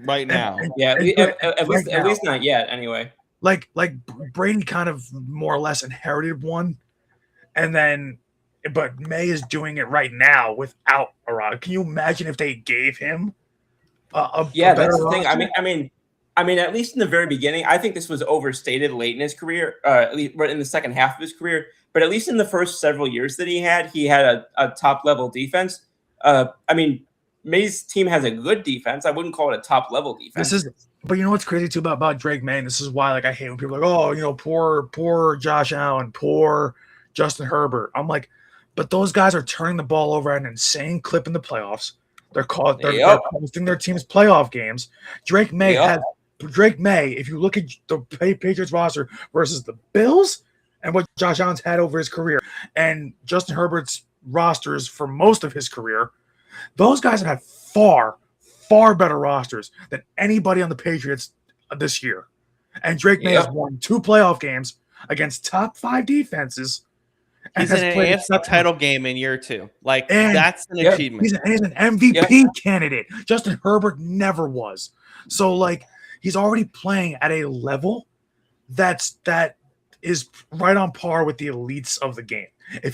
right now. At least not yet. Anyway, like Brady kind of more or less inherited one, but May is doing it right now without a roster. Can you imagine if they gave him a better that's the roster? thing. I mean, at least in the very beginning, I think this was overstated late in his career, at least in the second half of his career. But at least in the first several years that he had a top level defense. May's team has a good defense. I wouldn't call it a top level defense. But you know what's crazy too about Drake May? And this is why I hate when people are like, oh, poor Josh Allen, poor Justin Herbert. I'm like, but those guys are turning the ball over at an insane clip in the playoffs. They're hosting their team's playoff games. Drake May, if you look at the Patriots roster versus the Bills and what Josh Allen's had over his career and Justin Herbert's rosters for most of his career, those guys have had far, far better rosters than anybody on the Patriots this year. And Drake May has won 2 playoff games against top 5 defenses. He's in an AFC title game in year 2. That's an achievement. He's an MVP candidate. Justin Herbert never was. So, he's already playing at a level that is right on par with the elites of the game.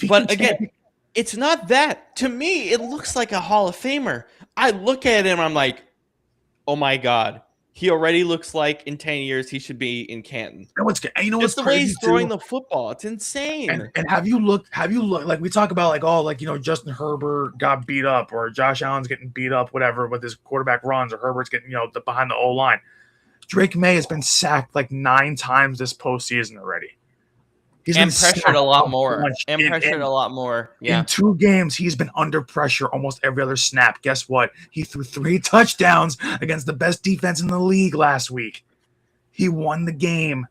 But again, it's not that. To me, it looks like a Hall of Famer. I look at him, I'm like, oh my God. He already looks like in 10 years he should be in Canton. Just the way he's throwing the football. It's insane. And have you looked like we talk about Justin Herbert got beat up or Josh Allen's getting beat up, whatever, with his quarterback runs, or Herbert's getting, behind the O-line. Drake May has been sacked like 9 times this postseason already. He's been pressured a lot more. Yeah. In 2 games, he's been under pressure almost every other snap. Guess what? He threw 3 touchdowns against the best defense in the league last week. He won the game.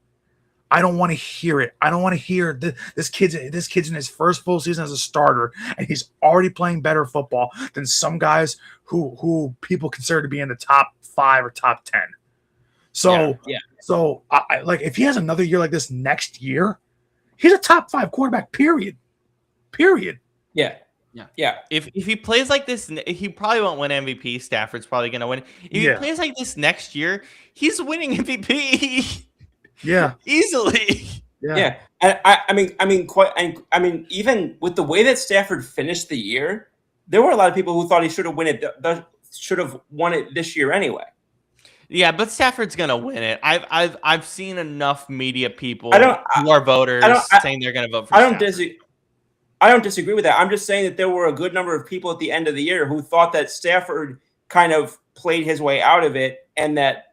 I don't want to hear it. I don't want to hear this kid's in his first full season as a starter, and he's already playing better football than some guys who people consider to be in the top 5 or top 10. So I like, if he has another year like this next year, he's a top 5 quarterback, period. Yeah. If he plays like this, he probably won't win MVP. Stafford's probably going to win. If he plays like this next year, he's winning MVP. Yeah. Easily. Yeah. I mean, even with the way that Stafford finished the year, there were a lot of people who thought he should have won it this year anyway. Yeah, but Stafford's gonna win it. I've seen enough media people who are voters saying they're gonna vote for Stafford. I don't disagree with that. I'm just saying that there were a good number of people at the end of the year who thought that Stafford kind of played his way out of it, and that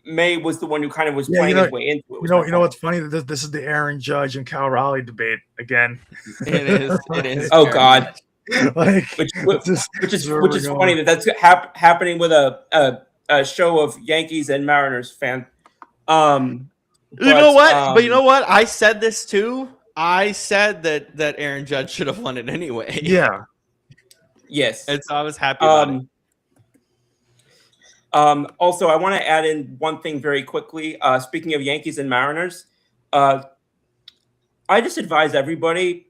May was the one who kind of was playing his way into it. You know what's funny? This is the Aaron Judge and Cal Raleigh debate again. It is. Oh God. Like, which is funny that's happening with a show of Yankees and Mariners fan. You know what? I said this too. I said that Aaron Judge should have won it anyway. Yeah. Yes. And so I was happy about it. Also, I want to add in one thing very quickly. Speaking of Yankees and Mariners, I just advise everybody,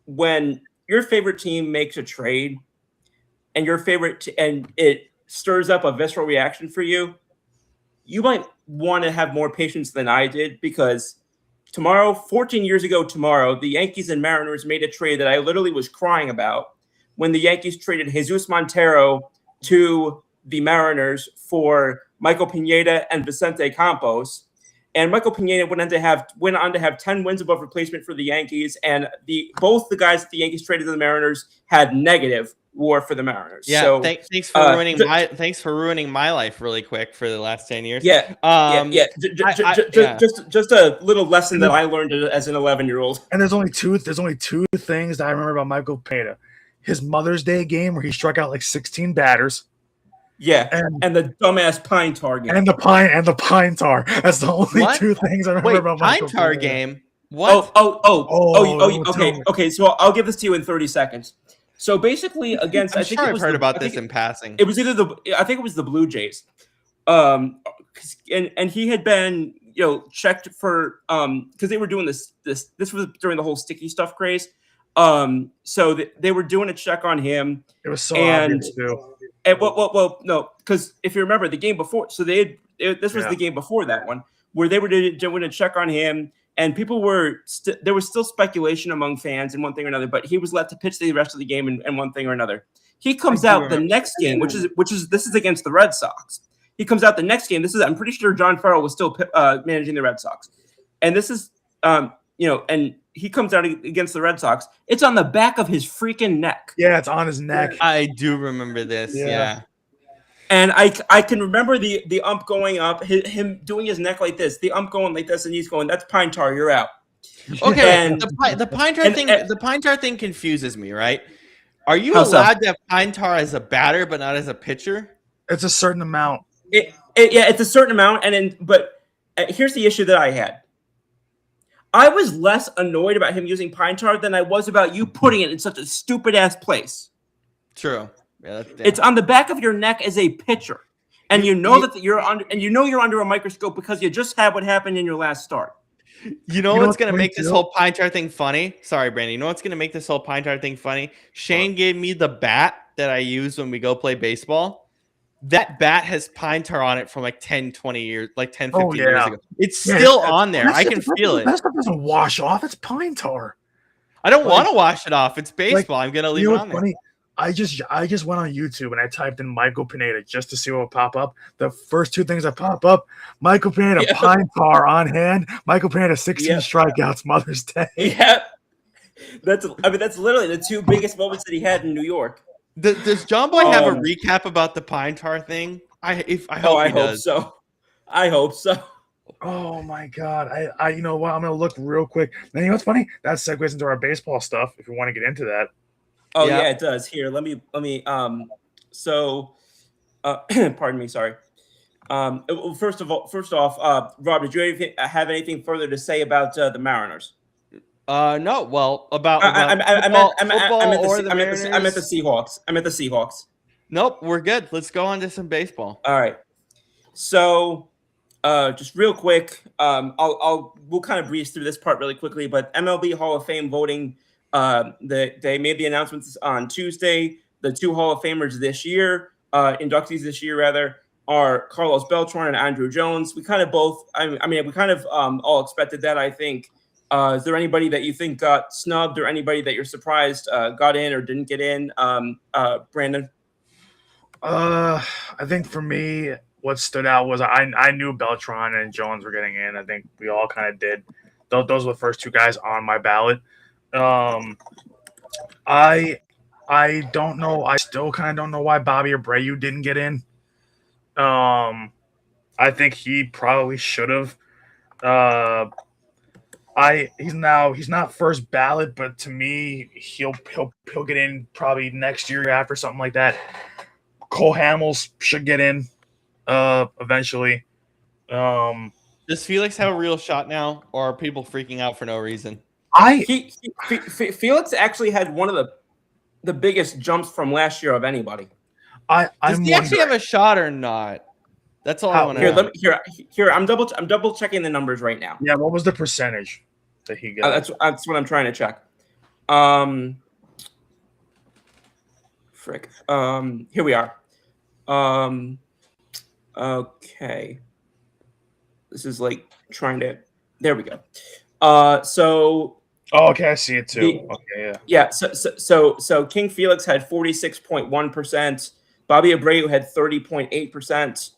when your favorite team makes a trade and and it stirs up a visceral reaction for you, you might want to have more patience than I did, because 14 years ago tomorrow, the Yankees and Mariners made a trade that I literally was crying about when the Yankees traded Jesus Montero to the Mariners for Michael Pineda and Vicente Campos. And Michael Pineda went on to have 10 wins above replacement for the Yankees, and both the guys that the Yankees traded to the Mariners had negative WAR for the Mariners. Yeah, so, thanks for ruining my life really quick for the last 10 years. Yeah, just a little lesson that I learned as an 11-year-old. And there's only two things that I remember about Michael Pineda: his Mother's Day game where he struck out like 16 batters. Yeah, and the dumbass pine tar game. And the pine tar. That's the only 2 things I remember about Michael Pine tar Pineda. Game. What? Okay. So I'll give this to you in 30 seconds. So basically, against I've heard about this in passing. It was either the Blue Jays, and he had been checked for because they were doing this was during the whole sticky stuff craze. So they were doing a check on him. It was so obvious too. And no, because if you remember the game before, so this was the game before that one, where they were doing a check on him, and people were there was still speculation among fans in one thing or another, but he was let to pitch the rest of the game in one thing or another. He comes out the next game, which is this is against the Red Sox. He comes out the next game. I'm pretty sure John Farrell was still managing the Red Sox, and this is and he comes out against the Red Sox. It's on the back of his freaking neck. Yeah, it's on his neck. I do remember this. Yeah. And I can remember the ump going up, him doing his neck like this, the ump going like this, and he's going, "That's pine tar, you're out." Okay, and the pine tar thing. The pine tar thing confuses me, right? Are you allowed to have pine tar as a batter, but not as a pitcher? It's a certain amount. It's a certain amount, but here's the issue that I had. I was less annoyed about him using pine tar than I was about you putting it in such a stupid ass place. True. Yeah, it's on the back of your neck as a pitcher, and you're under a microscope because you just had what happened in your last start. You know what's gonna make this whole pine tar thing funny? Sorry, Brandon. You know what's gonna make this whole pine tar thing funny? Shane gave me the bat that I use when we go play baseball. that bat has pine tar on it from like 10, 20 years, like 10, 15 years ago. It's Yeah, still on there. I can feel it. That stuff doesn't wash off. It's pine tar. I don't want to wash it off. It's baseball. I'm gonna leave it on there. Funny? I just went on YouTube and I typed in Michael Pineda just to see what would pop up. The first two things that pop up: Michael Pineda, pine tar on hand. Michael Pineda, 16 strikeouts, Mother's Day. Yeah, that's literally the two biggest moments that he had in New York. Does John Boy have a recap about the pine tar thing? I hope so. I hope so. Oh my god! I you know what? I'm gonna look real quick. And you know what's funny? That segues into our baseball stuff. If you want to get into that. Oh yeah, it does. Here, let me. So, pardon me. Sorry. First off, Rob, did you have anything further to say about the Mariners? No. Well, about I meant the Seahawks. I meant the Seahawks. Nope, we're good. Let's go on to some baseball. All right. So, just real quick, we'll kind of breeze through this part really quickly. But MLB Hall of Fame voting, they made the announcements on Tuesday. The two Hall of Famers this year, inductees this year rather, are Carlos Beltran and Andrew Jones. We kind of both, we kind of all expected that. I think. Is there anybody that you think got snubbed, or anybody that you're surprised got in or didn't get in? Brandon. I think for me, what stood out was I knew Beltran and Jones were getting in. I think we all kind of did. Those were the first two guys on my ballot. I don't know. I still kind of don't know why Bobby Abreu didn't get in. I think he probably should have. He's not first ballot, but to me, he'll get in probably next year after, something like that. Cole Hamels should get in eventually. Does Felix have a real shot now, or are people freaking out for no reason? Felix actually had one of the biggest jumps from last year of anybody. Does he actually have a shot or not? That's all I want to know. Here. I'm double checking the numbers right now. Yeah, what was the percentage that he got? That's what I'm trying to check. Here we are. Okay. This is like trying to. There we go. Okay, I see it too. Yeah. So King Felix had 46.1%. Bobby Abreu had 30.8%.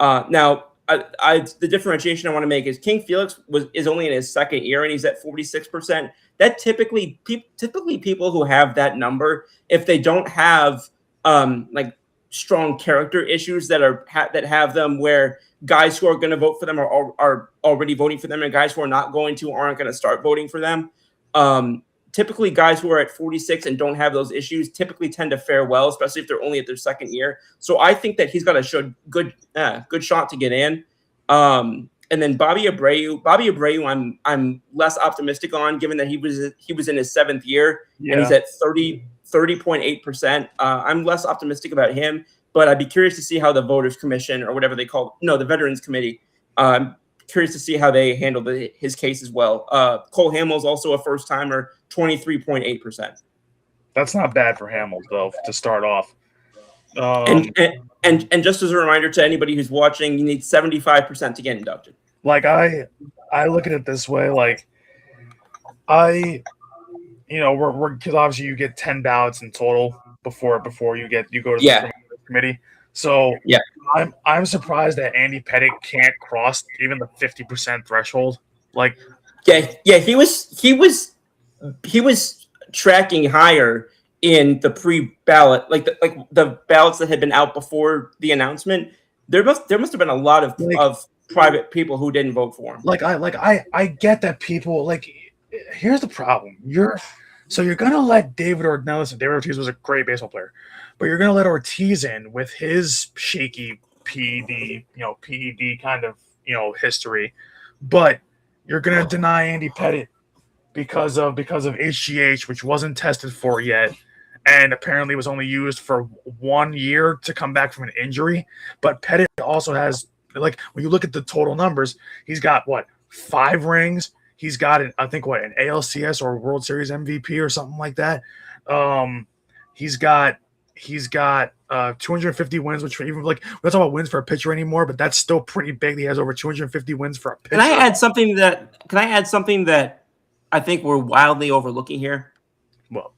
Now, the differentiation I want to make is King Felix is only in his second year and he's at 46%. That typically people who have that number, if they don't have like strong character issues that have them where guys who are going to vote for them are already voting for them, and guys who are not going to aren't going to start voting for them. Typically, guys who are at 46 and don't have those issues typically tend to fare well, especially if they're only at their second year. So I think that he's got a good shot to get in. And then Bobby Abreu, I'm less optimistic on, given that he was in his seventh year and he's at 30.8%. I'm less optimistic about him, but I'd be curious to see how the Voters Commission, or whatever they call it, the Veterans Committee. Curious to see how they handle his case as well. Cole Hamels also a first timer, 23.8%. That's not bad for Hamels though to start off. And just as a reminder to anybody who's watching, you need 75% to get inducted. Like I look at it this way, like we're because obviously you get 10 ballots in total before you go to the committee. So yeah, I'm surprised that Andy Pettitte can't cross even the 50% threshold. Like, he was tracking higher in the pre-ballot, like the ballots that had been out before the announcement. There must have been a lot of private people who didn't vote for him. I get that people here's the problem. You're gonna let David Ortiz. David Ortiz was a great baseball player, but you're gonna let Ortiz in with his shaky PED kind of history, but you're gonna deny Andy Pettitte because of HGH, which wasn't tested for yet, and apparently was only used for 1 year to come back from an injury. But Pettitte also has, when you look at the total numbers, he's got 5 rings. He's got an ALCS or World Series MVP or something like that. He's got He's got 250 wins, which even like we're not talking about wins for a pitcher anymore, but that's still pretty big. He has over 250 wins for a pitcher. Can I add something that I think we're wildly overlooking here? Well,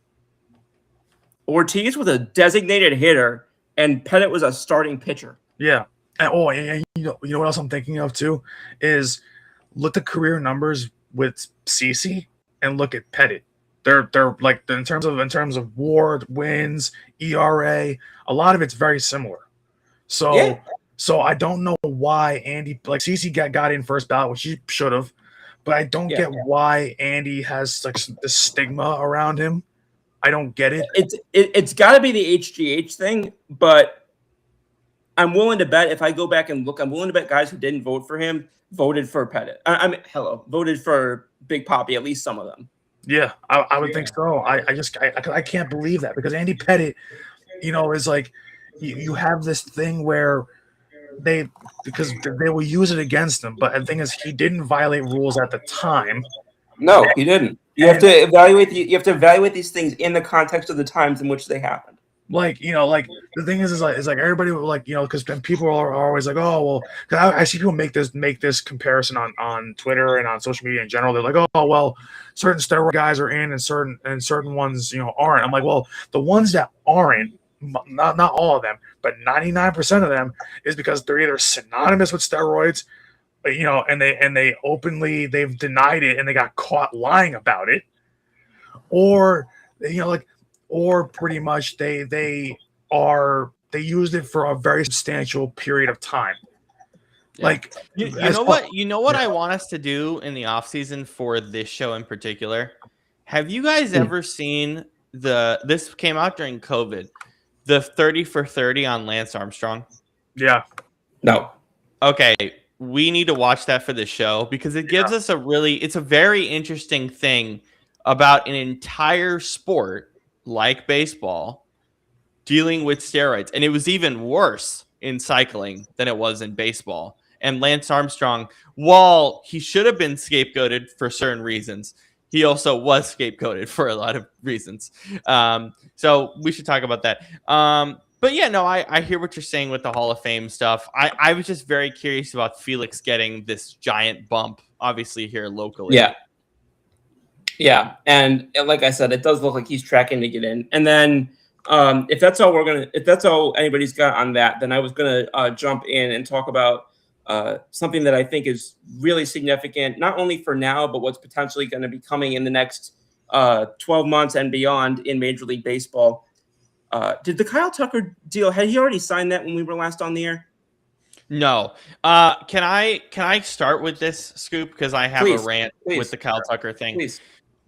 Ortiz was a designated hitter, and Pettit was a starting pitcher. Yeah. And you know what else I'm thinking of too is look at career numbers with CeCe and look at Pettit. They're like in terms of WAR, wins, ERA, a lot of it's very similar. So I don't know why Andy like CeCe got in first ballot, which he should have, but I don't get why Andy has like this stigma around him. I don't get it. It's got to be the HGH thing, but I'm willing to bet if I go back and look, I'm willing to bet guys who didn't vote for him voted for Pettit. Voted for Big Papi, at least some of them. Yeah, I would think so. I can't believe that because Andy Pettit, is like you have this thing where because they will use it against him, but the thing is he didn't violate rules at the time. No, he didn't. You have to evaluate these things in the context of the times in which they happened. Like the thing is like everybody like because people are always like, oh well, because I see people make this comparison on Twitter and on social media in general. They're like, oh well, certain steroid guys are in and certain ones aren't. I'm like, well, the ones that aren't, not all of them, but 99% of them is because they're either synonymous with steroids, and they openly they've denied it and they got caught lying about it, or or pretty much they used it for a very substantial period of time. Yeah. Like you know what I want us to do in the off season for this show in particular. Have you guys ever seen this came out during COVID, the 30 for 30 on Lance Armstrong? Yeah. No. Okay. We need to watch that for the show because it gives us it's a very interesting thing about an entire sport like baseball dealing with steroids. And it was even worse in cycling than it was in baseball. And Lance Armstrong, while he should have been scapegoated for certain reasons, he also was scapegoated for a lot of reasons. So we should talk about that. But yeah, no, I hear what you're saying with the Hall of Fame stuff. I was just very curious about Felix getting this giant bump, obviously here locally. Yeah, and like I said, it does look like he's tracking to get in. And then if that's all anybody's got on that, then I was gonna jump in and talk about something that I think is really significant, not only for now, but what's potentially going to be coming in the next 12 months and beyond in Major League Baseball. Did the Kyle Tucker deal? Had he already signed that when we were last on the air? No. Can I start with this, Scoop? Because I have a rant with the Kyle Tucker thing. Please.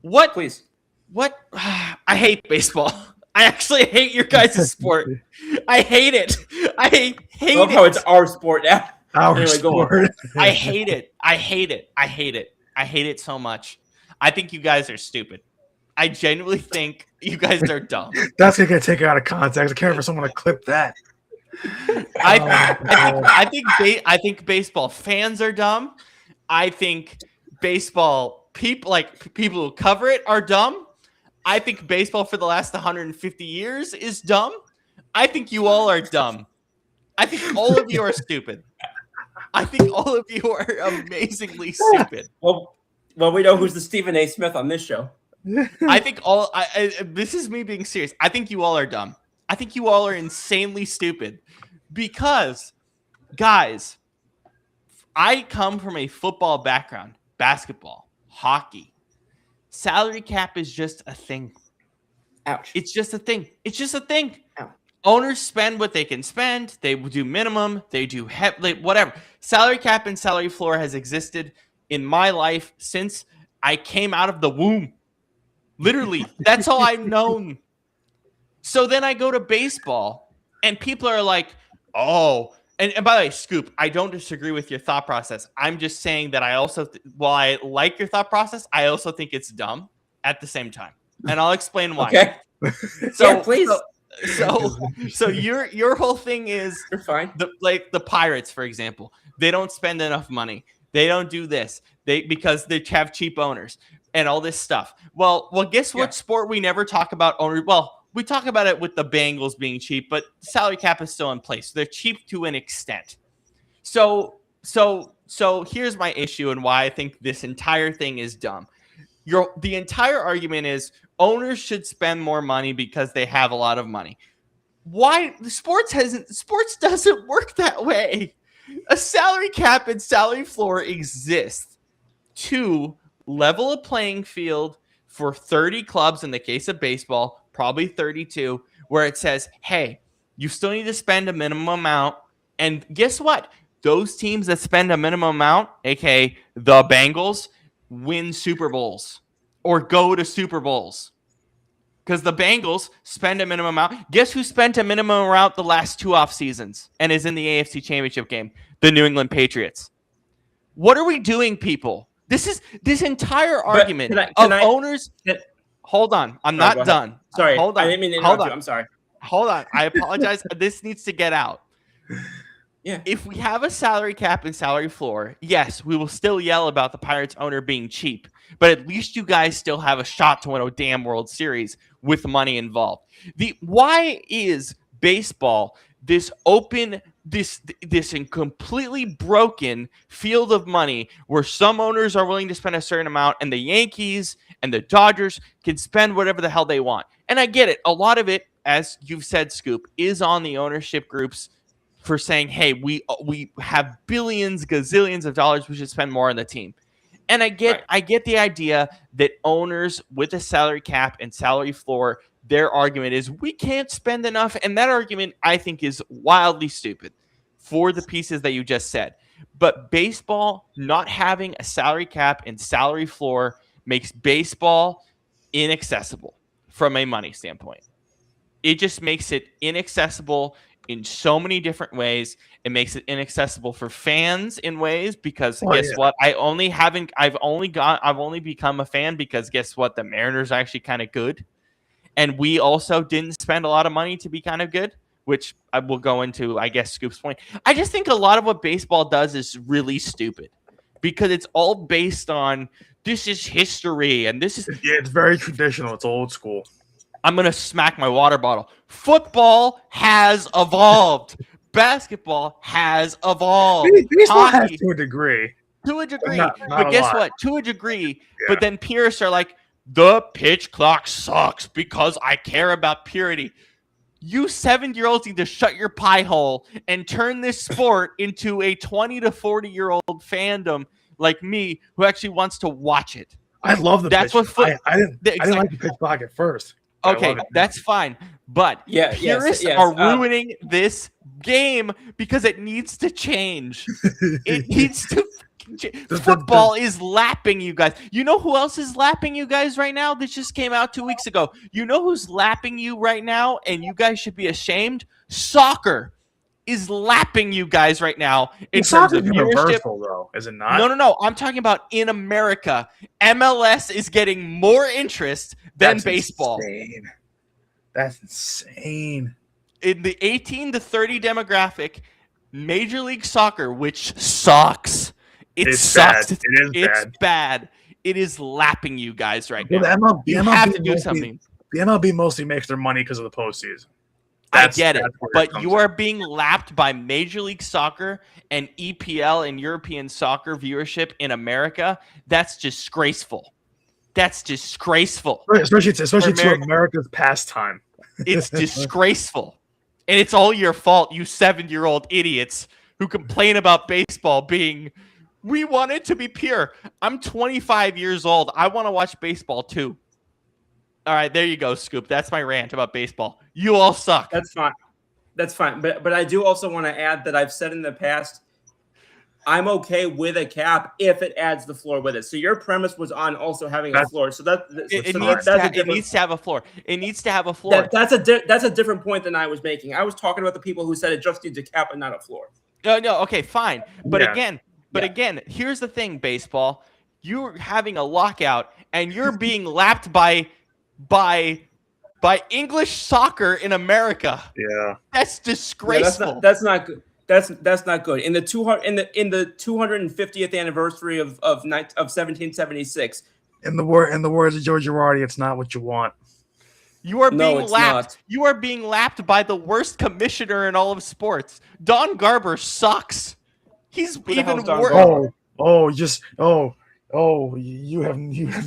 What? Please. What? I hate baseball. I actually hate your guys' sport. I hate it. I hate it. I love how it's our sport now. Sport. I hate it. I hate it. I hate it. I hate it so much. I think you guys are stupid. I genuinely think you guys are dumb. That's gonna get taken out of context. I can't wait for someone to clip that. I think baseball fans are dumb. I think baseball people who cover it are dumb. I think baseball for the last 150 years is dumb. I think you all are dumb. I think all of you are stupid. I think all of you are amazingly stupid. Well, we know who's the Stephen A. Smith on this show. I think this is me being serious. I think you all are dumb. I think you all are insanely stupid because, guys, I come from a football background, basketball, hockey. Salary cap is just a thing. Ouch. It's just a thing. It's just a thing. Ouch. Owners spend what they can spend. They do minimum. They do whatever. Salary cap and salary floor has existed in my life since I came out of the womb. Literally, that's all I've known. So then I go to baseball, and people are like, oh. And by the way, Scoop, I don't disagree with your thought process. I'm just saying that I also, while I like your thought process, I also think it's dumb at the same time. And I'll explain why. Okay. So yeah, please. So your whole thing is you're fine. The Pirates, for example, they don't spend enough money. They don't do this. Because they have cheap owners and all this stuff. Well, guess what sport we never talk about owners? Well, we talk about it with the Bengals being cheap, but salary cap is still in place. They're cheap to an extent. So here's my issue and why I think this entire thing is dumb. The entire argument is owners should spend more money because they have a lot of money. Why? Sports doesn't work that way. A salary cap and salary floor exist to level a playing field for 30 clubs in the case of baseball, probably 32, where it says, hey, you still need to spend a minimum amount. And guess what? Those teams that spend a minimum amount, aka the Bengals, win Super Bowls or go to Super Bowls. Because the Bengals spend a minimum amount. Guess who spent a minimum amount the last 2 off seasons and is in the AFC Championship game? The New England Patriots. What are we doing, people? This entire argument of owners. Hold on, I'm not done. Sorry, hold on. I didn't mean to interrupt you. I'm sorry. Hold on, I apologize. This needs to get out. Yeah. If we have a salary cap and salary floor, yes, we will still yell about the Pirates owner being cheap, but at least you guys still have a shot to win a damn World Series with money involved. Why is baseball this open, this completely broken field of money where some owners are willing to spend a certain amount and the Yankees and the Dodgers can spend whatever the hell they want? And I get it. A lot of it, as you've said, Scoop, is on the ownership groups for saying, hey, we have billions, gazillions of dollars. We should spend more on the team. And I get the idea that owners with a salary cap and salary floor, their argument is we can't spend enough. And that argument, I think, is wildly stupid for the pieces that you just said. But baseball not having a salary cap and salary floor makes baseball inaccessible from a money standpoint. It just makes it inaccessible in so many different ways. It makes it inaccessible for fans in ways because what? I've only become a fan because guess what? The Mariners are actually kind of good. And we also didn't spend a lot of money to be kind of good, which I will go into, I guess, Scoop's point. I just think a lot of what baseball does is really stupid because it's all based on this is history and this is... Yeah, it's very traditional. It's old school. I'm going to smack my water bottle. Football has evolved. Basketball has evolved. Baseball has to a degree. To a degree. Not but guess what? To a degree. Yeah. But then purists are like, the pitch clock sucks because I care about purity. You 7-year-olds need to shut your pie hole and turn this sport into a 20 to 40-year-old fandom like me who actually wants to watch it. I love the pitch. I didn't like the pitch clock at first. Okay, that's fine. But purists are ruining this game because it needs to change. It needs to football is lapping you guys. You know who else is lapping you guys right now? This just came out 2 weeks ago. You know who's lapping you right now and you guys should be ashamed? Soccer is lapping you guys right now in terms of viewership. Though, is it not? No. I'm talking about in America. MLS is getting more interest than baseball. Insane. That's insane. In the 18 to 30 demographic, Major League Soccer, which sucks. It sucks. Bad. It's bad. It is lapping you guys right now. You have to do something. The MLB mostly makes their money because of the postseason. I get it, but you are being lapped by Major League Soccer and EPL and European soccer viewership in America. That's disgraceful. Especially to America's pastime. It's disgraceful. And it's all your fault, you 7-year-old idiots who complain about baseball being, we want it to be pure. I'm 25 years old. I want to watch baseball too. All right, there you go, Scoop. That's my rant about baseball. You all suck. That's fine. But I do also want to add that I've said in the past, I'm okay with a cap if it adds the floor with it. So your premise was on also having a floor. So it needs to have a floor. It needs to have a floor. That's a different point than I was making. I was talking about the people who said it just needs a cap and not a floor. No. Okay, fine. But again, here's the thing, baseball. You're having a lockout and you're being lapped by English soccer in America. Yeah, that's disgraceful. Yeah, that's not good. That's not good. In the 250th anniversary of 1776. In the words of George Girardi, it's not what you want. You are No, being it's lapped. not. You are being lapped by the worst commissioner in all of sports. Don Garber sucks. He's Who the even hell's Don worse. Garber? You have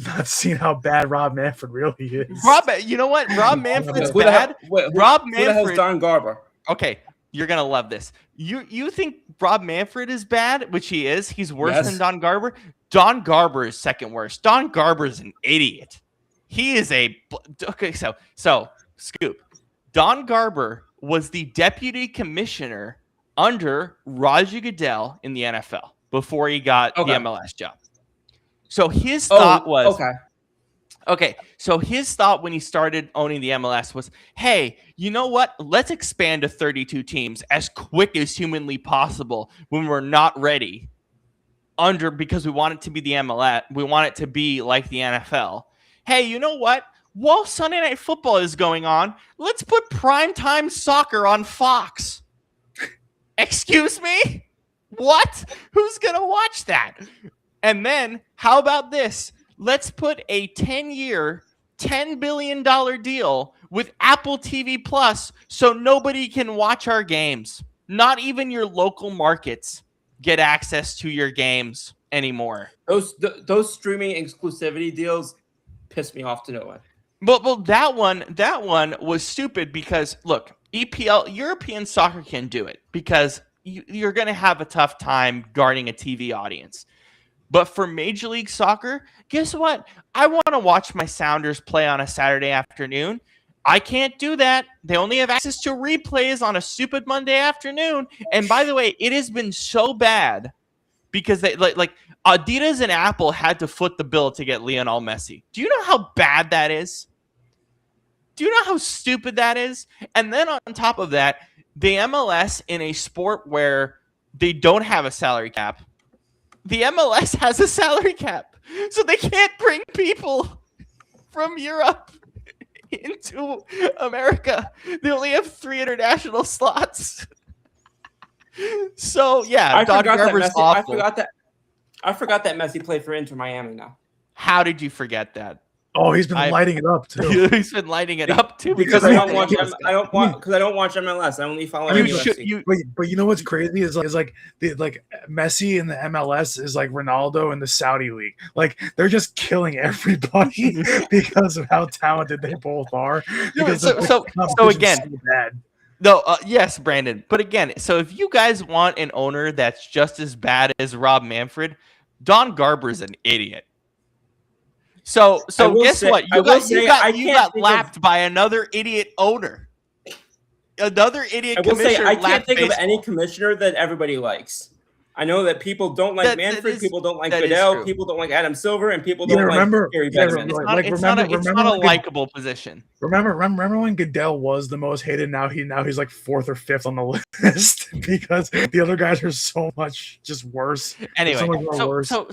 not seen how bad Rob Manfred really is. You know what? Rob Manfred's Who bad. who the hell is Don Garber? Okay, you're gonna love this. You think Rob Manfred is bad, which he is. He's worse than Don Garber. Don Garber is second worst. Don Garber is an idiot. He is okay. So scoop. Don Garber was the deputy commissioner under Roger Goodell in the NFL before he got the MLS job. So his thought was okay. So his thought when he started owning the MLS was, hey, you know what? Let's expand to 32 teams as quick as humanly possible when we're not ready because we want it to be the MLS. We want it to be like the NFL. Hey, you know what? While Sunday Night Football is going on, let's put primetime soccer on Fox. Excuse me? What? Who's going to watch that? And then, how about this? Let's put a 10-year, $10 billion deal with Apple TV Plus so nobody can watch our games. Not even your local markets get access to your games anymore. Those streaming exclusivity deals piss me off to no end. Well, that one was stupid because look, EPL, European soccer can do it because you're going to have a tough time guarding a TV audience. But for Major League Soccer, guess what? I want to watch my Sounders play on a Saturday afternoon. I can't do that. They only have access to replays on a stupid Monday afternoon. And by the way, it has been so bad because they like Adidas and Apple had to foot the bill to get Lionel Messi. Do you know how bad that is? Do you know how stupid that is? And then on top of that, the MLS in a sport where they don't have a salary cap, the MLS has a salary cap. So they can't bring people from Europe into America. They only have 3 international slots. So, yeah, Don Garber's awful. I forgot that Messi played for Inter Miami now. How did you forget that? Oh, he's been lighting it up too. He's been lighting it up too because I don't watch MLS. I only follow. But you know what's crazy is like Messi in the MLS is like Ronaldo in the Saudi league. Like they're just killing everybody because of how talented they both are. So again, no, yes, Brandon. But again, so if you guys want an owner that's just as bad as Rob Manfred, Don Garber's an idiot. So guess what? You got lapped by another idiot owner. Another idiot commissioner. I can't think of any commissioner that everybody likes. I know that people don't like Manfred, people don't like Goodell, people don't like Adam Silver, and people don't like Gary Bettman. It's not a likable position. Remember when Goodell was the most hated? Now he's like 4th or 5th on the list because the other guys are so much just worse. Anyway, so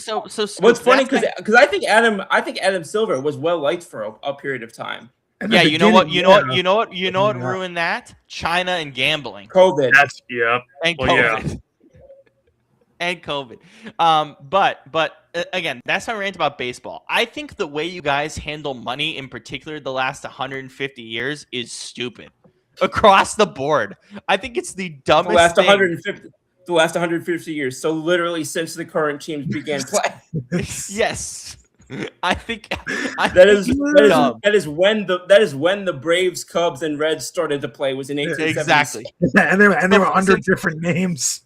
what's funny because I think Adam Silver was well liked for a period of time. Yeah, you know what ruined that? China and gambling. COVID. And COVID. Yeah. And COVID. But again, that's my rant about baseball. I think the way you guys handle money, in particular the last 150 years, is stupid. Across the board. I think it's the dumbest thing. The last 150 years. So literally since the current teams began playing. Yes. I think that is when the Braves, Cubs, and Reds started to play was in 1876. Exactly. and they were under different names.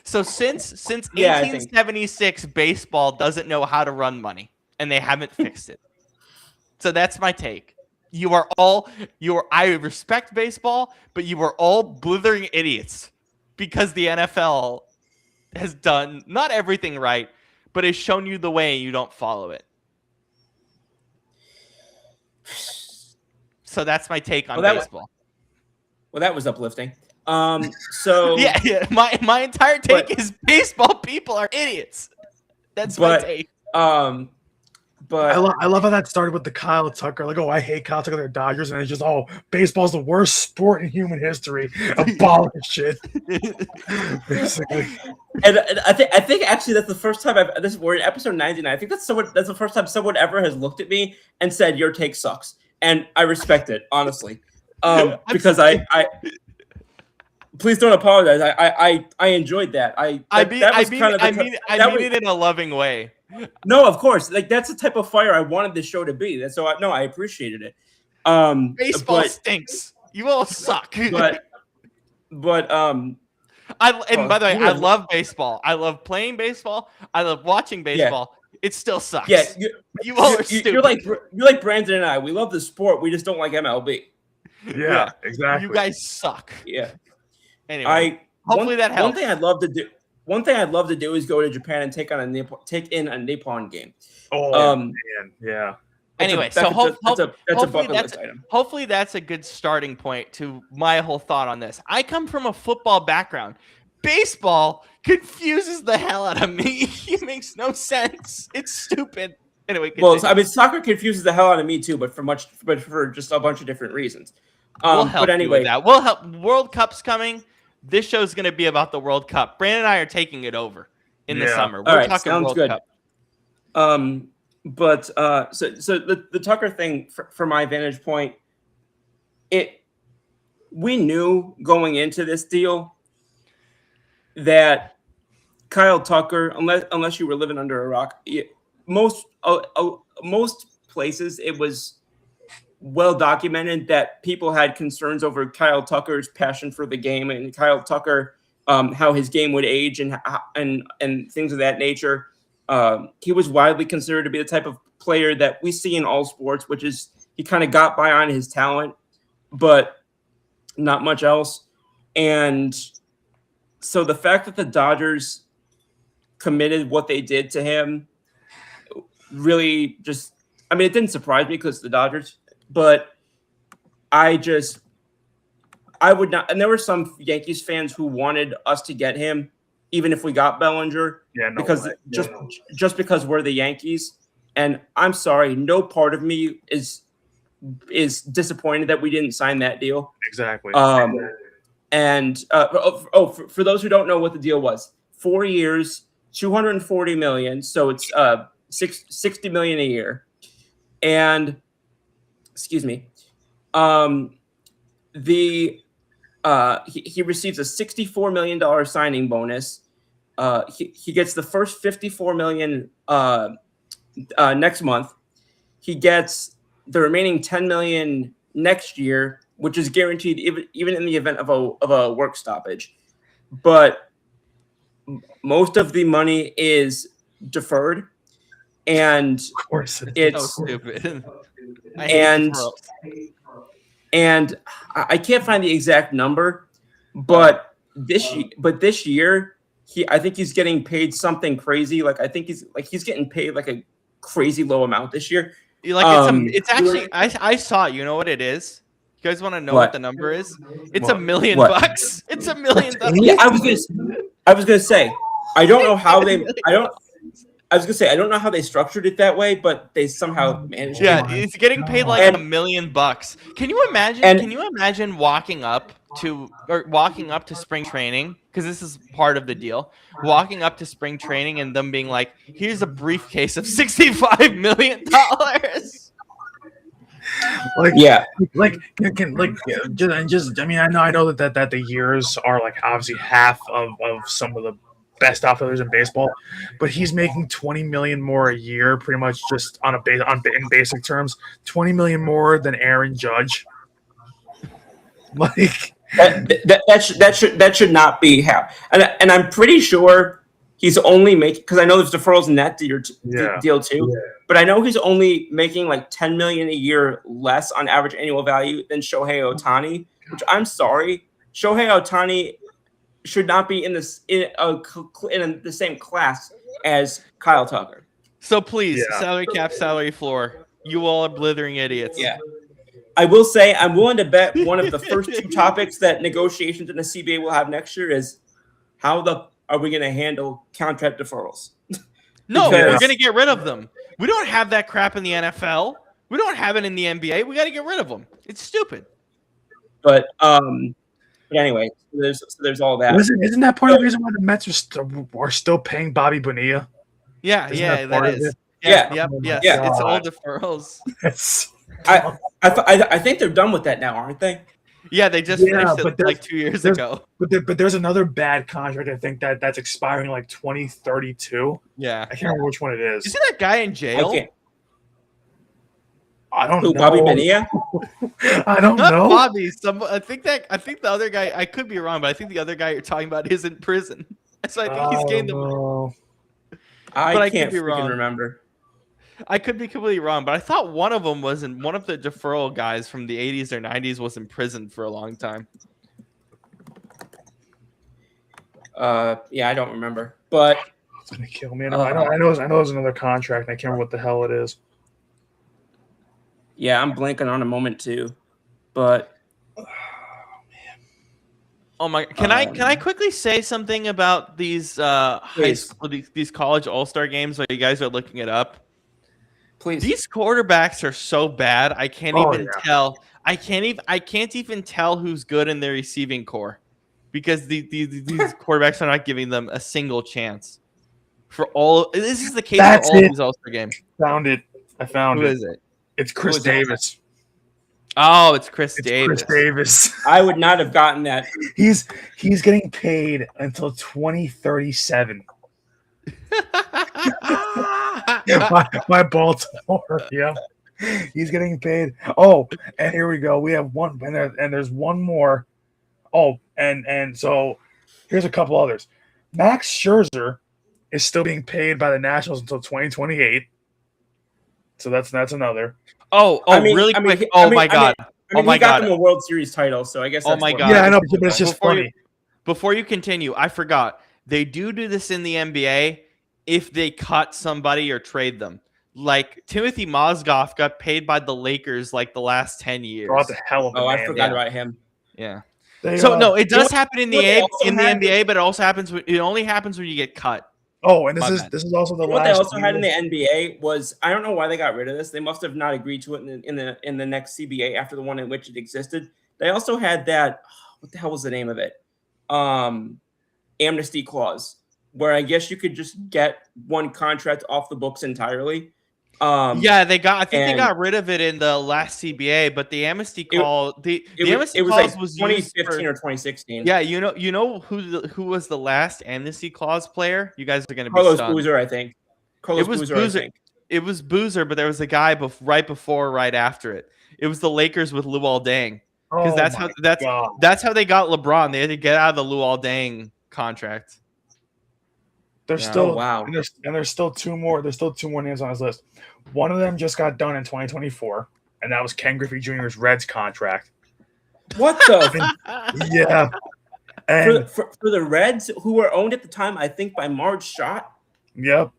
So since 1876, baseball doesn't know how to run money, and they haven't fixed it. So that's my take. I respect baseball, but you are all blithering idiots because the NFL has done not everything right, but has shown you the way and you don't follow it. So that's my take on baseball. That was uplifting. So yeah. My entire take is baseball people are idiots. That's my take. But I love how that started with the Kyle Tucker. Like, I hate Kyle Tucker, they're Dodgers, and it's just baseball's the worst sport in human history. Abolish it. Basically. And I think actually that's the first time we're in episode 99. I think that's the first time someone ever has looked at me and said your take sucks. and I respect it, honestly. Because I please don't apologize. I enjoyed that. I mean it in a loving way. No, of course. Like that's the type of fire I wanted the show to be. So I appreciated it. Baseball stinks. You all suck. But by the way, I love baseball. I love playing baseball. I love watching baseball. Yeah. It still sucks. Yeah, you all are stupid. You're like Brandon and I. We love the sport. We just don't like MLB. Yeah, exactly. You guys suck. Yeah. Anyway, hopefully that helps. One thing I'd love to do is go to Japan and take in a Nippon game. Oh man, yeah. Anyway, hopefully that's a good starting point to my whole thought on this. I come from a football background. Baseball confuses the hell out of me. It makes no sense. It's stupid. Anyway, continue. Well, I mean, soccer confuses the hell out of me too, but for just a bunch of different reasons. We'll help you with that. We'll help. World Cup's coming. This show's going to be about the World Cup. Brandon and I are taking it over in the summer. We're talking World Cup. But so the Tucker thing, from my vantage point, we knew going into this deal that Kyle Tucker, unless you were living under a rock, most places it was well documented that people had concerns over Kyle Tucker's passion for the game and Kyle Tucker, how his game would age and things of that nature. He was widely considered to be the type of player that we see in all sports, which is he kind of got by on his talent, but not much else. And so the fact that the Dodgers committed what they did to him really just, I mean, it didn't surprise me because the Dodgers, but I would not. And there were some Yankees fans who wanted us to get him, even if we got Bellinger, just because we're the Yankees. And I'm sorry, no part of me is disappointed that we didn't sign that deal. Exactly. For those who don't know what the deal was, 4 years, $240 million. So it's $60 million a year. And excuse me, he receives a $64 million signing bonus. He gets the first $54 million next month. He gets the remaining $10 million next year, which is guaranteed even in the event of a work stoppage. But most of the money is deferred, and of course it's so stupid. And I can't find the exact number, but this year I think he's getting paid something crazy. Like I think he's getting paid like a crazy low amount this year. It's actually I saw it. You know what it is? You guys want to know what the number is? It's $1 million. It's $1 million. Yeah, I was gonna say I don't know how they I was gonna say I don't know how they structured it that way, but they somehow managed. Yeah, he's getting paid like $1 million. Can you imagine walking up to spring training? Because this is part of the deal. Walking up to spring training and them being like, "Here's a briefcase of $65 million." I know that the years are like obviously half of some of the best outfielders in baseball, but he's making $20 million more a year, pretty much just in basic terms, $20 million more than Aaron Judge. Like that should not be how. And I'm pretty sure he's only making, because I know there's deferrals in that deal too. Yeah. But I know he's only making like $10 million a year less on average annual value than Shohei Ohtani. Which I'm sorry, Shohei Ohtani should not be in the same class as Kyle Tucker. So please, salary cap, salary floor. You all are blithering idiots. Yeah. I will say I'm willing to bet one of the first two topics that negotiations in the CBA will have next year is how are we going to handle contract deferrals? No, we're going to get rid of them. We don't have that crap in the NFL. We don't have it in the NBA. We got to get rid of them. It's stupid. But anyway, there's all that. Isn't that part of the reason why the Mets are still paying Bobby Bonilla? Yeah, that is. Yeah. It's all deferrals. I think they're done with that now, aren't they? Yeah, they just finished it like 2 years ago. But there's another bad contract. I think that's expiring like 2032. Yeah, I can't remember which one it is. Isn't that guy in jail? I don't know. Bobby Bonilla? I don't Not know. Bobby. I think the other guy. I could be wrong, but I think the other guy you're talking about is in prison. So I think he's gained the. I can't freaking remember. I could be completely wrong, but I thought one of them was in one of the deferral guys from the 80s or 90s was in prison for a long time. Yeah, I don't remember, but it's gonna kill me. I know there's another contract. And I can't remember what the hell it is. Yeah, I'm blanking on a moment too, but oh my! Can I quickly say something about these high school these college all-star games while you guys are looking it up? Please. These quarterbacks are so bad. I can't even tell. I can't even tell who's good in their receiving core because these quarterbacks are not giving them a single chance. This is the case for all of these all-star games. Found it. I found it. Who is it? It's Chris Davis. Oh, it's Chris Davis. Chris Davis. I would not have gotten that. He's getting paid until 2037. my Baltimore, yeah. He's getting paid. Oh, and here we go. We have one, and there's one more. Oh, and so here's a couple others. Max Scherzer is still being paid by the Nationals until 2028. So that's another. Really quick. My God. He got them a World Series title, so I guess. Oh my God. Yeah, I know, but it's just funny. Before you continue, I forgot. They do this in the NBA if they cut somebody or trade them. Like Timothy Mozgov got paid by the Lakers like the last 10 years. Oh, the hell of a man. I forgot about him. Yeah. No, it does happen in the NBA, but it only happens when you get cut. Oh, and this is also the last. What they also had in the NBA was, I don't know why they got rid of this. They must have not agreed to it in the next CBA after the one in which it existed. They also had that. What the hell was the name of it? Amnesty clause, where I guess you could just get one contract off the books entirely. I think they got rid of it in the last CBA, but the amnesty clause, the amnesty clause was 2015 or 2016. Yeah, you know who was the last amnesty clause player? You guys are going to be Carlos stunned. Boozer, I think. It was Boozer, but there was a guy right before, right after it. It was the Lakers with Luol Deng, because that's how they got LeBron. They had to get out of the Luol Deng contract. There's still two more. There's still two more names on his list. One of them just got done in 2024, and that was Ken Griffey Jr.'s Reds contract. What the? Yeah. And for the Reds, who were owned at the time, I think, by Marge Schott. Yep.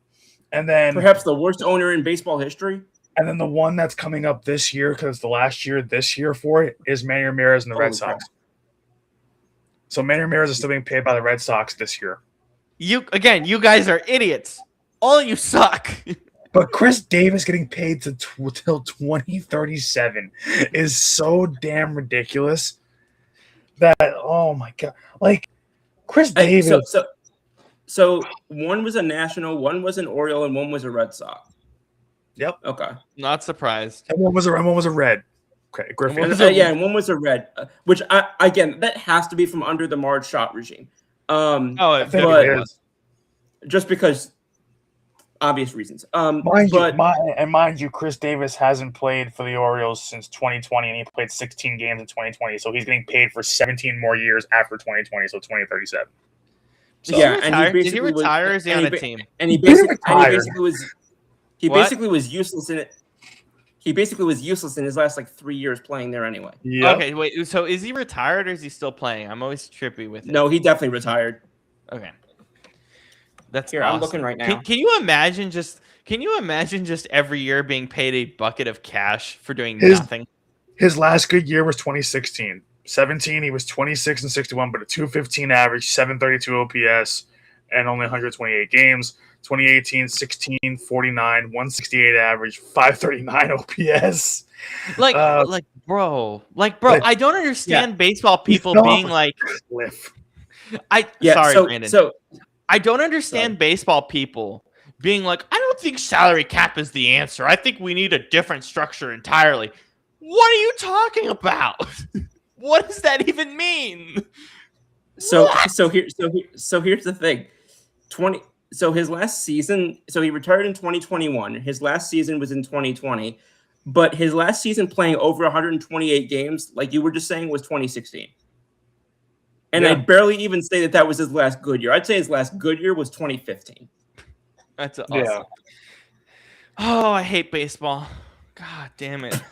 And then perhaps the worst owner in baseball history. And then the one that's coming up this year, because the last year this year for it, is Manny Ramirez and the Red Sox. So Manny Ramirez is still being paid by the Red Sox this year. You guys are idiots. All you suck. But Chris Davis getting paid till 2037 is so damn ridiculous that, oh my God. Like, Chris Davis. So one was a National, one was an Oriole, and one was a Red Sox. Yep. Okay. Not surprised. And one was a Red. Okay, Griffin. And one was a Red, which that has to be from under the Marge Schott regime. I think it is. Just because obvious reasons. Mind you, Chris Davis hasn't played for the Orioles since 2020, and he played 16 games in 2020. So he's getting paid for 17 more years after 2020, so 2037. So, did he retire or is he on a team? And he basically was useless in it. He basically was useless in his last 3 years playing there anyway. Yep. Okay, wait. So is he retired or is he still playing? I'm always trippy with it. No, he definitely retired. Okay. That's here. Awesome. I'm looking right now. Can you imagine just every year being paid a bucket of cash for doing nothing? His last good year was 2016. 17, he was 26 and 61, but a 215 average, 732 OPS, and only 128 games. 2018, 16, 49, 168 average, 539 OPS. Bro, I don't understand baseball people being like, Cliff. Brandon. So I don't understand baseball people being like, I don't think salary cap is the answer. I think we need a different structure entirely. What are you talking about? What does that even mean? So here's the thing. So his last season, so he retired in 2021. His last season was in 2020, but his last season playing over 128 games, like you were just saying, was 2016. And I'd barely even say that was his last good year. I'd say his last good year was 2015. That's awesome. Yeah. Oh, I hate baseball. God damn it.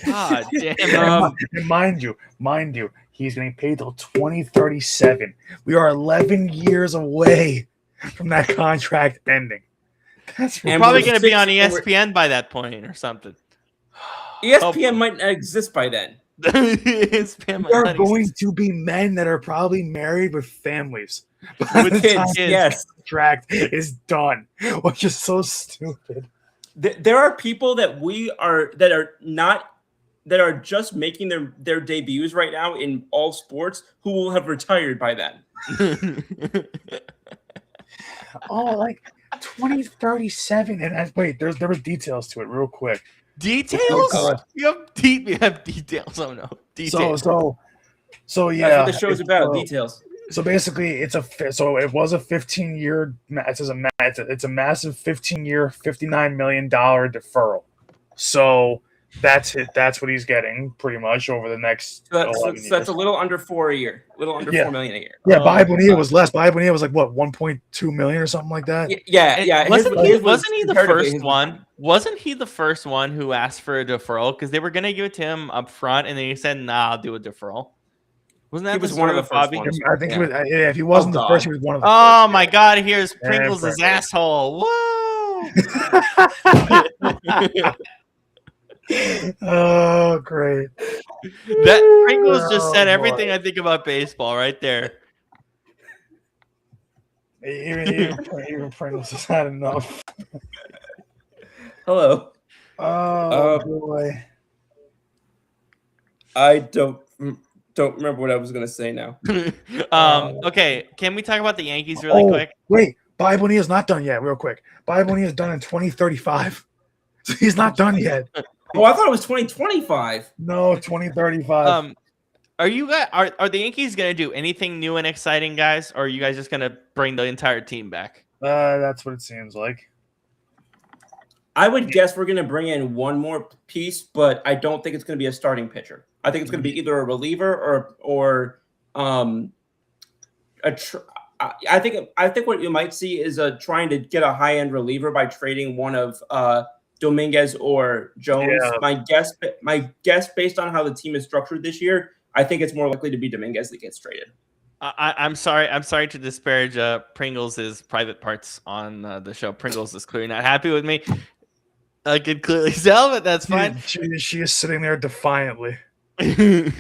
God damn it. And mind you, he's getting paid till 2037. We are 11 years away from that contract ending. That's probably going to be on ESPN by that point or something. ESPN might not exist by then. ESPN we are going to be men that are probably married with families. With kids, yes. Contract is done, which is so stupid. There are people that are just making their debuts right now in all sports who will have retired by then. Oh, like 2037. And wait, there was details to it real quick. Details? Oh, you have details. Oh no. Details. So yeah. That's what the show's about, details. So basically it was a 15-year it's a massive 15-year, $59 million deferral. So that's it. That's what he's getting pretty much over the next 11 years. So that's a little under $4 million a year. Yeah, Bobby Bonilla was less. Bobby Bonilla was like what, 1.2 million or something like that. Yeah. Wasn't he the first one? Wasn't he the first one who asked for a deferral because they were going to give it to him up front, and then he said, "Nah, I'll do a deferral." Wasn't that? He was one of the first ones. I think he was. Yeah, if he wasn't the first, he was one of the. Oh my God! Here's Pringles' asshole. Whoa! Oh, great! That Pringles just said everything I think about baseball right there. Even Pringles has had enough. Hello. Oh boy. I don't remember what I was going to say now. Okay, can we talk about the Yankees really quick? Wait, Bobby Bonilla's not done yet. Real quick, Bobby Bonilla's done in 2035. So he's not done yet. Oh, I thought it was 2025. No, 2035. Are you guys are the Yankees going to do anything new and exciting, guys, or are you guys just going to bring the entire team back? That's what it seems like. I would guess we're going to bring in one more piece, but I don't think it's going to be a starting pitcher. I think it's going to be either a reliever or I think what you might see is trying to get a high-end reliever by trading one of Dominguez or Jones. Yeah. My guess based on how the team is structured this year, I think it's more likely to be Dominguez that gets traded. I'm sorry to disparage Pringles' private parts on the show. Pringles is clearly not happy with me. I could clearly tell, but that's fine. She is sitting there defiantly. I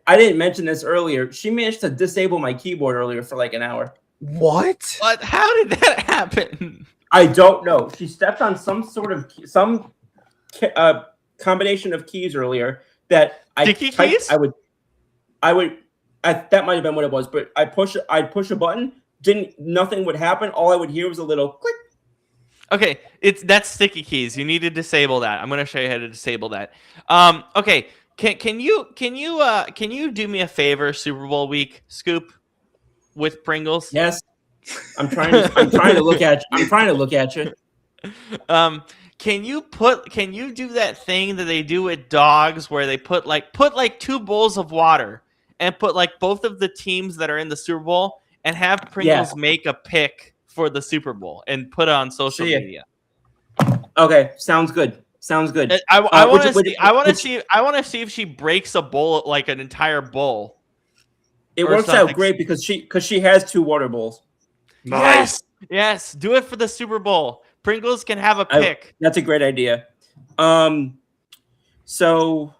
didn't mention this earlier. She managed to disable my keyboard earlier for like an hour. What? How did that happen? I don't know. She stepped on some combination of keys earlier that keys? That might have been what it was, but I'd push a button, nothing would happen. All I would hear was a little click. Okay, that's sticky keys. You need to disable that. I'm going to show you how to disable that. Okay, can you do me a favor, Super Bowl week, Scoop, with Pringles? Yes, I'm trying to look at you. I'm trying to look at you. Can you do that thing that they do with dogs where they put like 2 bowls of water and put like both of the teams that are in the Super Bowl and have Pringles make a pick for the Super Bowl and put it on social media? Okay, sounds good. I want to see if she breaks a bowl, like an entire bowl. It works out great because she has 2 water bowls. Nice. Yes. Do it for the Super Bowl. Pringles can have a pick. That's a great idea. So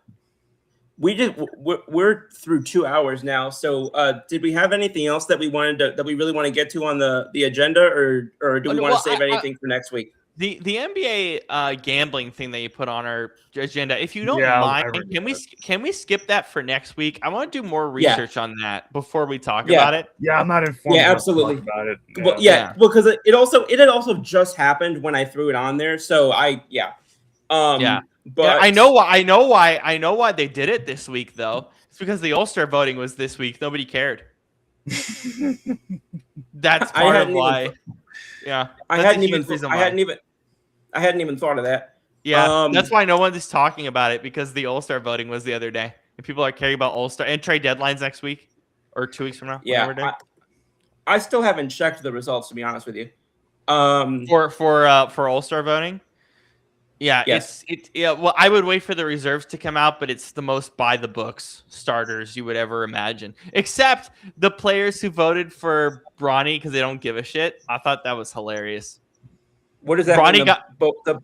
we're through 2 hours now. So did we have anything else that we really want to get to on the agenda, or do we want to save anything for next week? The NBA gambling thing that you put on our agenda, if you don't Yeah, mind, can we skip that for next week? I want to do more Yeah. research on that before we talk Yeah. about it. Yeah, I'm not informed. Yeah, enough absolutely. about it. Yeah. Well, yeah, because it had also just happened when I threw it on there. So but I know why they did it this week though. It's because the All-Star voting was this week. Nobody cared. That's part of why. Yeah, I hadn't even thought of that. Yeah, that's why no one is talking about it, because the All-Star voting was the other day, and people are caring about All-Star and trade deadlines next week or 2 weeks from now. Yeah, I still haven't checked the results, to be honest with you. For All-Star voting. Yeah, yes. Well, I would wait for the reserves to come out, but it's the most by the books starters you would ever imagine, except the players who voted for Bronny because they don't give a shit. I thought that was hilarious. What does that mean? What does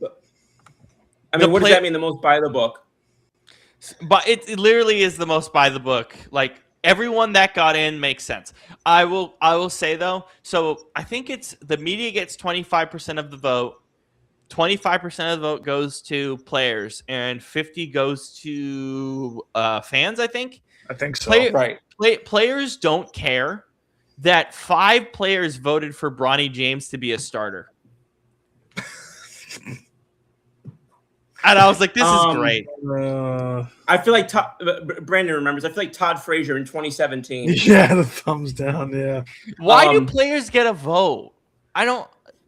that mean? The most by the book? But it literally is the most by the book. Like, everyone that got in makes sense. I will say though. So I think it's the media gets 25% of the vote. 25% of the vote goes to players, and 50 goes to fans. I think so. Right. Players don't care that 5 players voted for Bronny James to be a starter. And I was like, this is great. I feel like Brandon remembers. I feel like Todd Frazier in 2017. Yeah, the thumbs down. Yeah. Why do players get a vote?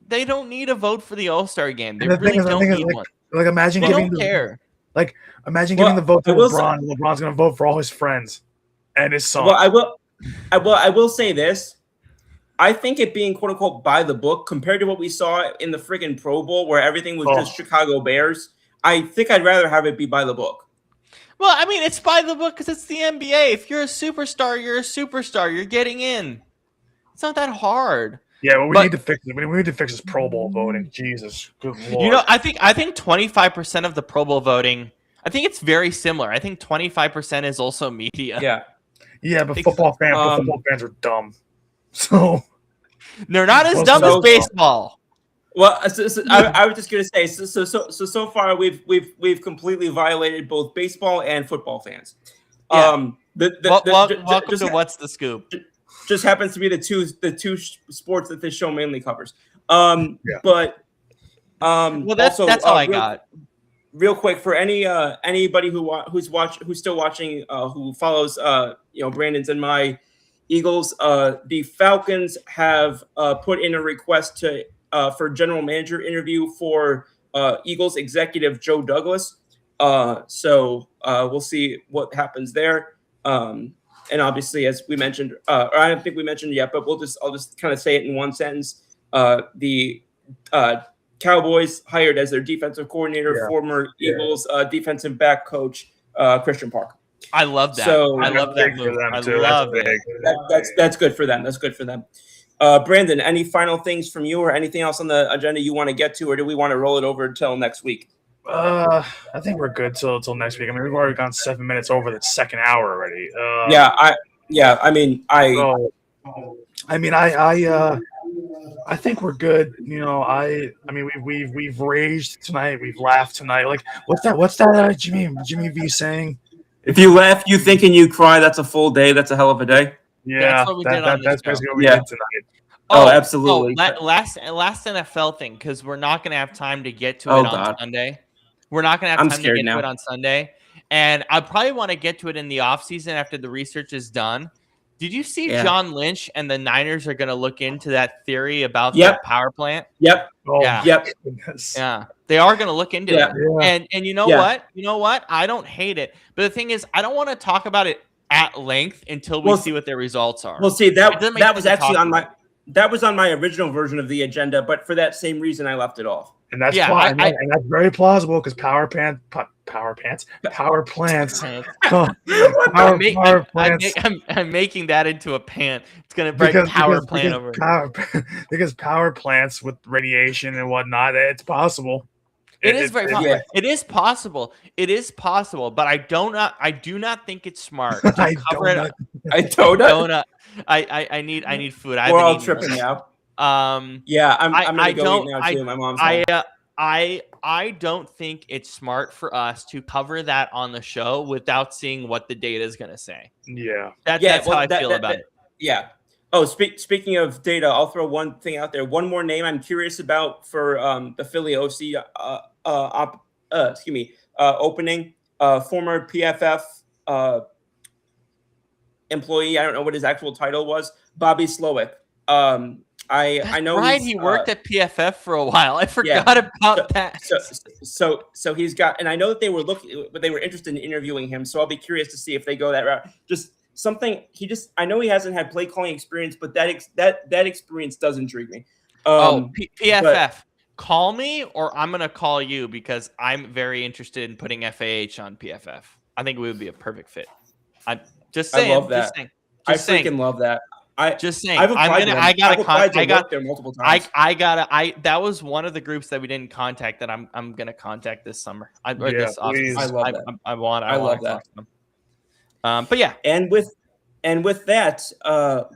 They don't need a vote for the All-Star game. They really don't need one. Like, imagine they giving don't care. Like, imagine giving the vote to LeBron. LeBron's going to vote for all his friends and his son. Well, I will say this. I think it being quote unquote by the book compared to what we saw in the freaking Pro Bowl, where everything was just Chicago Bears. I think I'd rather have it be by the book. Well, I mean, it's by the book because it's the NBA. If you're a superstar, you're a superstar. You're getting in. It's not that hard. Yeah, well, we need to fix it. We need to fix this Pro Bowl voting. Jesus, good Lord. You know, I think 25% of the Pro Bowl voting, I think it's very similar. I think 25% is also media. Yeah, but football fans are dumb. So they're not as dumb as baseball. Well, I was just gonna say, so far we've completely violated both baseball and football fans. Yeah. Welcome to What's the Scoop? Just happens to be the two sports that this show mainly covers. But that's all I got. Real quick, for anybody who's still watching, who follows Brandon's and my Eagles, the Falcons have put in a request for general manager interview for Eagles executive Joe Douglas. So we'll see what happens there. And obviously, as we mentioned, or I don't think we mentioned it yet, but I'll just kind of say it in one sentence. The Cowboys hired as their defensive coordinator former Eagles defensive back coach Christian Park. I love that. So I love that move. I love it. That's good for them. That's good for them. Brandon, any final things from you or anything else on the agenda you want to get to, or do we want to roll it over until next week? I think we're good till next week. I mean, we've already gone 7 minutes over the second hour already. I think we're good. You know, I mean, we've raged tonight. We've laughed tonight. Like, what's that? Jimmy V saying? If you laugh, you think, and you cry, that's a full day. That's a hell of a day. Yeah, that's basically what we did tonight. Oh, absolutely. Last NFL thing, because we're not going to have time to get to it on Sunday. We're not going to have time to get to it on Sunday. And I probably want to get to it in the offseason after the research is done. Did you see John Lynch and the Niners are going to look into that theory about the power plant? Yep. Yeah. They are going to look into it. Yeah. And you know what? You know what? I don't hate it. But the thing is, I don't want to talk about it at length until we see what their results are. Well, see, that was actually on my original version of the agenda, but for that same reason, I left it off. And that's and that's very plausible because power plants. I'm making that into a pant. It's gonna break power plant over. Because power plants with radiation and whatnot, it's possible. It is very possible. It is possible. It is possible, but I do not think it's smart to cover it. I need food. We're all tripping now. Yeah, I'm gonna go eat now too. My mom's home. I don't think it's smart for us to cover that on the show without seeing what the data is going to say. Yeah. That's how I feel about it. Yeah. Oh, speaking of data, I'll throw one thing out there. One more name I'm curious about for the Philly OC opening. Former PFF employee. I don't know what his actual title was. Bobby Slowick. I know he worked at PFF for a while. I forgot about that. So he's got, and I know that they were interested in interviewing him. So I'll be curious to see if they go that route. Just something I know he hasn't had play calling experience, but that experience does intrigue me. PFF, call me or I'm gonna call you because I'm very interested in putting FAH on PFF. I think we would be a perfect fit. I'm just saying. I love that. I freaking love that. Just saying. I've worked there multiple times. That was one of the groups that we didn't contact that I'm gonna contact this summer. I love that. I love that. But yeah. And with that,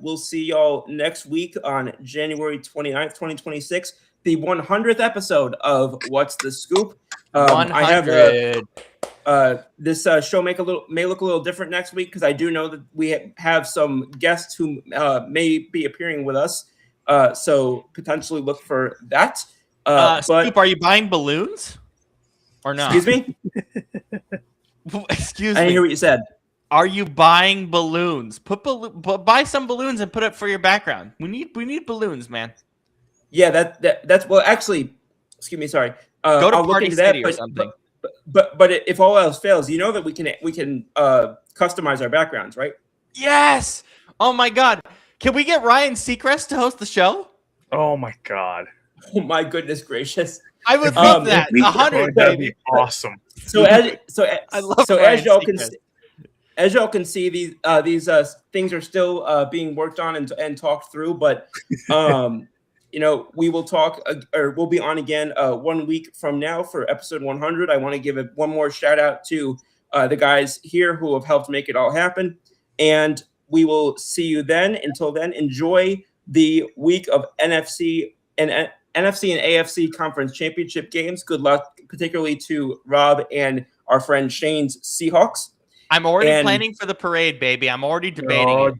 we'll see y'all next week on January 29th, 2026, the 100th episode of What's the Scoop. 100. I have this show may look a little different next week because I do know that we have some guests who may be appearing with us. So potentially look for that. Scoop, are you buying balloons or no? Excuse me? Excuse me. I didn't hear what you said. Are you buying balloons? Buy some balloons and put it for your background. We need balloons, man. Yeah, that's well. Actually, excuse me. Sorry. Go to I'll Party City or something. But if all else fails, you know that we can customize our backgrounds, right? Yes. Oh my God. Can we get Ryan Seacrest to host the show? Oh my God. Oh my goodness gracious. I would love that. 100, that'd be awesome. As y'all can see, these things are still being worked on and talked through, but we will talk or we'll be on again 1 week from now for episode 100. I want to give one more shout out to the guys here who have helped make it all happen, and we will see you then. Until then, enjoy the week of NFC and AFC conference championship games. Good luck, particularly to Rob and our friend Shane's Seahawks. I'm already planning for the parade, baby. I'm already debating it.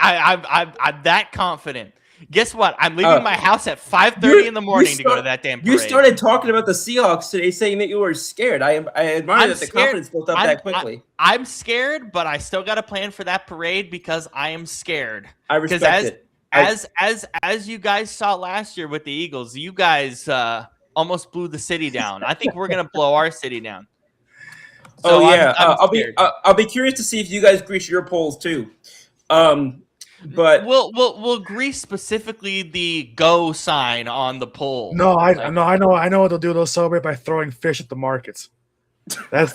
I'm that confident. Guess what? I'm leaving my house at 5:30 in the morning to go to that damn parade. You started talking about the Seahawks today, saying that you were scared. I admire that the confidence built up that quickly. I'm scared, but I still got to plan for that parade because I am scared. I respect it. As you guys saw last year with the Eagles, you guys almost blew the city down. I think we're gonna blow our city down. So I'll be curious to see if you guys grease your poles too. But we'll grease specifically the go sign on the pole. No, I know what they'll do. They'll celebrate by throwing fish at the markets. That's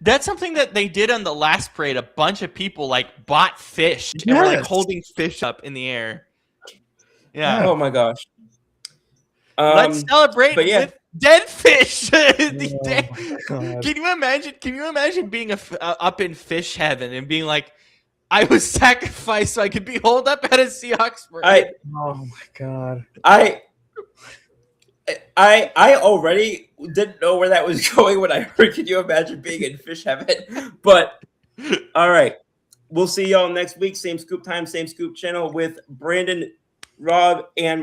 that's something that they did on the last parade. A bunch of people bought fish and were holding fish up in the air. Yeah. Oh my gosh. Let's celebrate with dead fish. Can you imagine being up in fish heaven and being like, I was sacrificed so I could be holed up at a Seahawks parade? Oh my God. I already didn't know where that was going when I heard, can you imagine being in fish heaven? But all right. We'll see y'all next week. Same scoop time, same scoop channel with Brandon, Rob, and